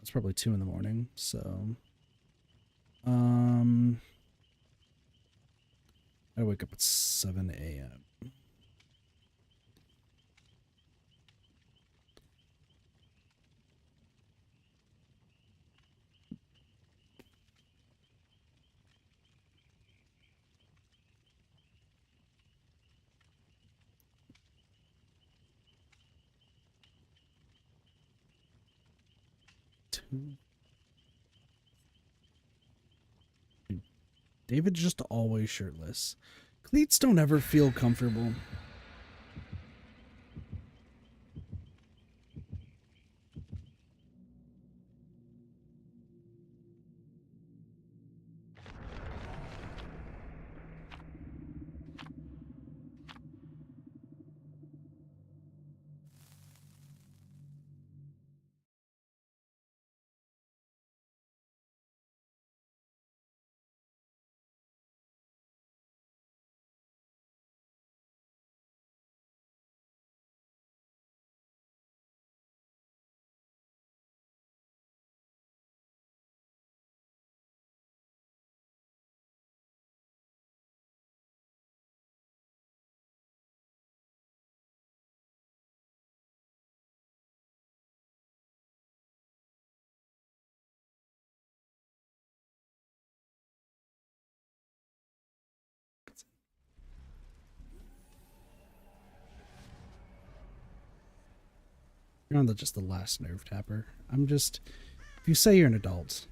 It's probably 2 in the morning, so I wake up at 7 a.m. David's just always shirtless. Cleats don't ever feel comfortable. You're not just the last nerve tapper. If you say you're an adult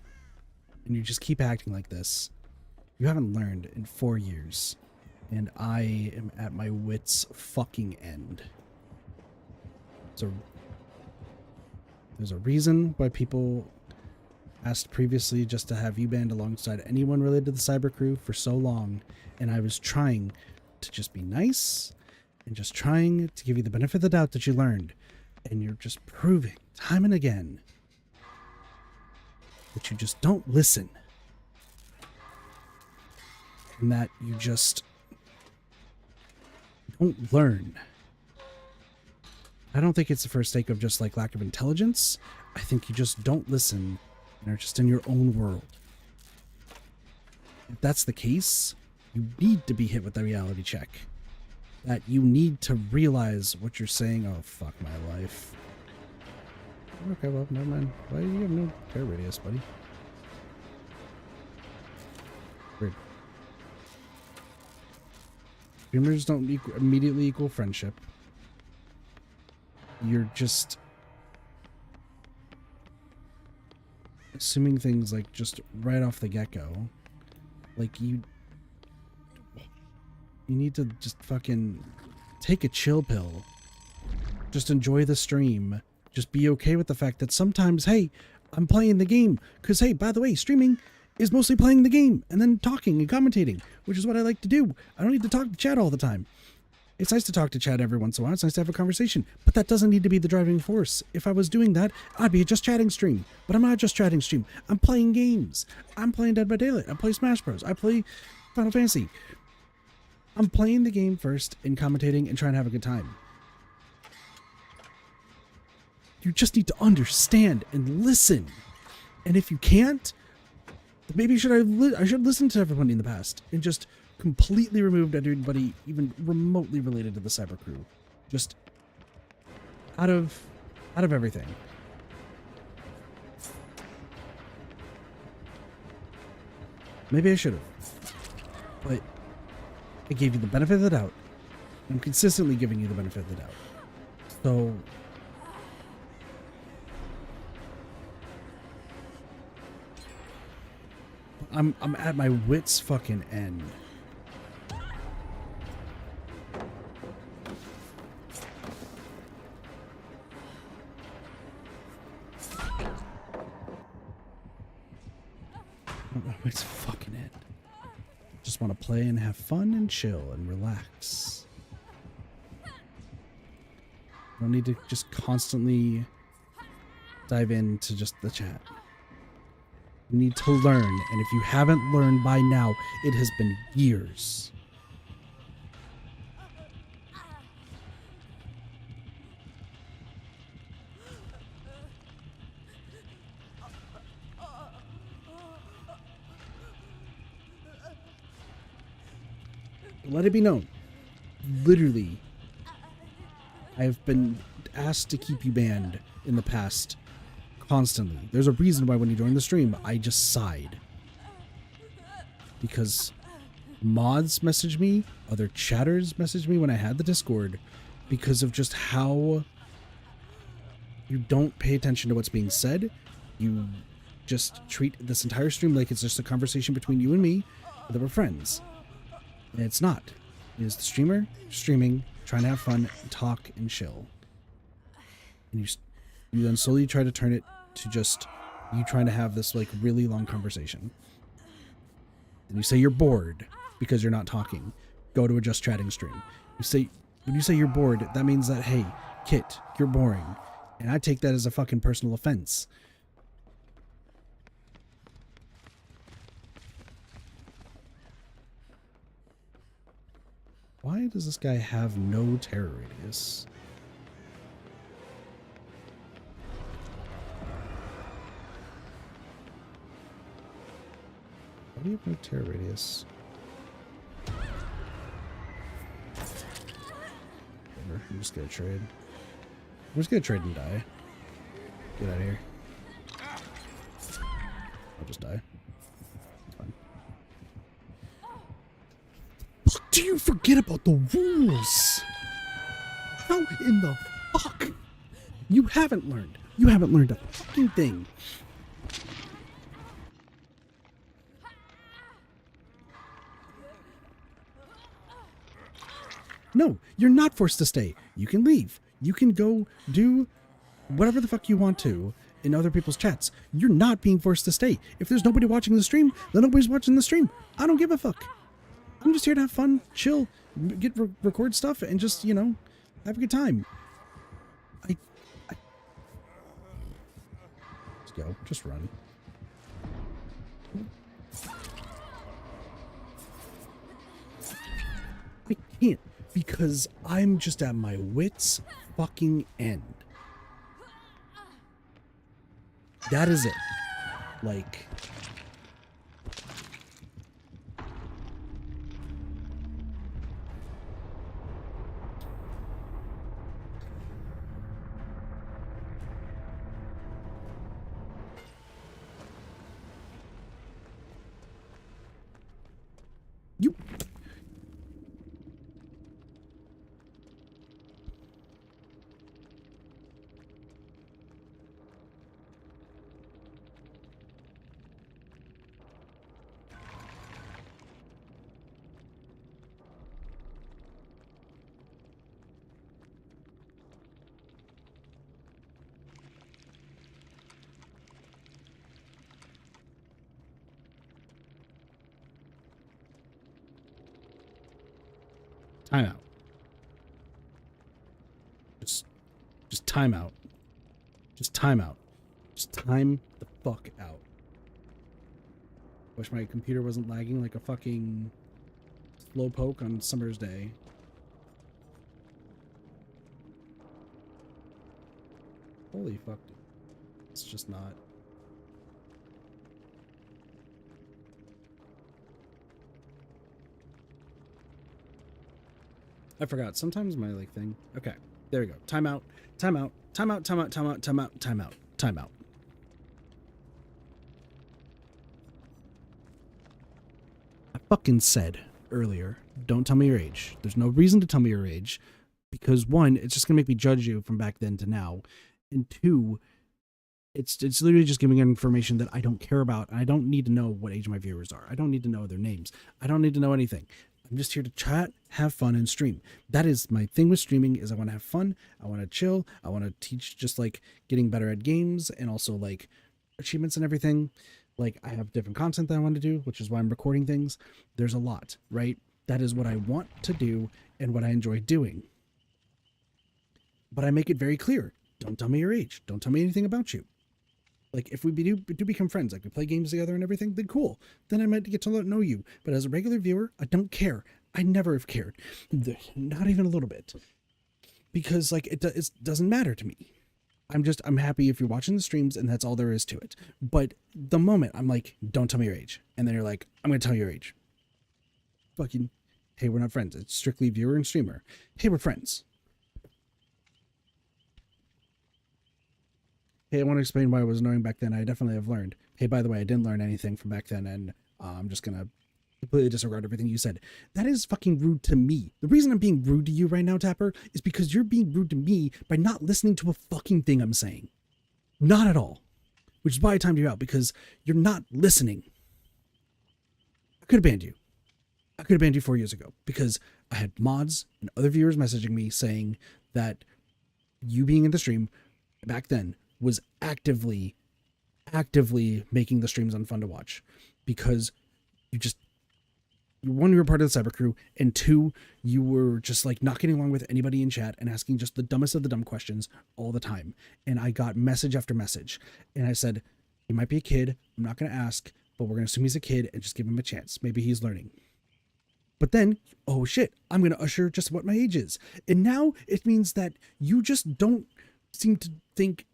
and you just keep acting like this, you haven't learned in 4 years. And I am at my wits' fucking end. There's a reason why people asked previously just to have you banned alongside anyone related to the cyber crew for so long, and I was trying to just be nice and just trying to give you the benefit of the doubt that you learned, and you're just proving time and again that you just don't listen and that you just don't learn. I don't think it's for sake of just like lack of intelligence. I think you just don't listen and are just in your own world. If that's the case, you need to be hit with the reality check. That you need to realize what you're saying. Oh, fuck my life. Okay, well, never mind. Why do you have no care radius, buddy? Weird. Streamers don't immediately equal friendship. You're just assuming things like just right off the get-go. Like you need to just fucking take a chill pill. Just enjoy the stream. Just be okay with the fact that sometimes, hey, I'm playing the game. Because, hey, by the way, streaming is mostly playing the game and then talking and commentating, which is what I like to do. I don't need to talk to chat all the time. It's nice to talk to chat every once in a while. It's nice to have a conversation, but that doesn't need to be the driving force. If I was doing that, I'd be a just chatting stream, but I'm not a just chatting stream. I'm playing games. I'm playing Dead by Daylight. I play Smash Bros. I play Final Fantasy. I'm playing the game first and commentating and trying to have a good time. You just need to understand and listen. And if you can't, maybe I should listen to everybody in the past and just completely removed everybody even remotely related to the cyber crew. Just out of everything. Maybe I should have. But I gave you the benefit of the doubt. I'm consistently giving you the benefit of the doubt. So I'm at my wit's fucking end. I'm at my wit's fucking end. Just want to play and have fun and chill and relax. I don't need to just constantly dive into just the chat. You need to learn, and if you haven't learned by now, it has been years. Let it be known. Literally, I have been asked to keep you banned in the past constantly. There's a reason why when you joined the stream, I just sighed. Because mods messaged me, other chatters messaged me when I had the Discord, because of just how you don't pay attention to what's being said. You just treat this entire stream like it's just a conversation between you and me, that we're friends. And it's not. It is the streamer streaming, trying to have fun, talk, and chill. And you then slowly try to turn it to just you trying to have this like really long conversation. And you say you're bored because you're not talking. Go to a just chatting stream. When you say you're bored, that means that, hey, Kit, you're boring. And I take that as a fucking personal offense. Why does this guy have no terror radius? Why do you have no terror radius? Whatever, I'm just gonna trade. I'm just gonna trade and die. Get out of here. I'll just die. It's fine. Fuck, do you forget about the rules? How in the fuck? You haven't learned. You haven't learned a fucking thing. No, you're not forced to stay. You can leave. You can go do whatever the fuck you want to in other people's chats. You're not being forced to stay. If there's nobody watching the stream, then nobody's watching the stream. I don't give a fuck. I'm just here to have fun, chill, record stuff, and just, you know, have a good time. Let's go. Just run. I can't. Because I'm just at my wit's fucking end. That is it. Like... You... Time out. Just time out. Just time out. Just time the fuck out. Wish my computer wasn't lagging like a fucking slowpoke on summer's day. Holy fuck, dude. It's just not. I forgot. Sometimes my like thing. Okay, there we go. Time out. Time out. Time out. Time out. Time out. Time out. Time out. Time out. I fucking said earlier, don't tell me your age. There's no reason to tell me your age because one, it's just gonna make me judge you from back then to now, and two, it's literally just giving information that I don't care about, and I don't need to know what age my viewers are. I don't need to know their names. I don't need to know anything. I'm just here to chat, have fun, and stream. That is my thing with streaming. Is I want to have fun. I want to chill. I want to teach, just like getting better at games and also like achievements and everything. Like I have different content that I want to do, which is why I'm recording things. There's a lot, right? That is what I want to do and what I enjoy doing. But I make it very clear. Don't tell me your age. Don't tell me anything about you. Like, if we do become friends, like we play games together and everything, then cool. Then I might get to know you. But as a regular viewer, I don't care. I never have cared. Not even a little bit. Because, like, it doesn't matter to me. I'm happy if you're watching the streams and that's all there is to it. But the moment I'm like, don't tell me your age. And then you're like, I'm going to tell you your age. Fucking, hey, we're not friends. It's strictly viewer and streamer. Hey, we're friends. Hey, I want to explain why I was annoying back then. I definitely have learned. Hey, by the way, I didn't learn anything from back then, and I'm just going to completely disregard everything you said. That is fucking rude to me. The reason I'm being rude to you right now, Tapper, is because you're being rude to me by not listening to a fucking thing I'm saying. Not at all. Which is why I timed you out, because you're not listening. I could have banned you. I could have banned you 4 years ago, because I had mods and other viewers messaging me saying that you being in the stream back then was actively making the streams unfun to watch, because one, you were part of the cyber crew, and two, you were just like not getting along with anybody in chat and asking just the dumbest of the dumb questions all the time. And I got message after message, and I said, he might be a kid, I'm not going to ask, but we're going to assume he's a kid and just give him a chance. Maybe he's learning. But then, oh shit, I'm going to usher just what my age is. And now it means that you just don't seem to think.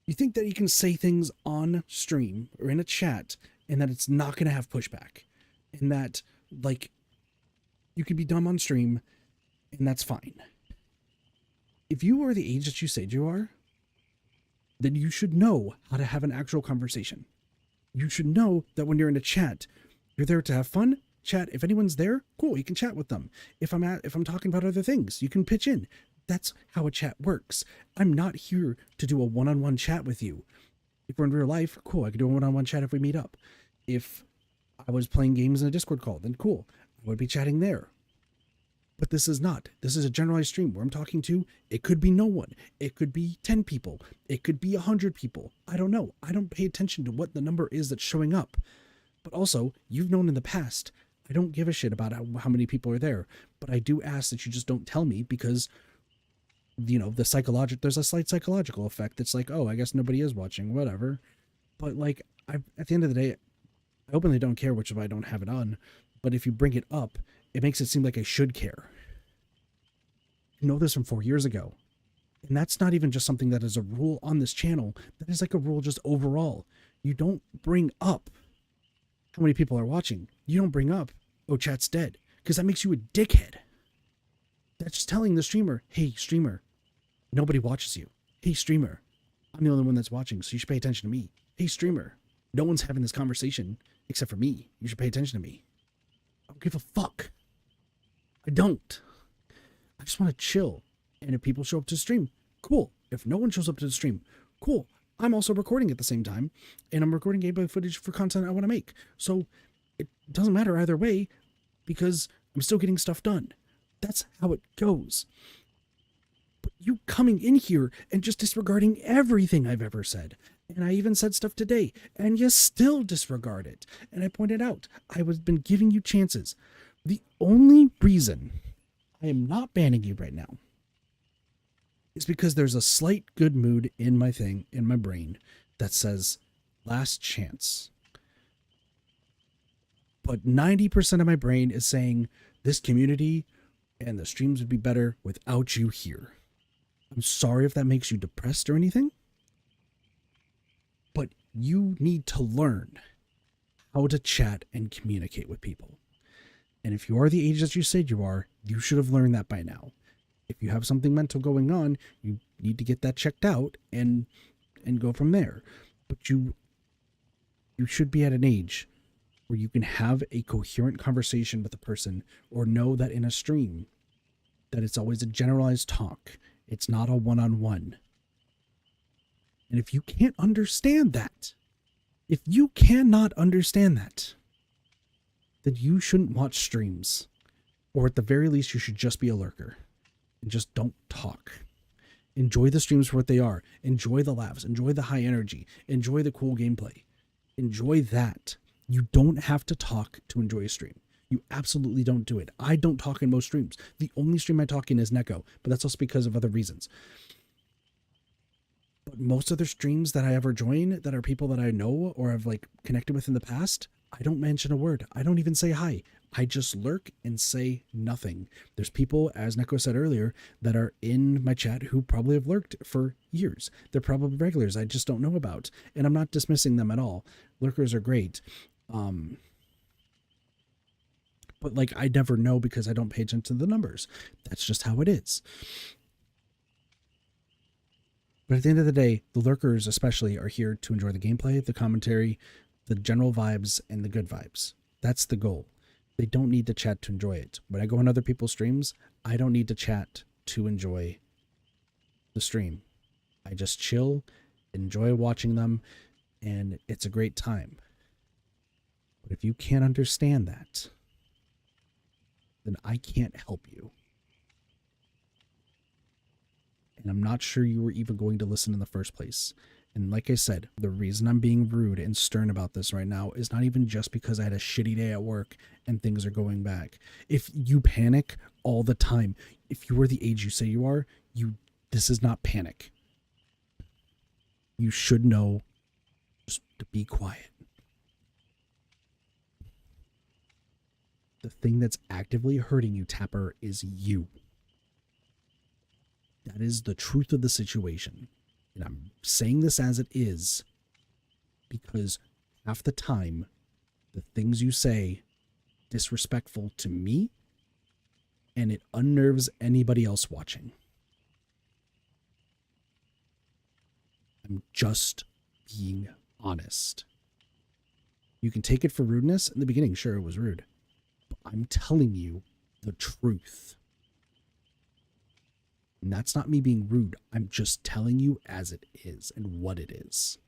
You think that you can say things on stream or in a chat and that it's not going to have pushback, and that, like, you could be dumb on stream and that's fine. If you are the age that you said you are, then you should know how to have an actual conversation. You should know that when you're in a chat, you're there to have fun, chat. If anyone's there, cool, you can chat with them. If I'm talking about other things, you can pitch in. That's how a chat works. I'm not here to do a one-on-one chat with you. If we're in real life, cool, I could do a one-on-one chat if we meet up. If I was playing games in a Discord call, then cool, I would be chatting there. But this is not. This is a generalized stream where I'm talking to, it could be no one. It could be 10 people. It could be 100 people. I don't know. I don't pay attention to what the number is that's showing up. But also, you've known in the past, I don't give a shit about how many people are there. But I do ask that you just don't tell me, because you know, there's a slight psychological effect. It's like, oh, I guess nobody is watching, whatever. But like, at the end of the day, I openly don't care, which is why I don't have it on. But if you bring it up, it makes it seem like I should care. You know this from 4 years ago. And that's not even just something that is a rule on this channel. That is like a rule just overall. You don't bring up how many people are watching. You don't bring up, oh, chat's dead. Because that makes you a dickhead. That's just telling the streamer, hey, streamer, nobody watches you. Hey, streamer, I'm the only one that's watching, so you should pay attention to me. Hey, streamer, no one's having this conversation except for me. You should pay attention to me. I don't give a fuck. I don't. I just want to chill. And if people show up to the stream, cool. If no one shows up to the stream, cool. I'm also recording at the same time, and I'm recording gameplay footage for content I want to make. So it doesn't matter either way, because I'm still getting stuff done. That's how it goes. But you coming in here and just disregarding everything I've ever said. And I even said stuff today, and you still disregard it. And I pointed out, been giving you chances. The only reason I am not banning you right now is because there's a slight good mood in my brain, that says last chance. But 90% of my brain is saying this community and the streams would be better without you here. I'm sorry if that makes you depressed or anything, but you need to learn how to chat and communicate with people. And if you are the age that you said you are, you should have learned that by now. If you have something mental going on, you need to get that checked out and go from there. But you should be at an age where you can have a coherent conversation with a person, or know that in a stream that it's always a generalized talk. It's not a one-on-one. And if you can't understand that, if you cannot understand that, then you shouldn't watch streams. Or at the very least, you should just be a lurker and just don't talk. Enjoy the streams for what they are. Enjoy the laughs. Enjoy the high energy. Enjoy the cool gameplay. Enjoy that. You don't have to talk to enjoy a stream. You absolutely don't do it. I don't talk in most streams. The only stream I talk in is Neko, but that's also because of other reasons. But most other streams that I ever join that are people that I know or have like connected with in the past, I don't mention a word. I don't even say hi. I just lurk and say nothing. There's people, as Neko said earlier, that are in my chat who probably have lurked for years. They're probably regulars I just don't know about. And I'm not dismissing them at all. Lurkers are great. But like I never know because I don't pay attention to the numbers. That's just how it is. But at the end of the day, the lurkers especially are here to enjoy the gameplay, the commentary, the general vibes, and the good vibes. That's the goal. They don't need to chat to enjoy it. When I go on other people's streams, I don't need to chat to enjoy the stream. I just chill, enjoy watching them, and it's a great time. But if you can't understand that, then I can't help you. And I'm not sure you were even going to listen in the first place. And like I said, the reason I'm being rude and stern about this right now is not even just because I had a shitty day at work and things are going back. If you panic all the time, if you are the age you say you are, this is not panic. You should know just to be quiet. The thing that's actively hurting you, Tapper, is you. That is the truth of the situation. And I'm saying this as it is because half the time, the things you say disrespectful to me and it unnerves anybody else watching. I'm just being honest. You can take it for rudeness. In the beginning, sure, it was rude. But I'm telling you the truth. And that's not me being rude. I'm just telling you as it is and what it is.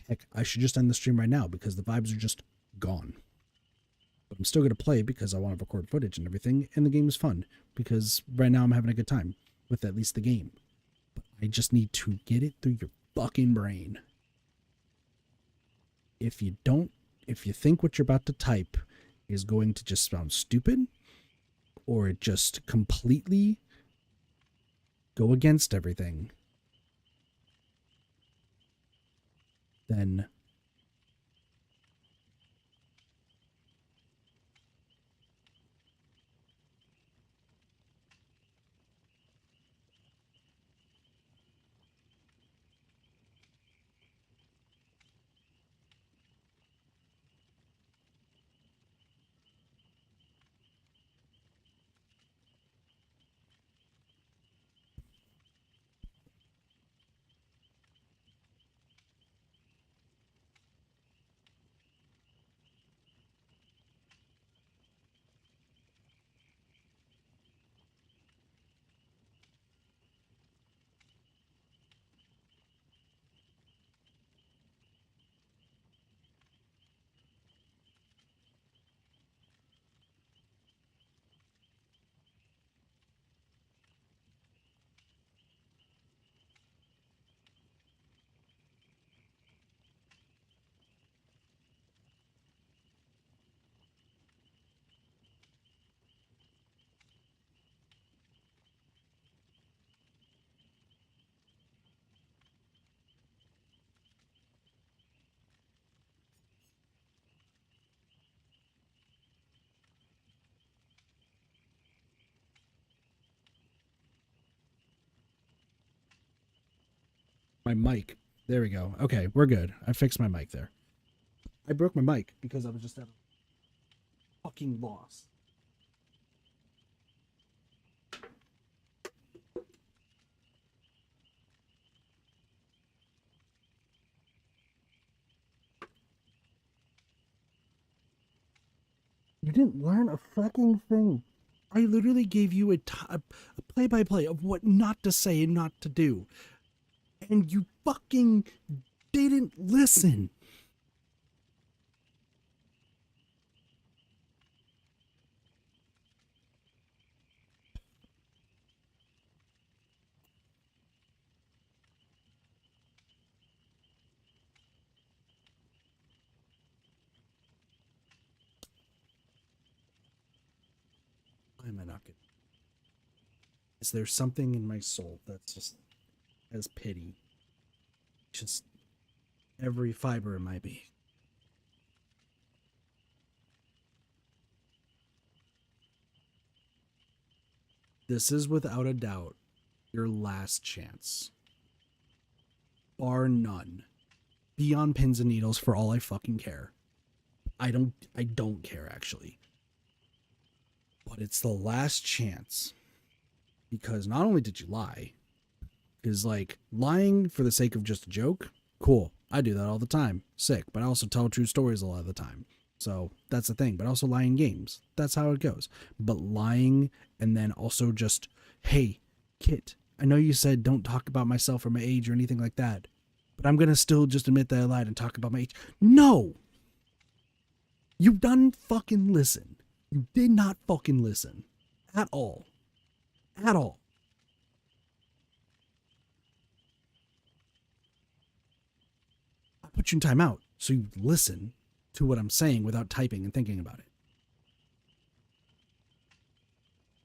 Heck, I should just end the stream right now because the vibes are just gone. But I'm still going to play because I want to record footage and everything. And the game is fun because right now I'm having a good time with at least the game. But I just need to get it through your fucking brain. If you think what you're about to type is going to just sound stupid, or it just completely go against everything, then my mic. There we go. Okay, we're good. I fixed my mic there. I broke my mic because I was just at a fucking loss. didn't learn a fucking thing. I literally gave you a play-by-play of what not to say and not to do. And you fucking didn't listen. Why am I not good? Is there something in my soul that's just has pity? Just every fiber in my being. This is without a doubt your last chance. Bar none. Be on pins and needles for all I fucking care. I don't care actually. But it's the last chance. Because not only did you lie, because like lying for the sake of just a joke, cool. I do that all the time. Sick. But I also tell true stories a lot of the time. So that's the thing. But also lying games. That's how it goes. But lying and then also just, hey, Kit, I know you said don't talk about myself or my age or anything like that. But I'm going to still just admit that I lied and talk about my age. No! You done fucking listen. You did not fucking listen. At all. At all. I put you in timeout so you listen to what I'm saying without typing and thinking about it.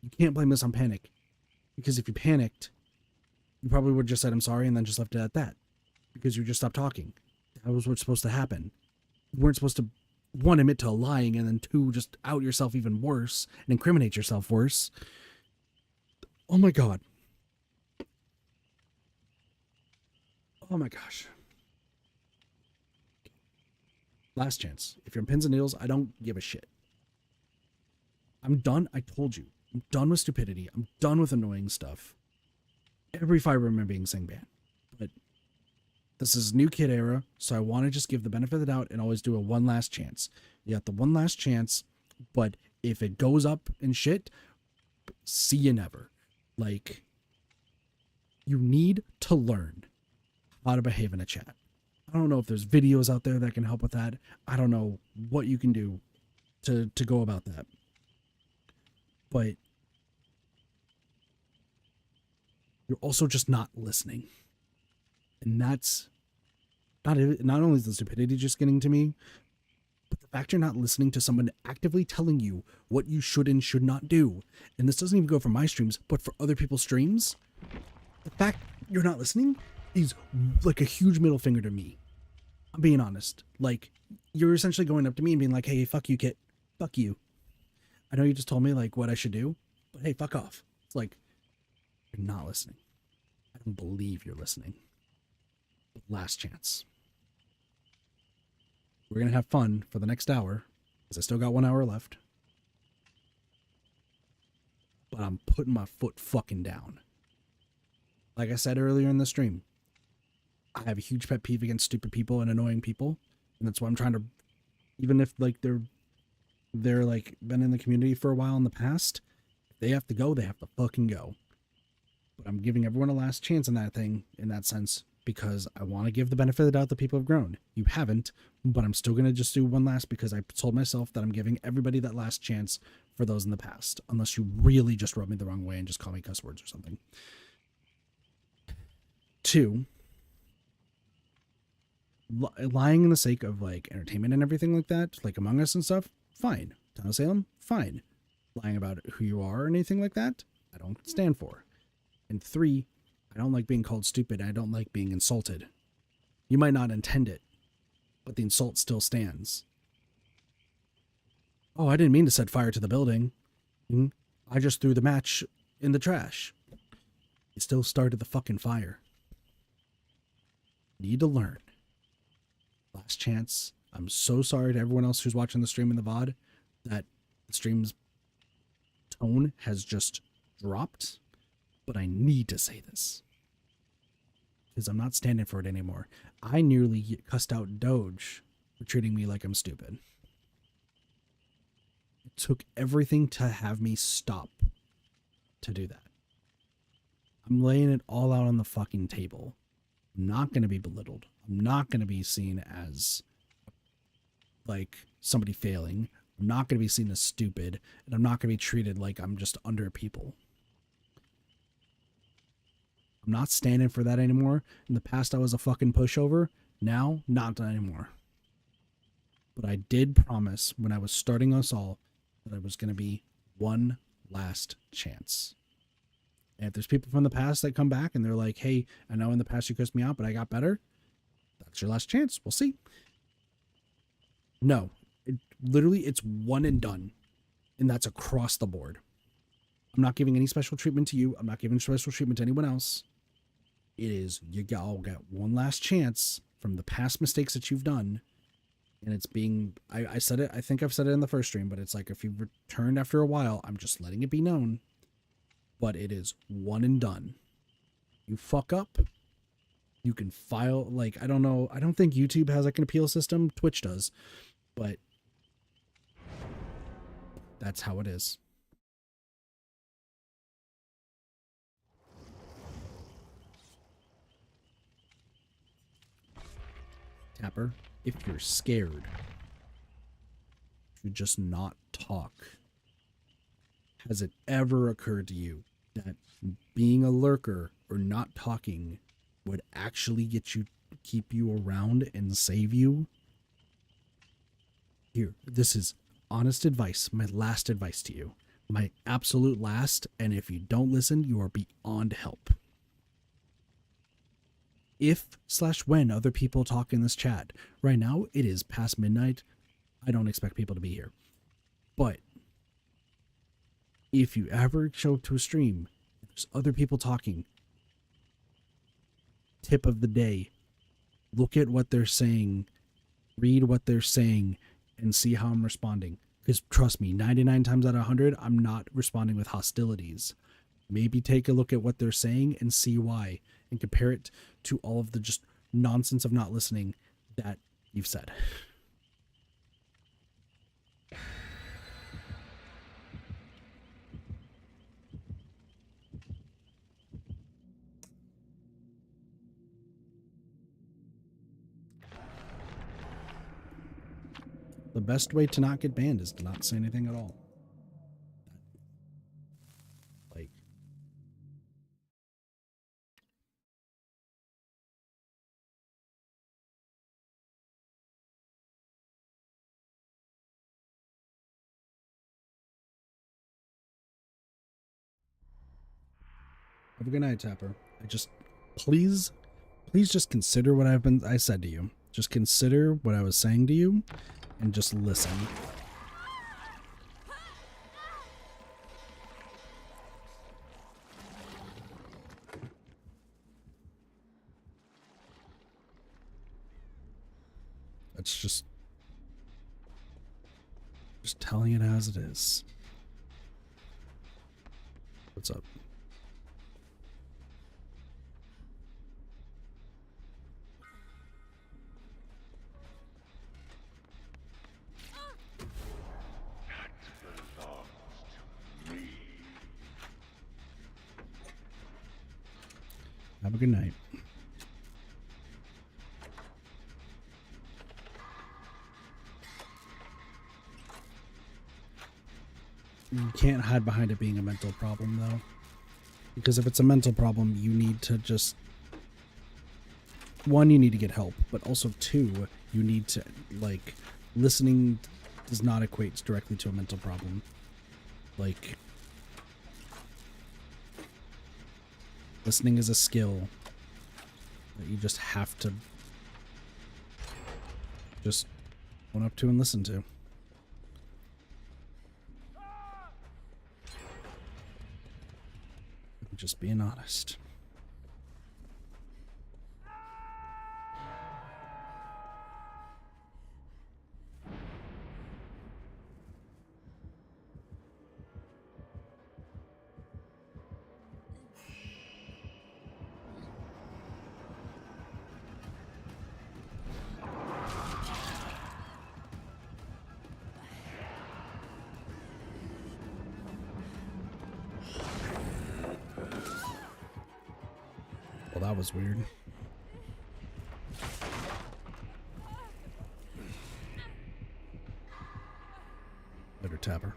You can't blame this on panic. Because if you panicked, you probably would have just said I'm sorry and then just left it at that. Because you just stopped talking. That was what's supposed to happen. You weren't supposed to, one, admit to lying, and then two, just out yourself even worse and incriminate yourself worse. Oh my God. Oh my gosh. Last chance. If you're in pins and needles, I don't give a shit. I'm done. I told you. I'm done with stupidity. I'm done with annoying stuff. Every fiber of my being saying ban. But this is new kid era, so I want to just give the benefit of the doubt and always do a one last chance. You got the one last chance, but if it goes up and shit, see you never. Like, you need to learn how to behave in a chat. I don't know if there's videos out there that can help with that. I don't know what you can do to go about that. But you're also just not listening. And that's not only is the stupidity just getting to me, but the fact you're not listening to someone actively telling you what you should and should not do. And this doesn't even go for my streams, but for other people's streams. The fact you're not listening is like a huge middle finger to me. I'm being honest. Like, you're essentially going up to me and being like, hey, fuck you, Kit. Fuck you. I know you just told me like what I should do, but hey, fuck off. It's like, you're not listening. I don't believe you're listening. Last chance. We're going to have fun for the next hour, because I still got 1 hour left. But I'm putting my foot fucking down. Like I said earlier in the stream, I have a huge pet peeve against stupid people and annoying people. And that's why I'm trying to, even if like they're like been in the community for a while in the past, if they have to go, they have to fucking go. But I'm giving everyone a last chance in that thing, in that sense, because I want to give the benefit of the doubt that people have grown. You haven't, but I'm still going to just do one last because I told myself that I'm giving everybody that last chance for those in the past, unless you really just rub me the wrong way and just call me cuss words or something. 2, lying in the sake of like entertainment and everything like that, like Among Us and stuff, fine. Town of Salem, fine. Lying about who you are or anything like that, I don't stand for. And 3, I don't like being called stupid. I don't like being insulted. You might not intend it, but the insult still stands. Oh, I didn't mean to set fire to the building. I just threw the match in the trash. You still started the fucking fire. Need to learn. Last chance. I'm so sorry to everyone else who's watching the stream in the VOD that the stream's tone has just dropped. But I need to say this, because I'm not standing for it anymore. I nearly cussed out Doge for treating me like I'm stupid. took everything to have me stop to do that. I'm laying it all out on the fucking table. I'm not going to be belittled. I'm not going to be seen as like somebody failing. I'm not going to be seen as stupid, and I'm not going to be treated like I'm just under people. I'm not standing for that anymore. In the past, I was a fucking pushover. Now, not anymore. But I did promise when I was starting us all that I was going to be one last chance. And if there's people from the past that come back and they're like, hey, I know in the past you cursed me out, but I got better. That's your last chance. We'll see. No, literally it's one and done. And that's across the board. I'm not giving any special treatment to you. I'm not giving special treatment to anyone else. It is, you all got one last chance from the past mistakes that you've done. And it's being, I said it, I think I've said it in the first stream, but it's like if you've returned after a while, I'm just letting it be known. But it is one and done. You fuck up, you can file, like, I don't know, I don't think YouTube has like an appeal system. Twitch does. But that's how it is. Tapper, if you're scared, you just not talk. Has it ever occurred to you that being a lurker or not talking would actually get you, keep you around and save you? Here, this is honest advice, my last advice to you. My absolute last, and if you don't listen, you are beyond help. If/when other people talk in this chat, right now it is past midnight. I don't expect people to be here. But if you ever show up to a stream, there's other people talking, tip of the day, look at what they're saying, read what they're saying, and see how I'm responding. Because trust me, 99 times out of 100, I'm not responding with hostilities. Maybe take a look at what they're saying and see why, and compare it to all of the just nonsense of not listening that you've said. The best way to not get banned is to not say anything at all. Like, have a good night, Tapper. Please just consider what I said to you. Just consider what I was saying to you and just listen. It's just telling it as it is. What's up? Have a good night. You can't hide behind it being a mental problem, though. Because if it's a mental problem, you need to just... One, you need to get help. But also, two, you need to, like... Listening does not equate directly to a mental problem. Like... Listening is a skill that you just have to just own up to and listen to. I'm just being honest. that was weird. Better tap her.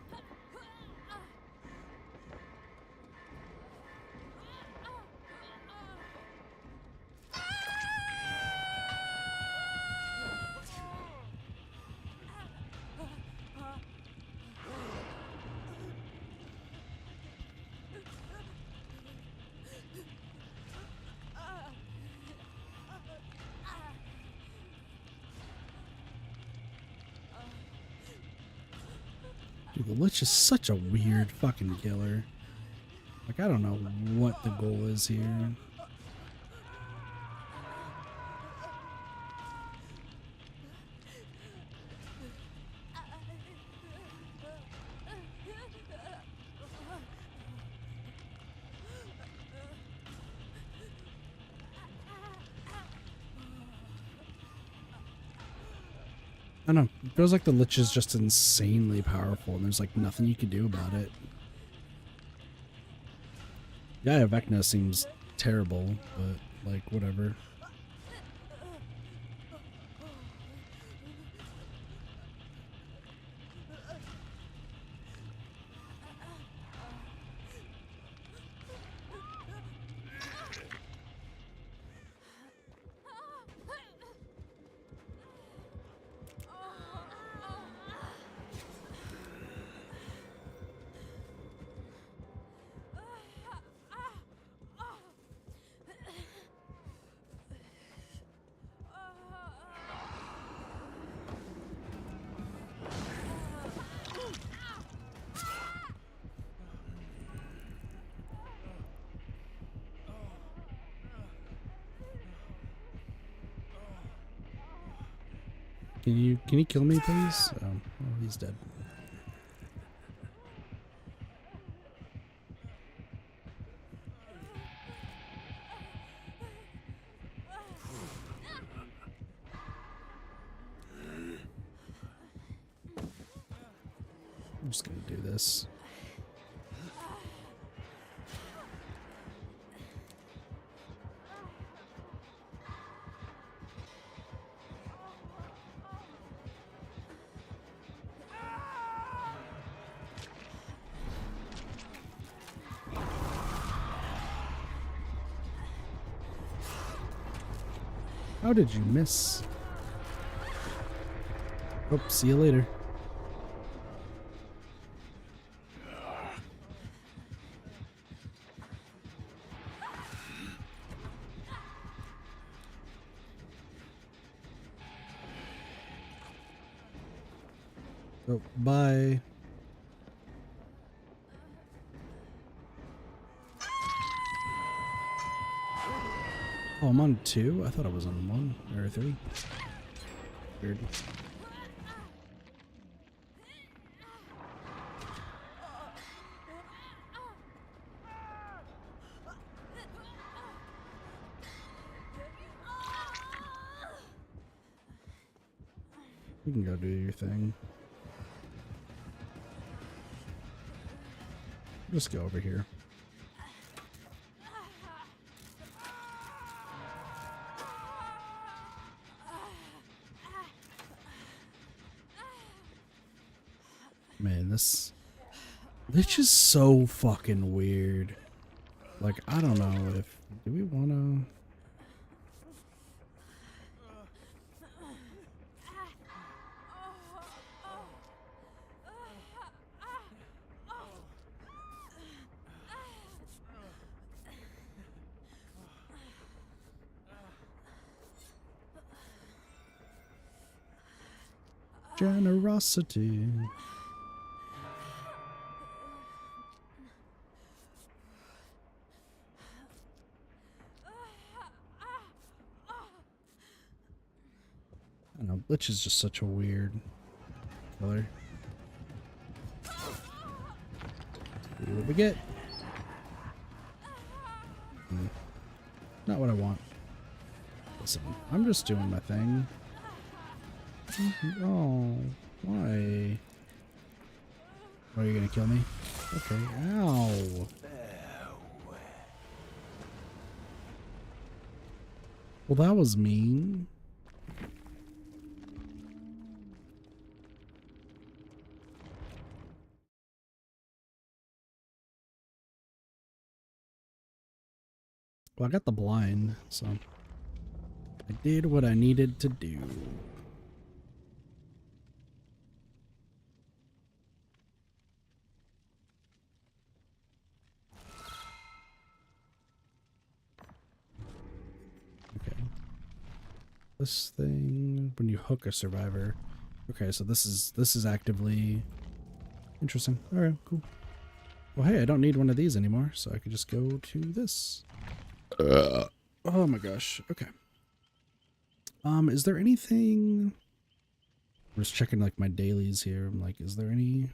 Dude, the Lich is such a weird fucking killer. Like, I don't know what the goal is here. I don't know. It feels like the Lich is just insanely powerful and there's like nothing you can do about it. Yeah, Vecna seems terrible, but like whatever. Can you kill me, please? Oh, he's dead. I'm just gonna do this. How did you miss? Oh, see you later. Oh, bye. Oh, I'm on 2? I thought I was on 1 or 3. Weird. You can go do your thing. Just go over here. Man, this Lich is so fucking weird. Like, I don't know if... Do we want to... Generosity. I don't know, Lich is just such a weird killer. See what we get. Not what I want. Listen, I'm just doing my thing. Oh, why? Are you gonna kill me? Okay, ow. Well, that was mean. Well, I got the blind, so I did what I needed to do. Okay. This thing, when you hook a survivor. Okay, so this is actively interesting. All right, cool. Well, hey, I don't need one of these anymore, so I could just go to this. Oh my gosh. Okay. Is there anything? I'm just checking like my dailies here. I'm like, is there any?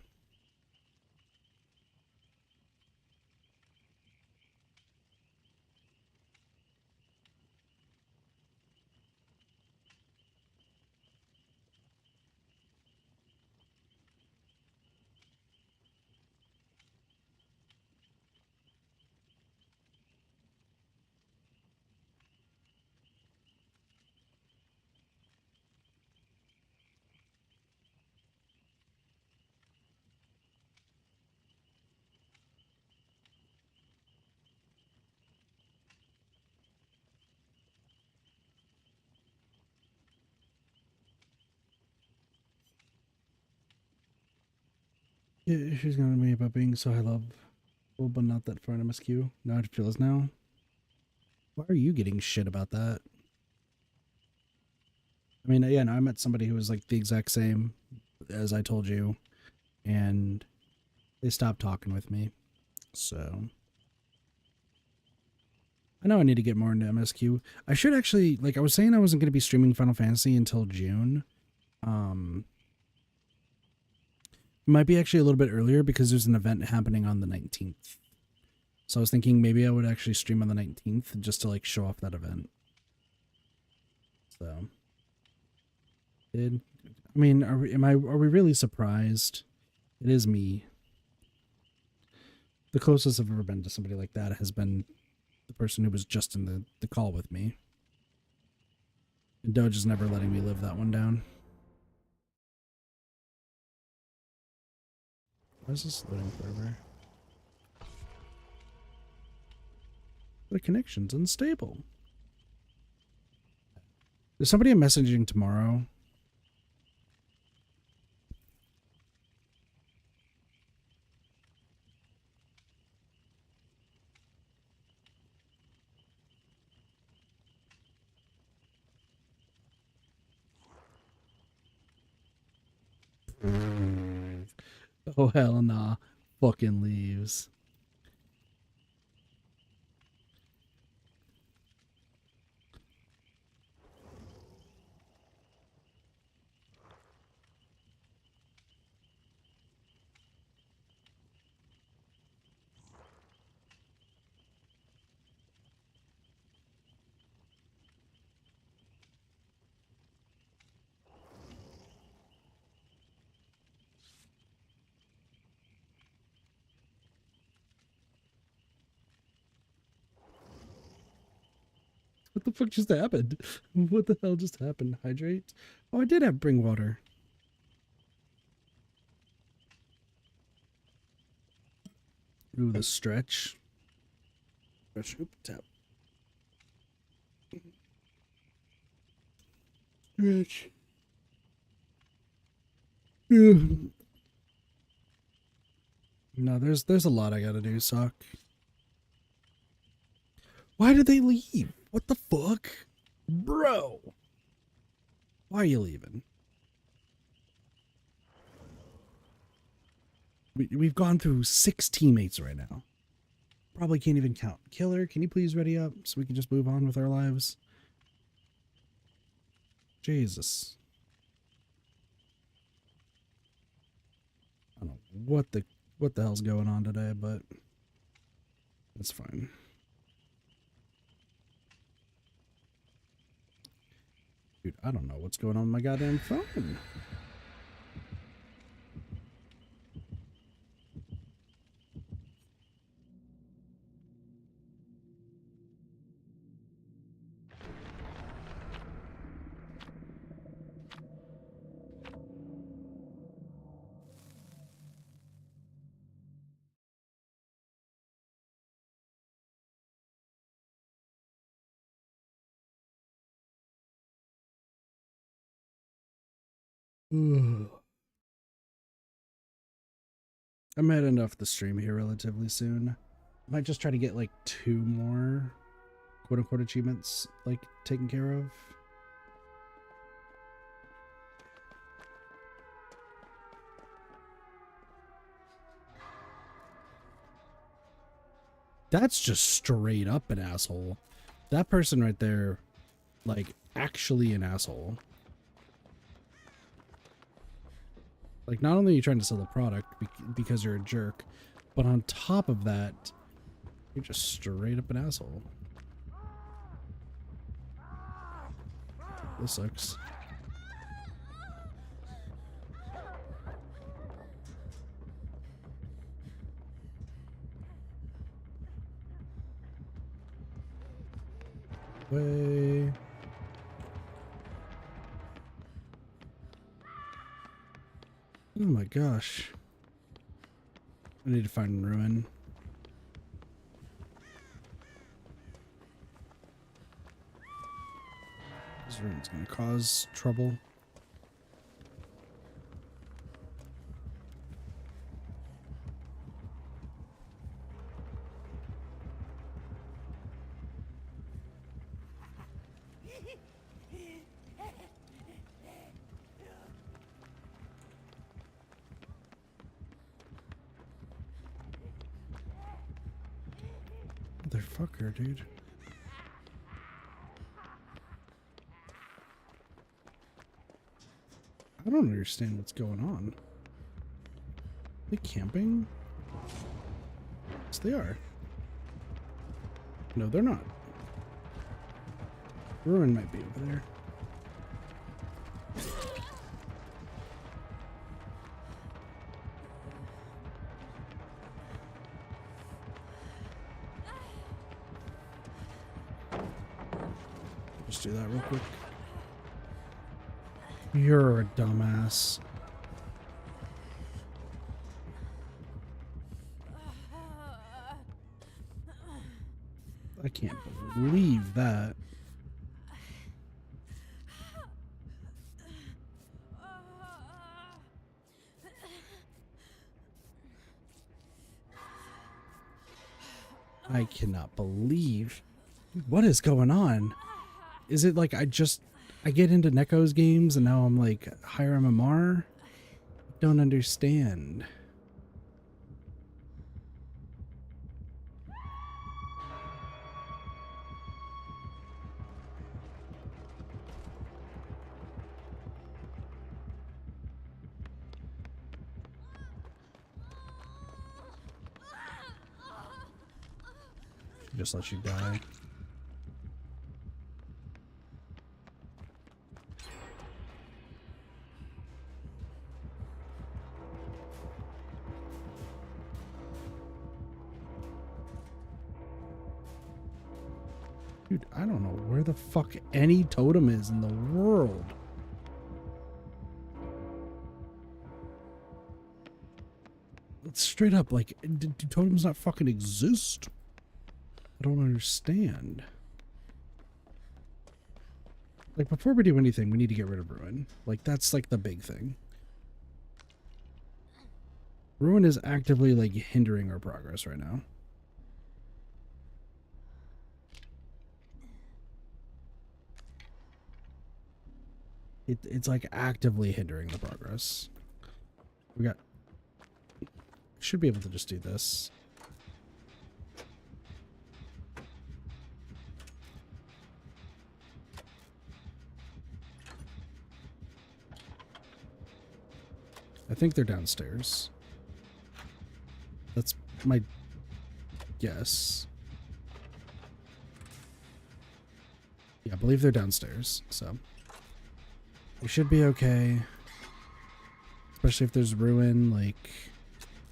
Yeah, she's gonna be about being so high level, but not that far in MSQ. Now it feels now. Why are you getting shit about that? I mean, yeah, no, I met somebody who was like the exact same as I told you, and they stopped talking with me. So I know I need to get more into MSQ. I should actually, like I was saying, I wasn't going to be streaming Final Fantasy until June. Might be actually a little bit earlier because there's an event happening on the 19th. So I was thinking maybe I would actually stream on the 19th just to like show off that event. So, I mean, are we really surprised? It is me. The closest I've ever been to somebody like that has been the person who was just in the call with me. And Doge is never letting me live that one down. Why is this loading forever? The connection's unstable. Is somebody messaging tomorrow? Oh, hell nah. Fucking leaves. What the fuck just happened? What the hell just happened? Hydrate? Oh, I did have bring water. Ooh, the stretch. Stretch. Oop, tap. Stretch. No, there's a lot I gotta do, Sock. Why did they leave? What the fuck? Bro! Why are you leaving? We've gone through 6 teammates right now. Probably can't even count. Killer, can you please ready up so we can just move on with our lives? Jesus. I don't know what the hell's going on today, but it's fine. Dude, I don't know what's going on with my goddamn phone. Ugh. I'm heading off the stream here relatively soon. Might just try to get like 2 more quote unquote achievements like taken care of. That's just straight up an asshole. That person right there, like, actually an asshole. Like, not only are you trying to sell the product because you're a jerk, but on top of that, you're just straight up an asshole. This sucks. Way. Oh my gosh. I need to find ruin. This ruin's gonna cause trouble. Motherfucker, dude. I don't understand what's going on. Are they camping? Yes, they are. No, they're not. Ruin might be over there. Just do that real quick. You're a dumbass. I can't believe that. I cannot believe. What is going on? Is it like I get into Neko's games and now I'm like higher MMR? Don't understand. Just let you die. Dude, I don't know where the fuck any totem is in the world. It's straight up like, do totems not fucking exist? I don't understand. Like, before we do anything, we need to get rid of Ruin. Like, that's like the big thing. Ruin is actively like hindering our progress right now. It's like actively hindering the progress. Should be able to just do this. I think they're downstairs. That's my guess. Yeah, I believe they're downstairs, so we should be okay. Especially if there's ruin, like,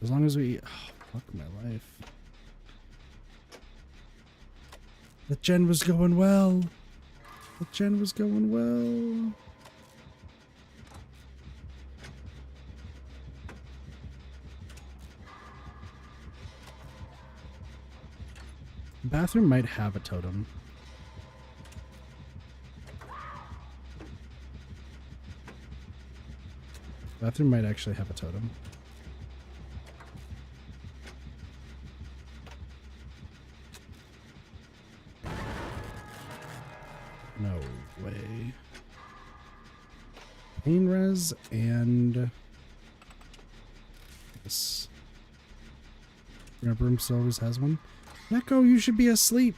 as long as we... Oh, fuck my life. The gen was going well. The gen was going well. The bathroom might have a totem. Bathroom might actually have a totem. No way. Pain res and this. Remember, still always has one. Neko, you should be asleep.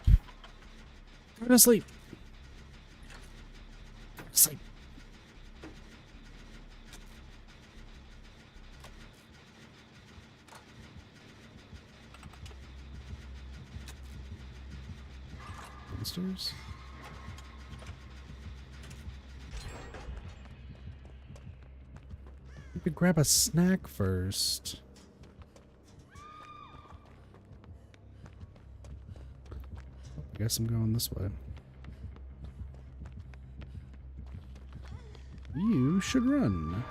Go to sleep. Sleep. Downstairs. You could grab a snack first. I guess I'm going this way. You should run.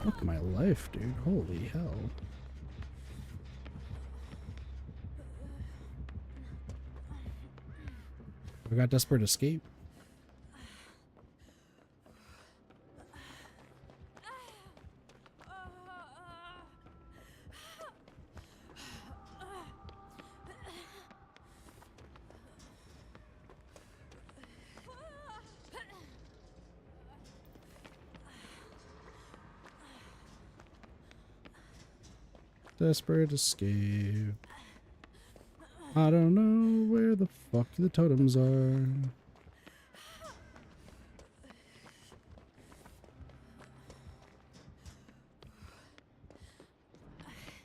Fuck my life, dude. Holy hell. We got Desperate Escape. Desperate Escape. I don't know where the fuck the totems are.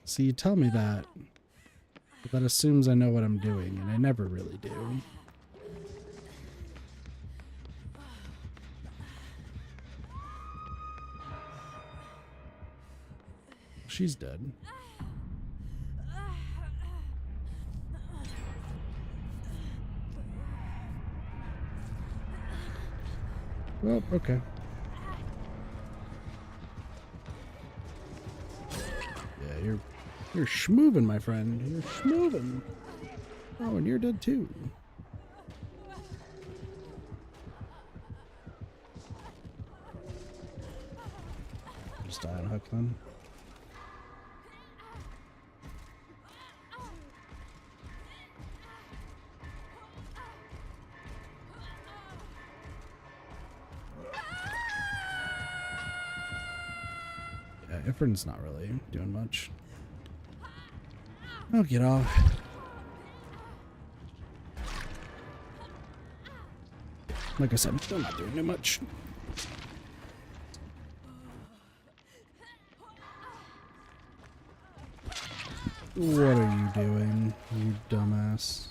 See, you tell me that, but that assumes I know what I'm doing, and I never really do. She's dead. Well, okay. Yeah, you're schmoovin', my friend. You're schmoovin'. Oh, and you're dead too. Just die on hook then. Yeah, Ifrin's not really doing much. Oh, get off. Like I said, I'm not doing too much. What are you doing, you dumbass?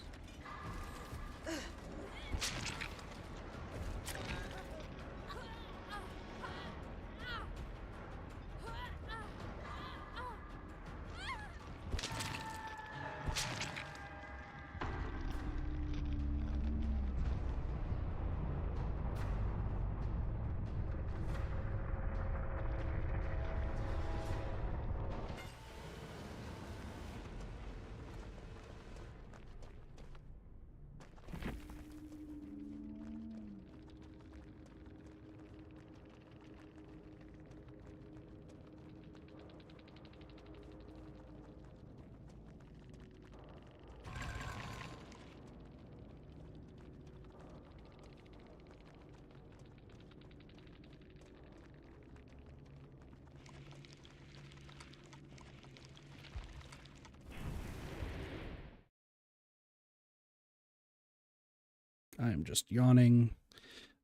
I am just yawning.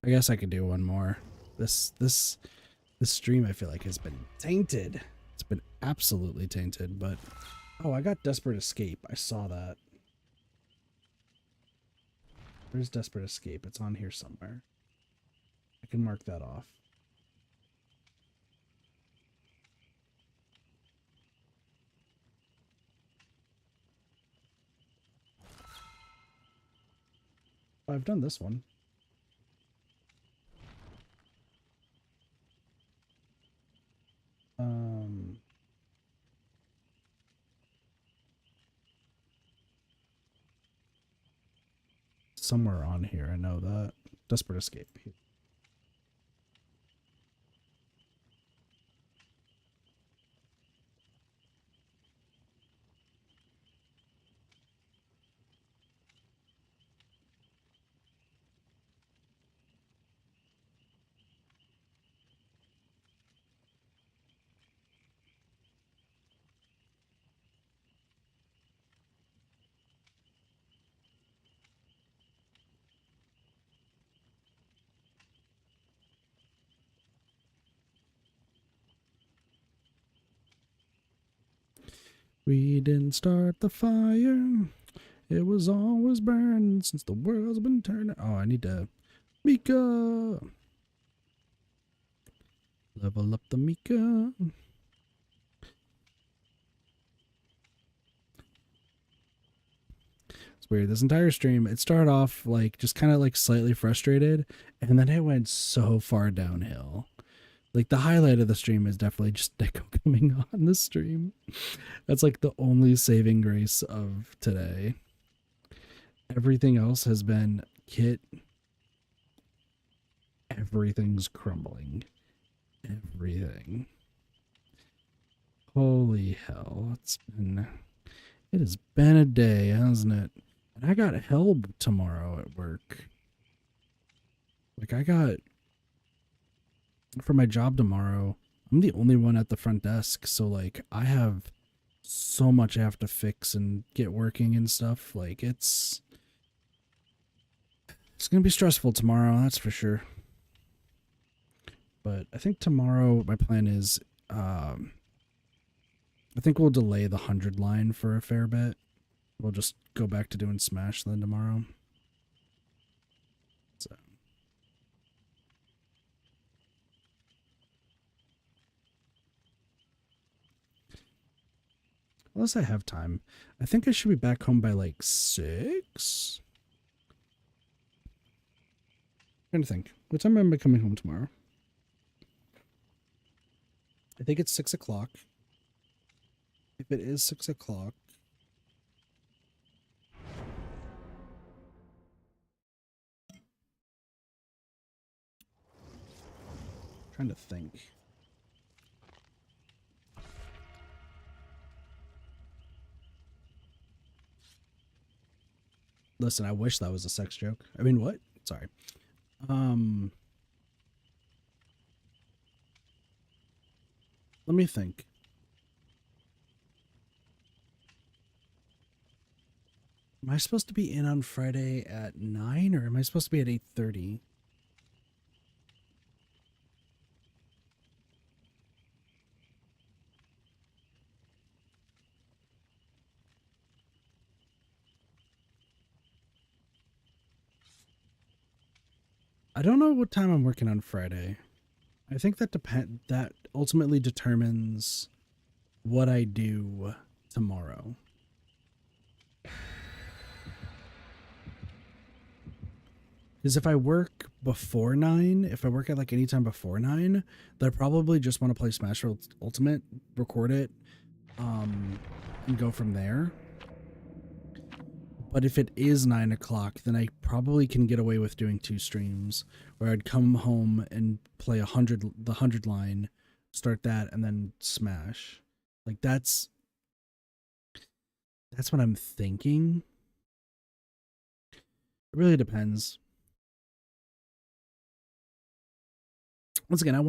I guess I could do one more. This stream I feel like has been tainted. It's been absolutely tainted, but oh, I got Desperate Escape. I saw that. Where's Desperate Escape? It's on here somewhere. I can mark that off. I've done this one. somewhere on here. I know that. Desperate Escape. We didn't start the fire. It was always burning since the world's been turning. Oh, I need to... Mika! Level up the Mika. It's weird. This entire stream, it started off like just kind of like slightly frustrated, and then it went so far downhill. Like the highlight of the stream is definitely just Nico coming on the stream. That's like the only saving grace of today. Everything else has been Kit. Everything's crumbling. Everything. Holy hell. It has been a day, hasn't it? And I got help tomorrow at work. Like for my job tomorrow, I'm the only one at the front desk. So like I have so much I have to fix and get working and stuff. Like it's going to be stressful tomorrow. That's for sure. But I think tomorrow my plan is, I think we'll delay the 100 line for a fair bit. We'll just go back to doing Smash then tomorrow. So. Unless I have time. I think I should be back home by like 6. I'm trying to think. What time am I coming home tomorrow? I think it's 6 o'clock. If it is 6 o'clock. Trying to think. Listen, I wish that was a sex joke. I mean, what? Sorry. Let me think. Am I supposed to be in on Friday at 9 or am I supposed to be at 8:30? I don't know what time I'm working on Friday. I think that ultimately determines what I do tomorrow. Because if I work before 9, if I work at like any time before 9, then I probably just want to play Smash Ultimate, record it, and go from there. But if it is 9 o'clock, then I probably can get away with doing 2 streams where I'd come home and play the 100 line, start that, and then Smash. Like that's what I'm thinking. It really depends. Once again, I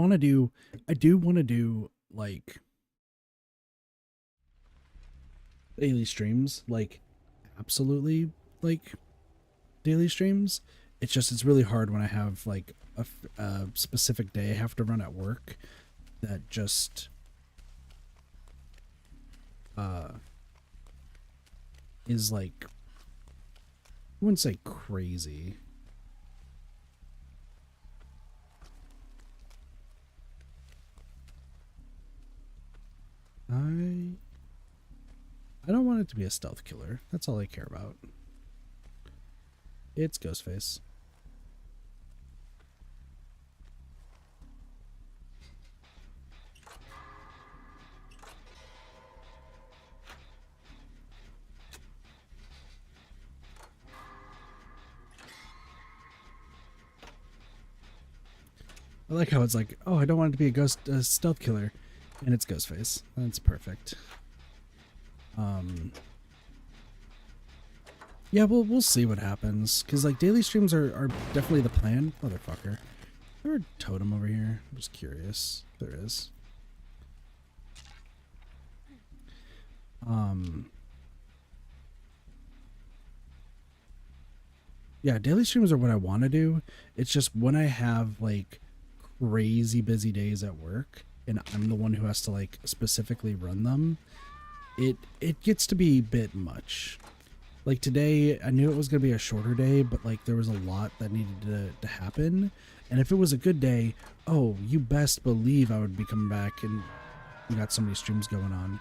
do want to do like daily streams, like absolutely like daily streams. It's really hard when I have like a specific day I have to run at work that just is like, I wouldn't say crazy. I don't want it to be a stealth killer. That's all I care about. It's Ghostface. I like how it's like, oh, I don't want it to be a ghost stealth killer, and it's Ghostface. That's perfect. Yeah, we'll see what happens, because like daily streams are definitely the plan. Motherfucker. Is there a totem over here? I'm just curious. There is. Yeah, daily streams are what I want to do. It's just when I have like crazy busy days at work and I'm the one who has to like specifically run them, it gets to be a bit much. Like today, I knew it was going to be a shorter day, but like there was a lot that needed to happen. And if it was a good day, oh, you best believe I would be coming back and we got so many streams going on.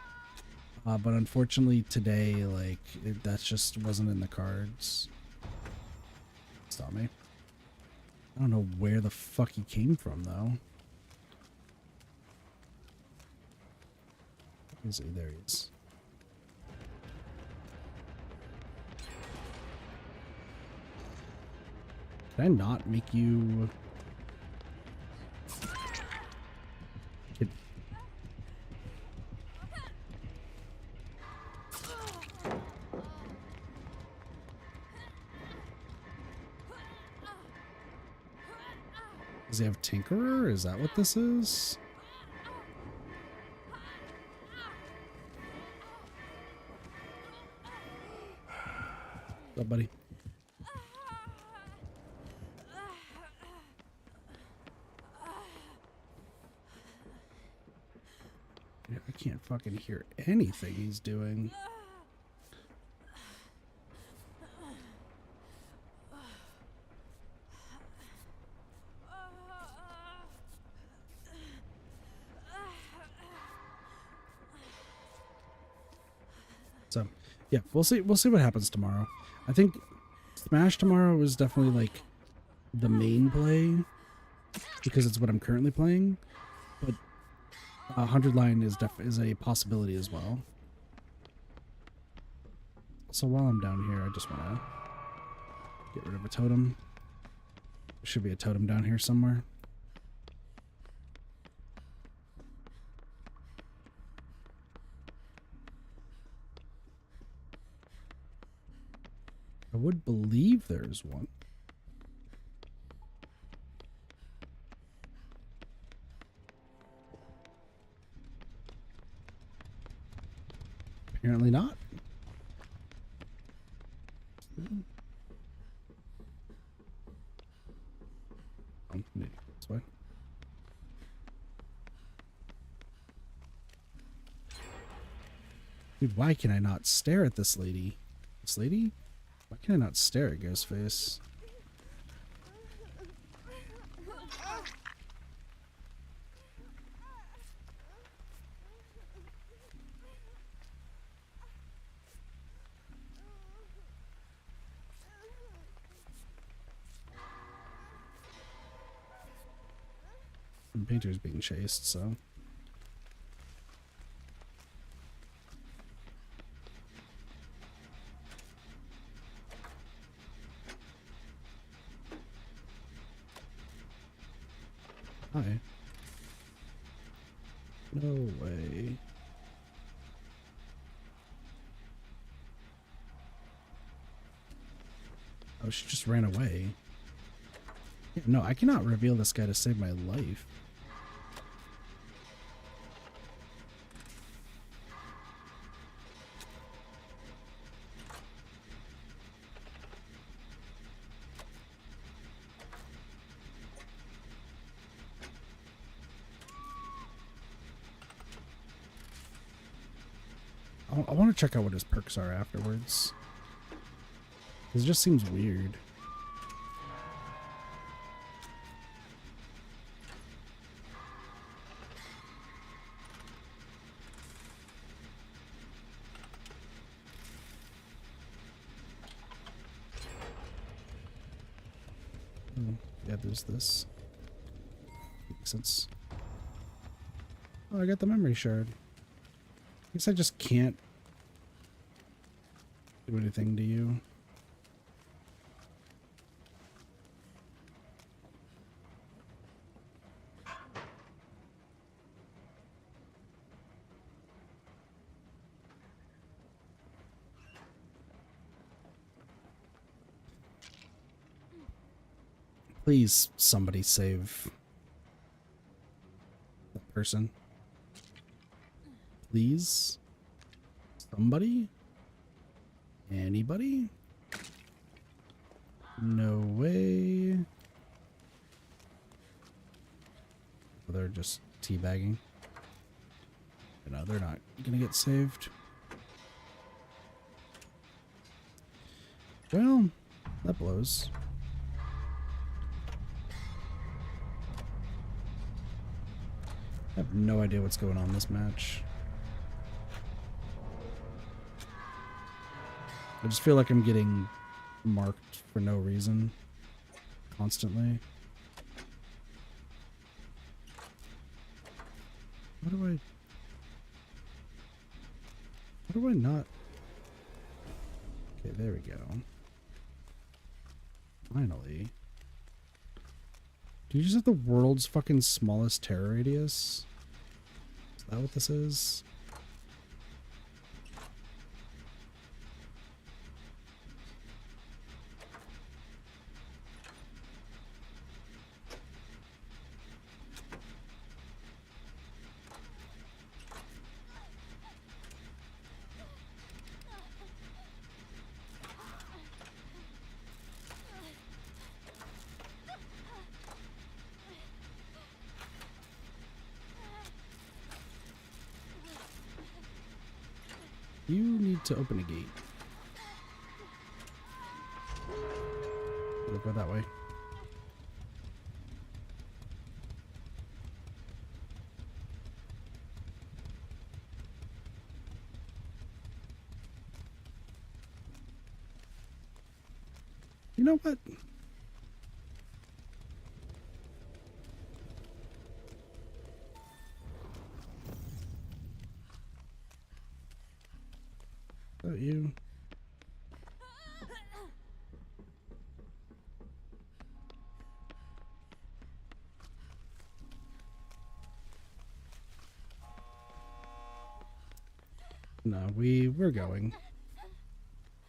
But unfortunately today, like that just wasn't in the cards. Stop me. I don't know where the fuck he came from though. Is he? There he is. Can I not make you... Does he have Tinkerer? Is that what this is? What's up, buddy? Yeah, I can't fucking hear anything he's doing. So, yeah, we'll see what happens tomorrow. I think Smash tomorrow is definitely like the main play because it's what I'm currently playing, but 100 line is a possibility as well. So while I'm down here, I just want to get rid of a totem. There should be a totem down here somewhere. I would believe there's one. Apparently not. Oh, maybe this way. Dude, why can I not stare at this lady? This lady? Why can I not stare at Ghostface? The painter's being chased, so... Hi. No way. Oh, she just ran away. Yeah, no, I cannot reveal this guy to save my life. I want to check out what his perks are afterwards. It just seems weird. Yeah, there's this. Makes sense. Oh, I got the memory shard. I guess I just can't do anything to you. Please, somebody save that person. Please? Somebody? Anybody? No way. They're just teabagging. No, they're not gonna get saved. Well, that blows. I have no idea what's going on in this match. I just feel like I'm getting marked for no reason constantly. How do I not? Okay, there we go. Finally. Do you just have the world's fucking smallest terror radius? Is that what this is? You need to open a gate. We'll go that way. You know what? Is that you? No, we're going.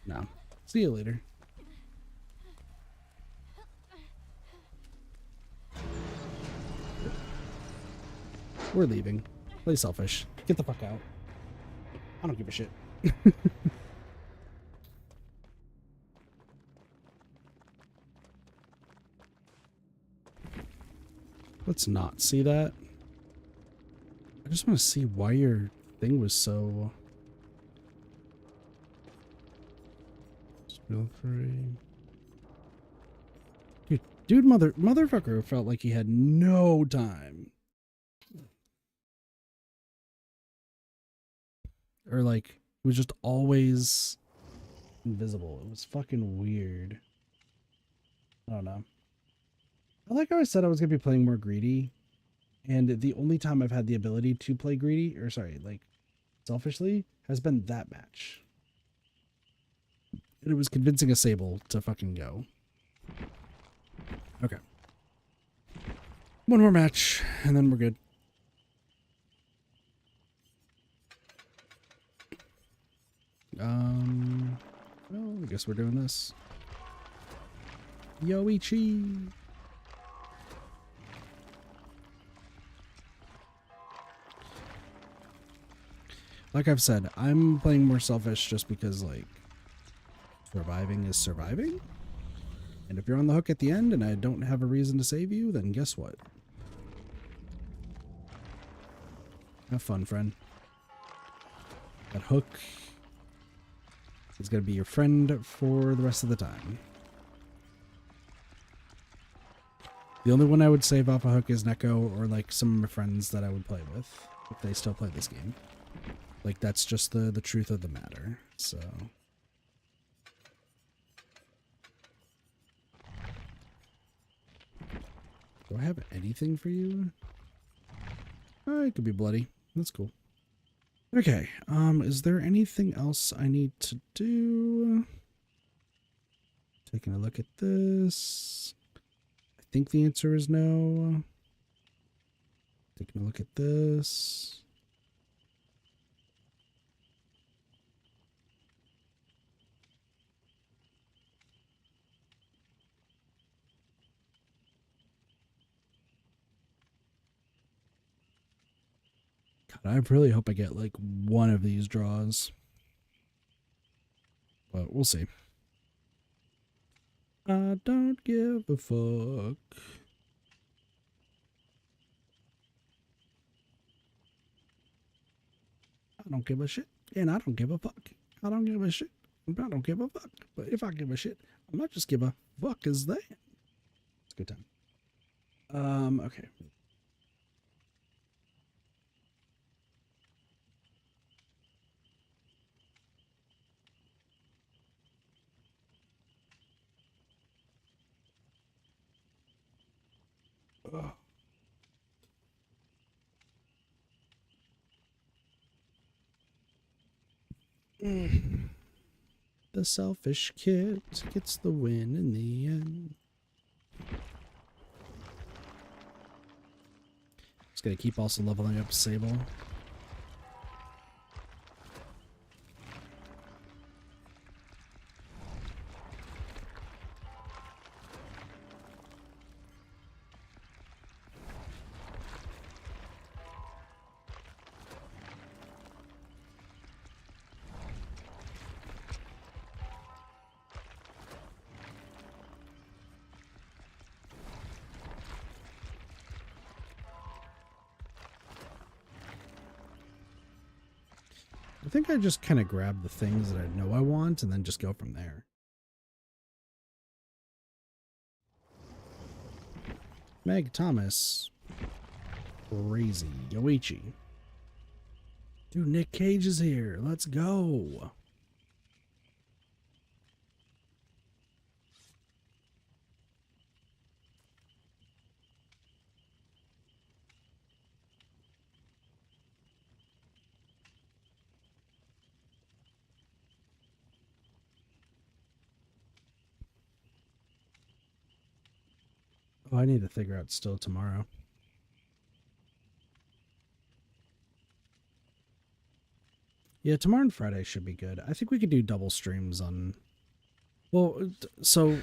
No. See you later. We're leaving. Play selfish. Get the fuck out. I don't give a shit. Let's not see that. I just want to see why your thing was so... Spill free. Dude, motherfucker felt like he had no time. Or like, it was just always invisible. It was fucking weird. I don't know. I like how I said I was going to be playing more greedy. And the only time I've had the ability to play greedy, or sorry, like, selfishly, has been that match. And it was convincing a Sable to fucking go. Okay. One more match, and then we're good. Well, I guess we're doing this. Yoichi! Like I've said, I'm playing more selfish just because, like, surviving is surviving. And if you're on the hook at the end and I don't have a reason to save you, then guess what? Have fun, friend. That hook is going to be your friend for the rest of the time. The only one I would save off a hook is Neko or, like, some of my friends that I would play with if they still play this game. Like, that's just the truth of the matter, so... Do I have anything for you? Oh, it could be bloody. That's cool. Okay, is there anything else I need to do? Taking a look at this. I think the answer is no. Taking a look at this. God, I really hope I get like one of these draws. But we'll see. I don't give a fuck. I don't give a shit. And I don't give a fuck. I don't give a shit. I don't give a fuck. But if I give a shit, I might just give a fuck as that. It's a good time. Okay. Ugh. The selfish kid gets the win in the end. Just gotta keep also leveling up Sable. I think I just kind of grab the things that I know I want and then just go from there. Meg Thomas. Crazy. Yoichi. Dude, Nick Cage is here. Let's go. Oh, I need to figure out still tomorrow. Yeah, tomorrow and Friday should be good. I think we could do double streams on... Well, so...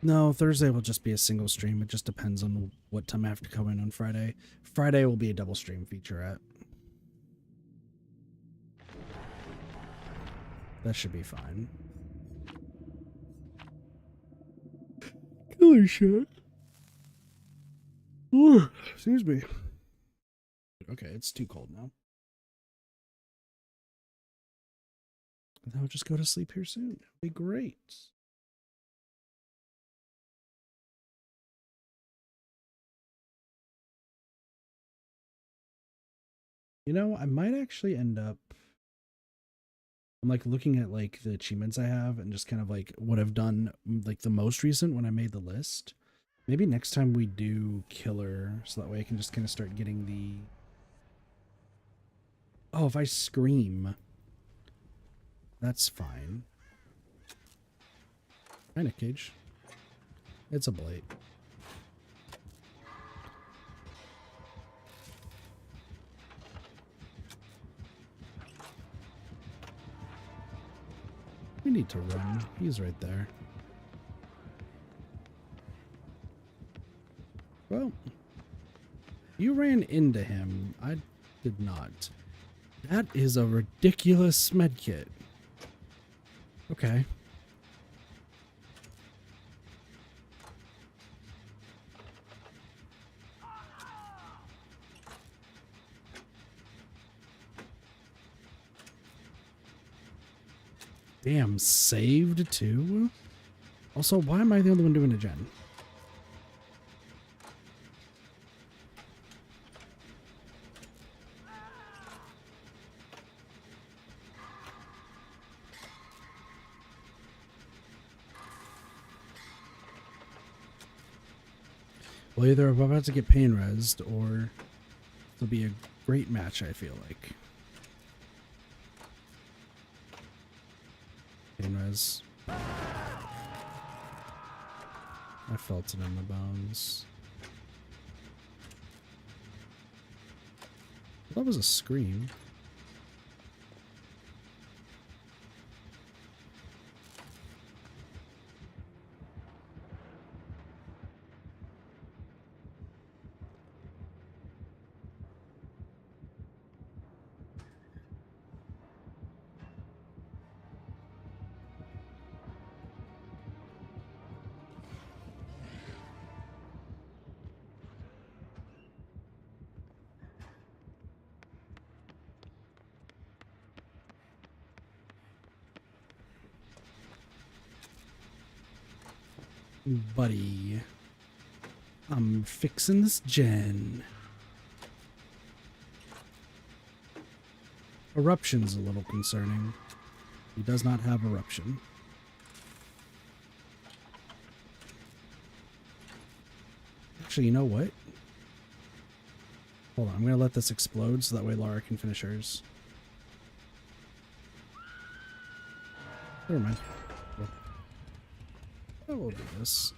No, Thursday will just be a single stream. It just depends on what time I have to come in on Friday. Friday will be a double stream featurette. That should be fine. Killer shit. Ooh, excuse me. Okay, it's too cold now. And I'll just go to sleep here soon. It'll be great. You know, I might actually end up... I'm like looking at like the achievements I have and just kind of like what I've done like the most recent when I made the list. Maybe next time we do killer so that way I can just kind of start getting the... Oh, if I scream, that's fine. Hi, Nick Cage. It's a blight. We need to run. He's right there. Well, you ran into him. I did not. That is a ridiculous medkit. Okay. Damn, saved too? Also, why am I the only one doing a gen? Well, either I'm about to get pain resed or it'll be a great match, I feel like. Pain res. I felt it in my bones. That was a scream. Buddy. I'm fixing this gen. Eruption's a little concerning. He does not have eruption. Actually, you know what? Hold on, I'm gonna let this explode so that way Lara can finish hers. Never mind. I will do this.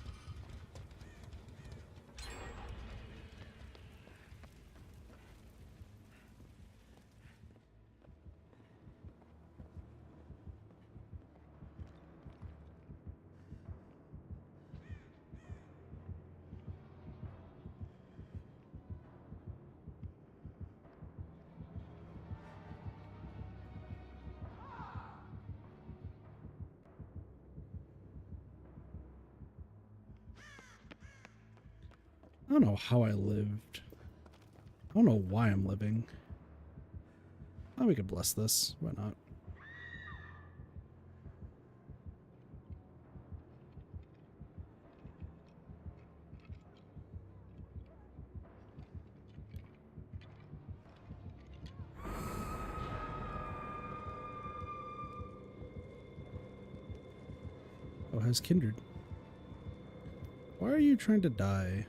I don't know how I lived. I don't know why I'm living. Oh, we could bless this. Why not? Oh, has kindred. Why are you trying to die?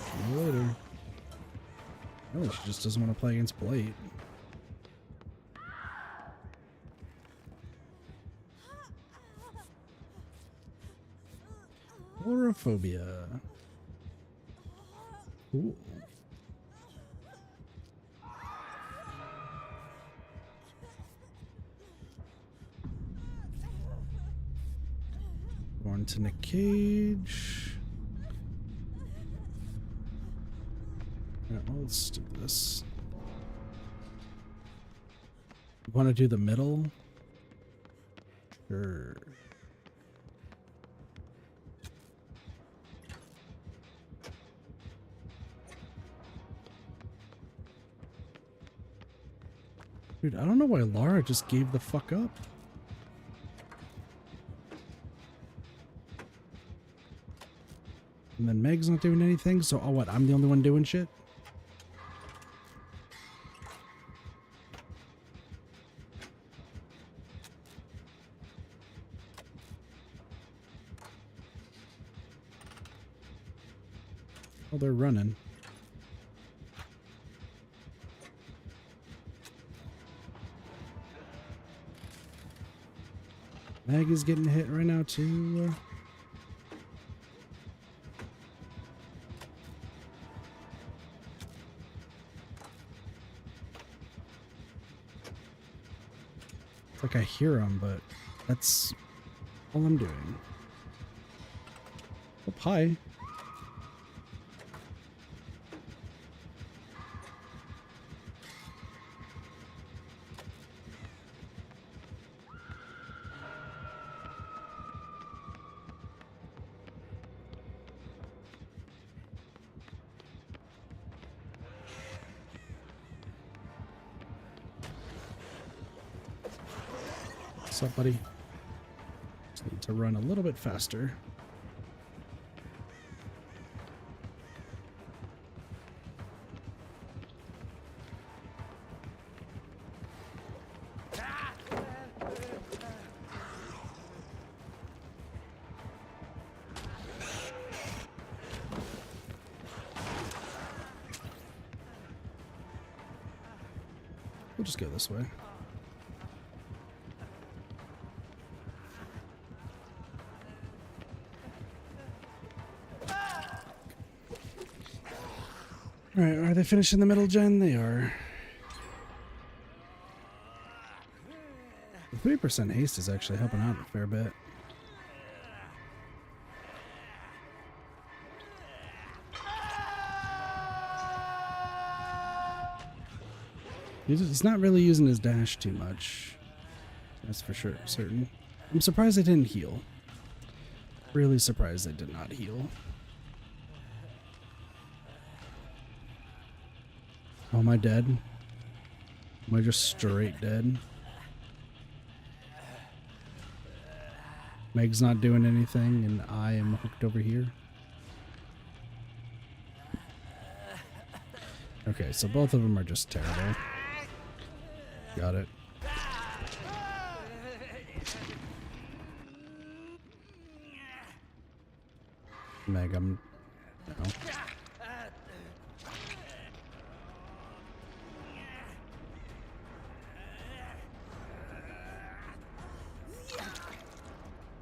See you later. Oh, she just doesn't want to play against Blight. Agoraphobia. Cool. Born in a cage. Alright, well, let's do this. Want to do the middle? Sure. Dude, I don't know why Lara just gave the fuck up. And then Meg's not doing anything, so oh what, I'm the only one doing shit? Oh, they're running. Meg is getting hit right now too. It's like I hear him, but that's all I'm doing. Oh, hi. What's up, buddy? Just need to run a little bit faster. We'll just go this way. Alright, are they finishing the middle gen? They are. The 3% haste is actually helping out a fair bit. He's not really using his dash too much. That's for sure, certain. I'm surprised they didn't heal. Really surprised they did not heal. Oh, am I dead? Am I just straight dead? Meg's not doing anything, and I am hooked over here. Okay, so both of them are just terrible. Got it. Meg, I'm... No.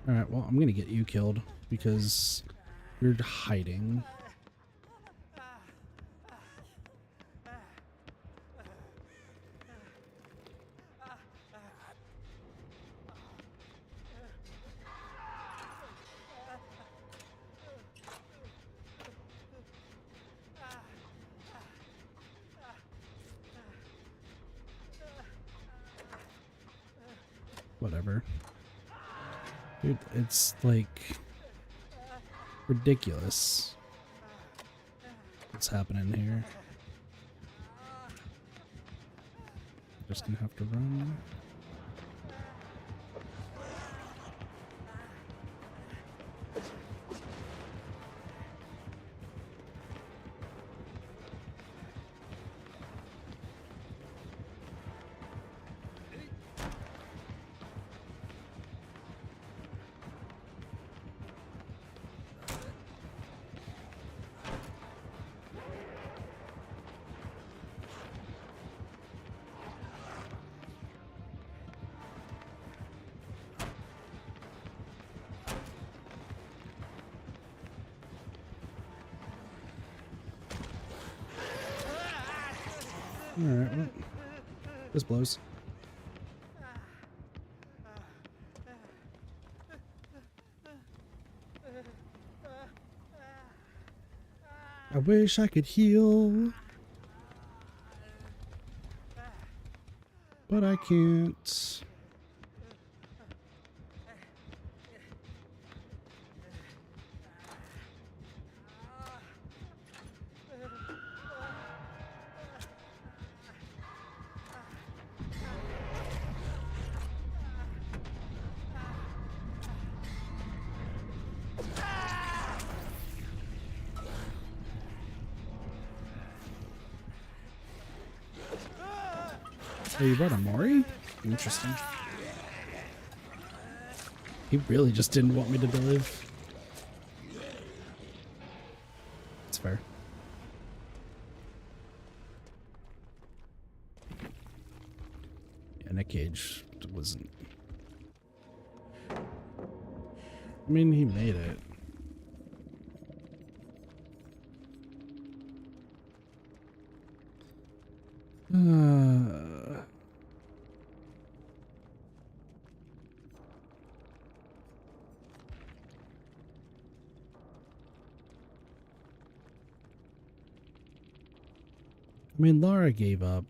Alright, well, I'm gonna get you killed because you're hiding. Whatever. Dude, it's like ridiculous what's happening here. Just gonna have to run. Alright, well, this blows. I wish I could heal, but I can't. Oh, you brought a Mori? Interesting. He really just didn't want me to live. It's fair. Yeah, Nick Cage wasn't... I mean, he made it. I mean, Lara gave up.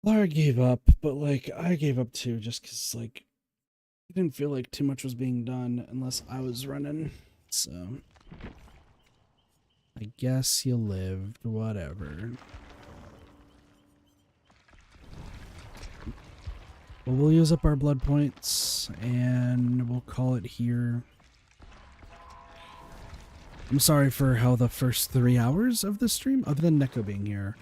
Lara gave up, but, like, I gave up too, just because, like, I didn't feel like too much was being done unless I was running, so... I guess you lived, whatever. Well, we'll use up our blood points, and we'll call it here. I'm sorry for how the first 3 hours of the stream, other than Neko being here,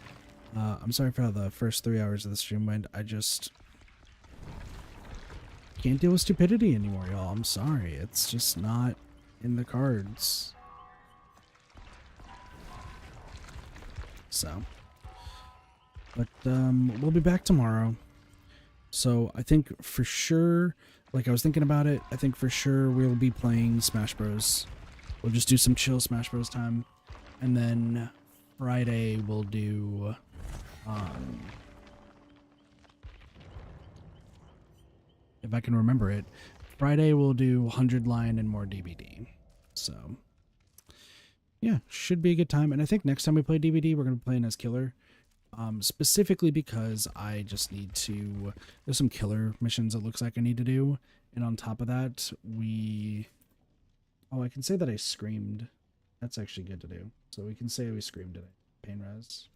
I'm sorry for how the first 3 hours of the stream went. I just can't deal with stupidity anymore, y'all. I'm sorry. It's just not in the cards. So, but we'll be back tomorrow. So I think for sure, like I was thinking about it, I think for sure we'll be playing Smash Bros. We'll just do some chill Smash Bros time. And then Friday we'll do if I can remember it, Friday we'll do 100 Lion and more DBD. So yeah, should be a good time. And I think next time we play DBD, we're going to be playing as Killer. Specifically because I just need to, there's some killer missions it looks like I need to do. And on top of that, oh, I can say that I screamed. That's actually good to do. So we can say we screamed today. pain res.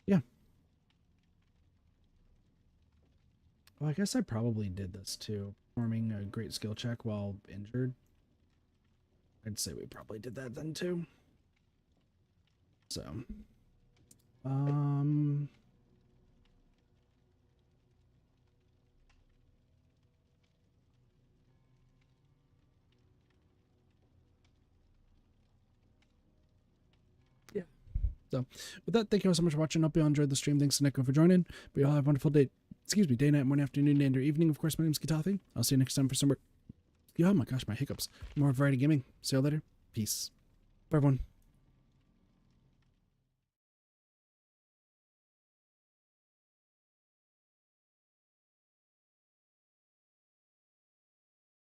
Yeah. Well, I guess I probably did this too. Performing a great skill check while injured. I'd say we probably did that then too. So, yeah. So, with that, thank you all so much for watching. Hope you all enjoyed the stream. Thanks to Nico for joining. We all have a wonderful day. Excuse me, day, night, morning, afternoon, and or evening. Of course, my name's Kitafi. I'll see you next time for some more. Oh my gosh, my hiccups. More variety gaming. See you all later. Peace. Bye, everyone.